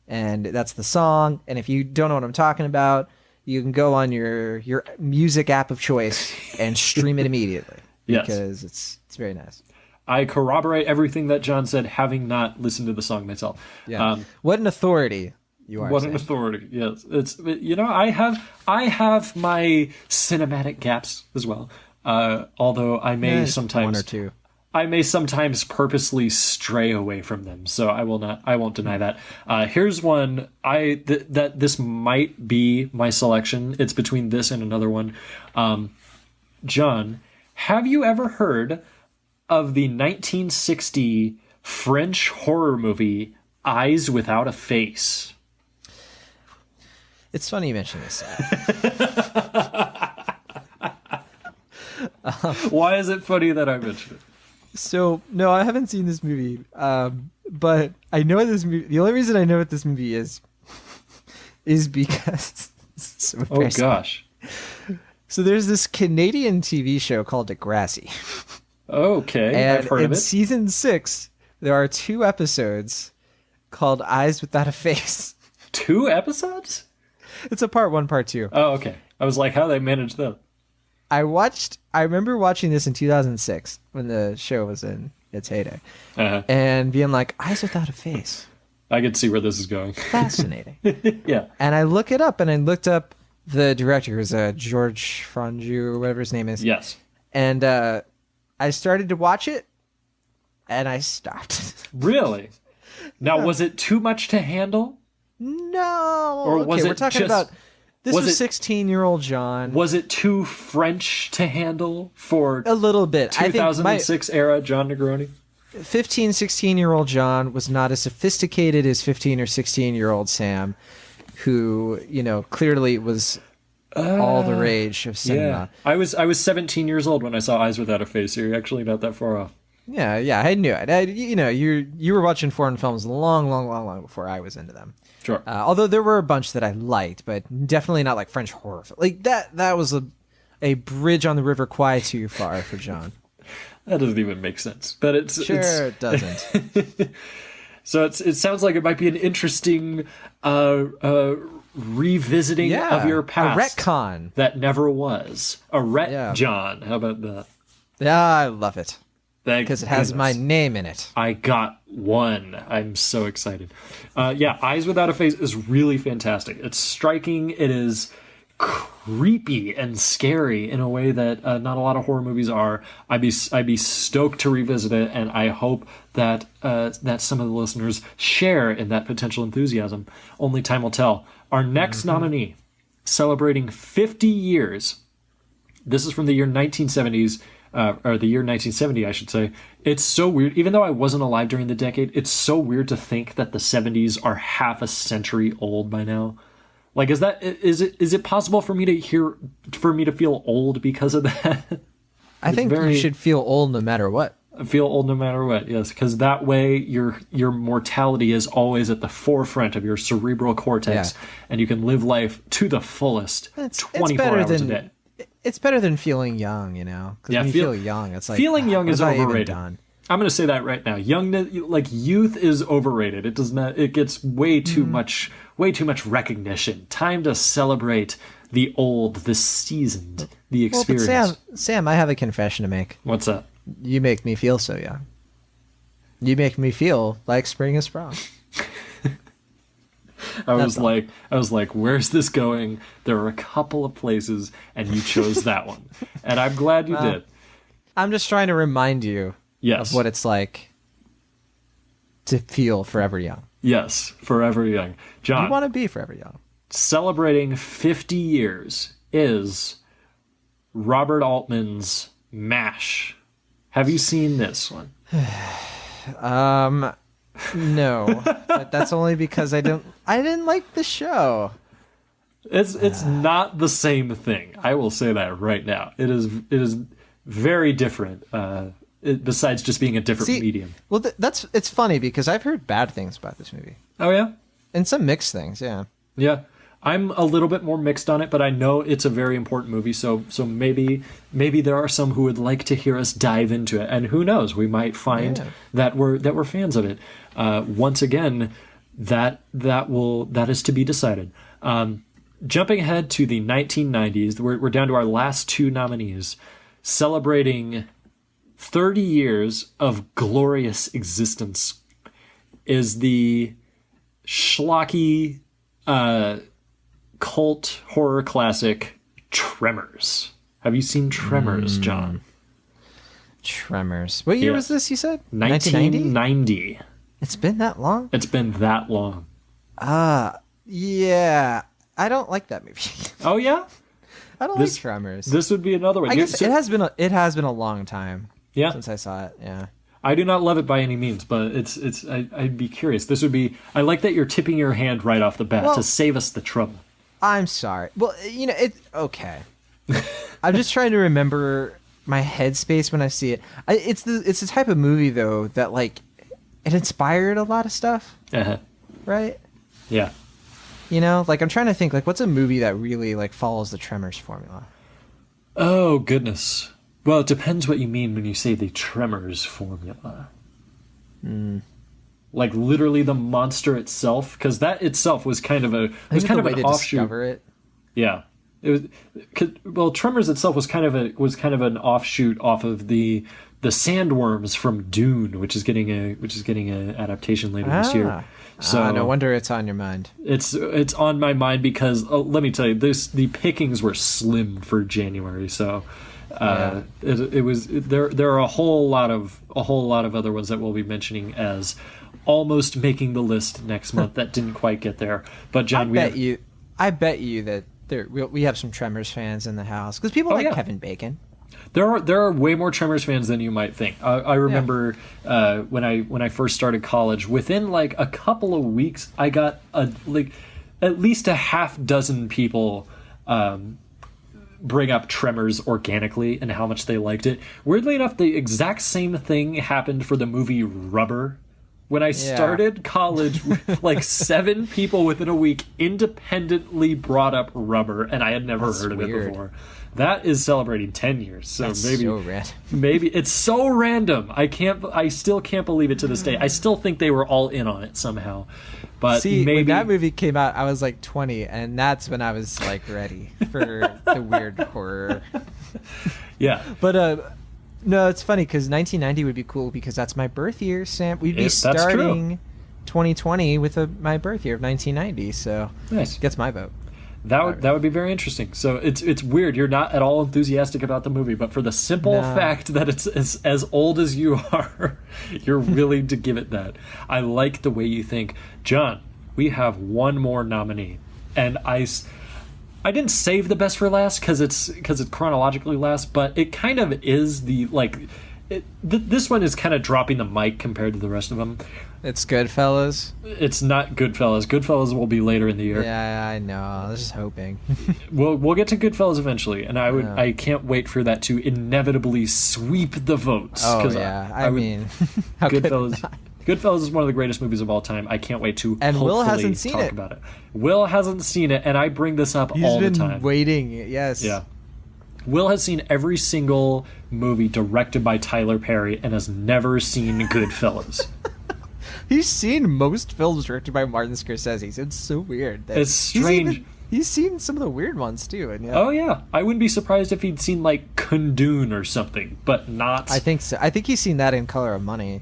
and that's the song. And if you don't know what I'm talking about, you can go on your music app of choice and stream it immediately. Yes. Because it's very nice. I corroborate everything that John said, having not listened to the song myself. Yeah. What an authority you are. What an authority. Yes. It's I have my cinematic gaps as well. Although I may sometimes one or two. I may sometimes purposely stray away from them, so I won't deny that. Here's one that this might be my selection. It's between this and another one. John, have you ever heard of the 1960 French horror movie Eyes Without a Face? It's funny you mention this. Why is it funny that I mentioned it? So, no, I haven't seen this movie, but I know this movie. The only reason I know what this movie is because... so oh, gosh. So there's this Canadian TV show called Degrassi. Okay, and I've heard of it. In season 6, there are 2 episodes called Eyes Without a Face. 2 episodes? It's a part 1, part 2. Oh, okay. I was like, how they managed that? I remember watching this in 2006 when the show was in its heyday, and being like, Eyes Without a Face. I could see where this is going. Fascinating. Yeah. And I look it up, and I looked up the director, who's George Franju, or whatever his name is. Yes. And I started to watch it, and I stopped. Really? Now, was it too much to handle? No. Or was we're talking about... This was 16-year-old John. Was it too French to handle for a little bit? 2006 era John Negroni? 15, 16-year-old John was not as sophisticated as 15 or 16-year-old Sam, who, clearly was all the rage of cinema. Yeah. I was 17 years old when I saw Eyes Without a Face, so you're actually not that far off. Yeah, I knew it. You were watching foreign films long before I was into them. Sure. Although there were a bunch that I liked, but definitely not like French horror. Like that was a bridge on the River Kwai too far for John. That doesn't even make sense, but it doesn't. So it sounds like it might be an interesting revisiting of your past. A retcon that never was. John. How about that? Yeah, I love it. Because it has my name in it. I got one. I'm so excited. Eyes Without a Face is really fantastic. It's striking. It is creepy and scary in a way that not a lot of horror movies are. I'd be stoked to revisit it, and I hope that some of the listeners share in that potential enthusiasm. Only time will tell. Our next nominee, celebrating 50 years This is from the year 1970s, or the year 1970, I should say. It's so weird. Even though I wasn't alive during the decade, it's so weird to think that the 70s are half a century old by now. Like, is it possible for me to feel old because of that? I think you should feel old no matter what. Feel old no matter what, yes, because that way your mortality is always at the forefront of your cerebral cortex, and you can live life to the fullest 24 hours a day. It's better than feeling young, you know? Because when you feel young, it's like... Feeling young is overrated. I'm going to say that right now. Youth is overrated. It does not... It gets way too much recognition. Time to celebrate the old, the seasoned, the experienced. Well, but Sam, I have a confession to make. What's up? You make me feel so young. You make me feel like spring is sprung. I was like, where's this going? There are a couple of places, and you chose that one. And I'm glad you did. I'm just trying to remind you of what it's like to feel forever young. Yes, forever young. John. You want to be forever young. Celebrating 50 years is Robert Altman's MASH. Have you seen this one? No, but that's only because I didn't like the show. It's not the same thing. I will say that right now. It is very different. Besides just being a different medium. Well, it's funny because I've heard bad things about this movie. Oh yeah, and some mixed things. Yeah. Yeah. I'm a little bit more mixed on it, but I know it's a very important movie, so maybe there are some who would like to hear us dive into it, and who knows, we might find that we're fans of it. Once again, that is to be decided. Jumping ahead to the 1990s, we're down to our last two nominees, celebrating 30 years of glorious existence, is the schlocky cult horror classic Tremors. Have you seen Tremors, John? Tremors. What year was this, you said? 1990. It's been that long? It's been that long. Yeah. I don't like that movie. Oh, yeah? I don't like Tremors. This would be another one. I guess it has been a long time since I saw it, yeah. I do not love it by any means, but I'd be curious. This would be... I like that you're tipping your hand right off the bat to save us the trouble. I'm sorry. Well, it's okay. I'm just trying to remember my headspace when I see it. It's the type of movie though that like it inspired a lot of stuff. Right? Yeah. Like I'm trying to think like what's a movie that really like follows the Tremors formula? Oh goodness. Well, it depends what you mean when you say the Tremors formula. Like literally the monster itself, because that itself was kind of an offshoot. Discover it. Yeah, it was. Tremors itself was kind of an offshoot off of the sandworms from Dune, which is getting an adaptation later this year. So no wonder it's on your mind. It's on my mind because let me tell you, the pickings were slim for January, so. It was there are a whole lot of other ones that we'll be mentioning as almost making the list next month that didn't quite get there. But John, I bet you that we have some Tremors fans in the house because people Kevin Bacon. There are way more Tremors fans than you might think. I remember when I first started college, within like a couple of weeks, I got at least a half dozen people bring up Tremors organically and how much they liked it. Weirdly enough, the exact same thing happened for the movie Rubber. When I started college, like 7 people within a week independently brought up Rubber, and I had never heard of it before. That is celebrating 10 years. So maybe it's so random. I still can't believe it to this day. I still think they were all in on it somehow. But when that movie came out, I was like 20, and that's when I was like ready for the weird horror. Yeah, but no, it's funny because 1990 would be cool because that's my birth year, Sam. We'd be starting 2020 with my birth year of 1990, so nice. Gets my vote. That would be very interesting. So it's weird. You're not at all enthusiastic about the movie, but for the simple fact that it's as old as you are, you're willing to give it that. I like the way you think. John, we have one more nominee, and I didn't save the best for last because it's chronologically last, but it kind of is the this one is kind of dropping the mic compared to the rest of them. It's Goodfellas. It's not Goodfellas. Goodfellas will be later in the year. Yeah, I know. I was just hoping. We'll get to Goodfellas eventually, and I can't wait for that to inevitably sweep the votes. Oh yeah, I mean, how Goodfellas. Goodfellas is one of the greatest movies of all time. I can't wait to Will hasn't seen talk it. about it. Will hasn't seen it, and I bring this up all the time. He's been waiting. Yes. Yeah. Will has seen every single movie directed by Tyler Perry and has never seen Goodfellas. He's seen most films directed by Martin Scorsese. It's so weird. It's strange. He's seen some of the weird ones too. And Oh yeah, I wouldn't be surprised if he'd seen like Kundun or something, but not. I think so. I think he's seen that in Color of Money.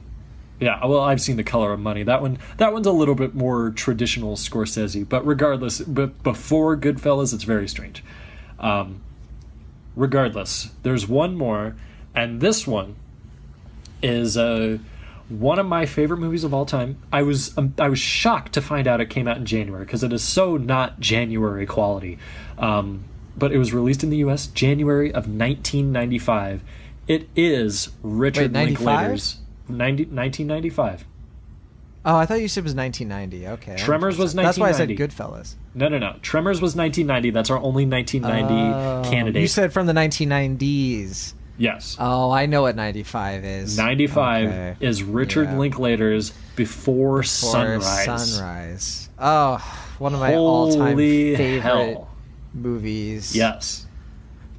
Yeah, well, I've seen The Color of Money. That one's a little bit more traditional Scorsese, but regardless, before Goodfellas, it's very strange. Regardless, there's one more, and this one is one of my favorite movies of all time. I was shocked to find out it came out in January because it is so not January quality. But it was released in the U.S. January of 1995. It is Richard Linklater's 1995. Oh, I thought you said it was 1990. Okay. Tremors was 1990. That's why I said Goodfellas. No. Tremors was 1990. That's our only 1990 candidate. You said from the 1990s. Yes. Oh, I know what 95 is. 95 is Richard Linklater's Before Sunrise. Oh, one of my all-time favorite hell. movies. Yes.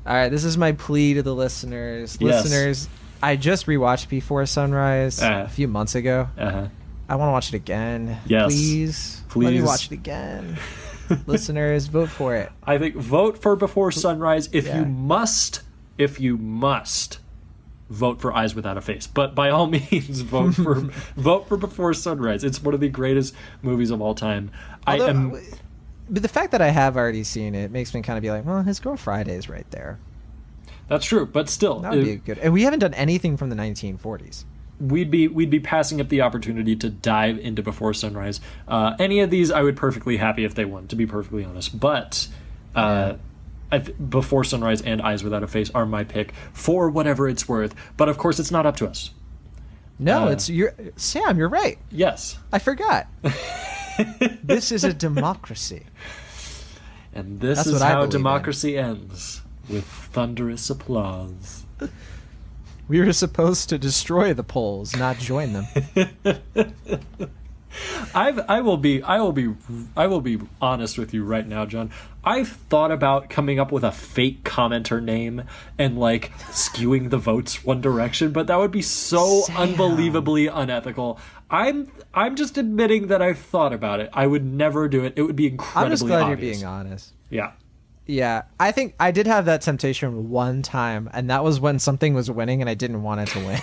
All right, this is my plea to the listeners. Yes. Listeners, I just rewatched Before Sunrise a few months ago. Uh-huh. I want to watch it again. Yes. Please. Let me watch it again. Listeners, vote for it. I think vote for Before Sunrise if you must vote for Eyes Without a Face. But by all means, vote for Before Sunrise. It's one of the greatest movies of all time. But the fact that I have already seen it makes me kind of be like, well, his Girl Friday is right there. That's true, but still, that would be good. And we haven't done anything from the 1940s. We'd be passing up the opportunity to dive into Before Sunrise. Any of these, I would perfectly happy if they won, to be perfectly honest. But Before Sunrise and Eyes Without a Face are my pick for whatever it's worth. But of course, it's not up to us. No, Sam. You're right. Yes, I forgot. This is a democracy, and this is how democracy ends, with thunderous applause. We were supposed to destroy the polls, not join them. I will be honest with you right now, John. I've thought about coming up with a fake commenter name and like skewing the votes one direction, but that would be so unbelievably unethical. I'm just admitting that I've thought about it. I would never do it. It would be incredibly I'm just glad obvious. you're being honest. Yeah. Yeah, I think I did have that temptation one time, and that was when something was winning and I didn't want it to win.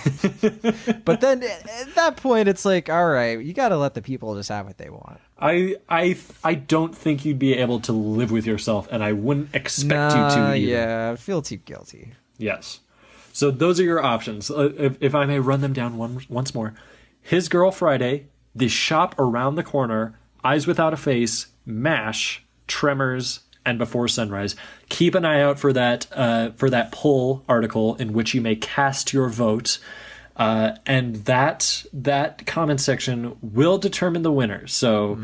But then at that point, it's like, all right, you got to let the people just have what they want. I don't think you'd be able to live with yourself, and I wouldn't expect you to either. Yeah, I feel too guilty. Yes. So those are your options. If I may run them down once more. His Girl Friday, The Shop Around the Corner, Eyes Without a Face, MASH, Tremors, and Before Sunrise. Keep an eye out for that poll article in which you may cast your vote, and that comment section will determine the winner. So,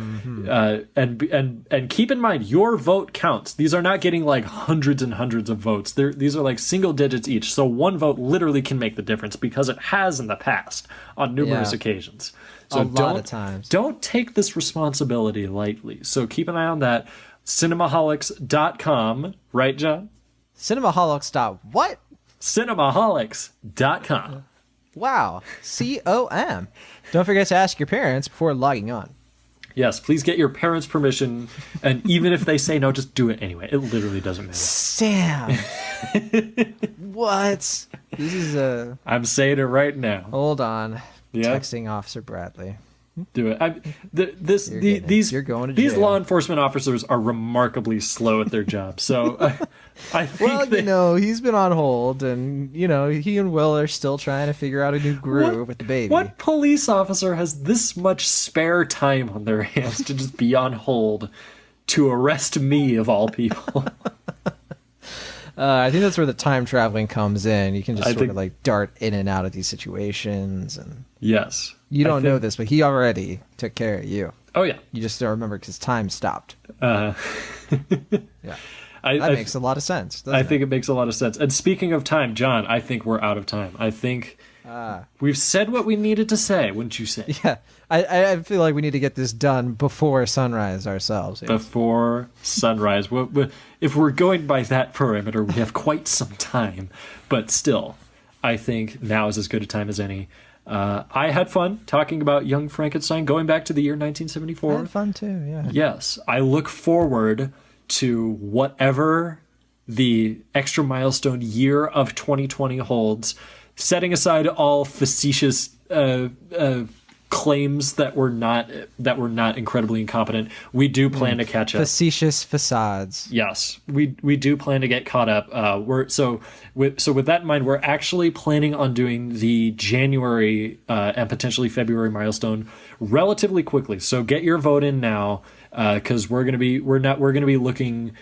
and keep in mind your vote counts. These are not getting like hundreds and hundreds of votes. These are like single digits each. So one vote literally can make the difference because it has in the past on numerous occasions. So a lot of times. Don't take this responsibility lightly. So keep an eye on that. Cinemaholics.com, right, John? Cinemaholics. What? Cinemaholics.com. Wow. COM. Don't forget to ask your parents before logging on. Yes, please get your parents' permission, and even if they say no, just do it anyway. It literally doesn't matter. Sam. What? This is I'm saying it right now. Hold on. Yeah. Texting Officer Bradley. Do it. These law enforcement officers are remarkably slow at their job. So I think he's been on hold, and he and Will are still trying to figure out a new groove with the baby. What police officer has this much spare time on their hands to just be on hold? to arrest me of all people. I think that's where the time traveling comes in. You can just sort of like dart in and out of these situations, and Yes. you don't know this, but he already took care of you. Oh, yeah. You just don't remember because time stopped. Yeah. That makes a lot of sense. I think it makes a lot of sense. And speaking of time, John, I think we're out of time. I think we've said what we needed to say, wouldn't you say? Yeah. I feel like we need to get this done before sunrise ourselves. Yes. Before sunrise. If we're going by that parameter, we have quite some time. But still, I think now is as good a time as any. I had fun talking about Young Frankenstein, going back to the year 1974. I had fun too, yeah. Yes. I look forward to whatever the extra milestone year of 2020 holds, setting aside all facetious claims that were not incredibly incompetent. We do plan to catch up. Facetious facades. Yes, we do plan to get caught up. With that in mind, we're actually planning on doing the January and potentially February milestone relatively quickly. So get your vote in now, because we're not going to be looking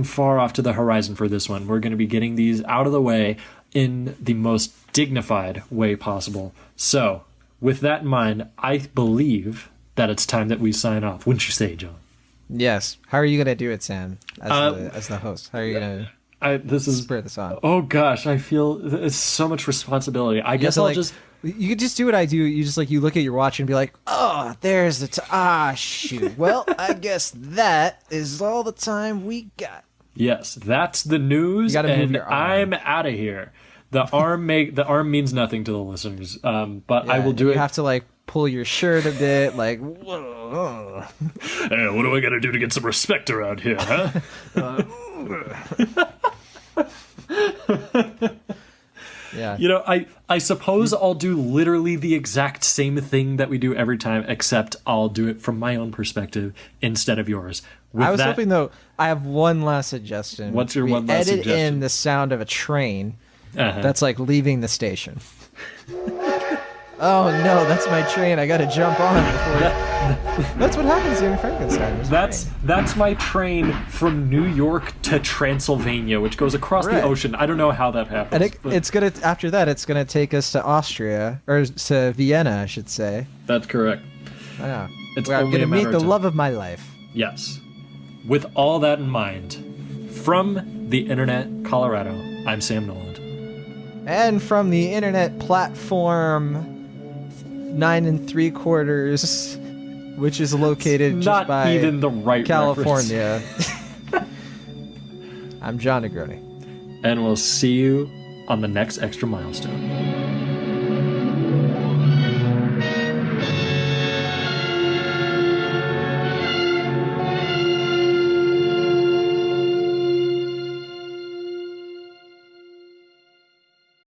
far off to the horizon for this one. We're going to be getting these out of the way in the most dignified way possible. So, with that in mind, I believe that it's time that we sign off. Wouldn't you say, John? Yes. How are you going to do it, Sam, as the host? How are you going to spur this on? Oh, gosh, I feel it's so much responsibility. I guess I'll just... You could just do what I do. You just you look at your watch and be like, oh, there's the shoot. Well, I guess that is all the time we got. Yes, that's the news, and I'm out of here. The arm means nothing to the listeners, but I will do it. You have to pull your shirt a bit, whoa. Hey, what do I got to do to get some respect around here, huh? Yeah. I suppose I'll do literally the exact same thing that we do every time, except I'll do it from my own perspective instead of yours. I was hoping, though, I have one last suggestion. What's your one last suggestion? Edit in the sound of a train that's leaving the station. Oh no, that's my train. I gotta jump on before. That's what happens in Frankenstein. That's my train from New York to Transylvania, which goes across the ocean. I don't know how that happens. And it's gonna take us to Austria, or to Vienna, I should say. That's correct. I know. It's I'm only gonna a matter meet the of time. love of my life. Yes. With all that in mind, from the Internet, Colorado, I'm Sam Noland. And from the internet platform 9 3/4, which is located just by even the right California. I'm John Negroni. And we'll see you on the next extra milestone.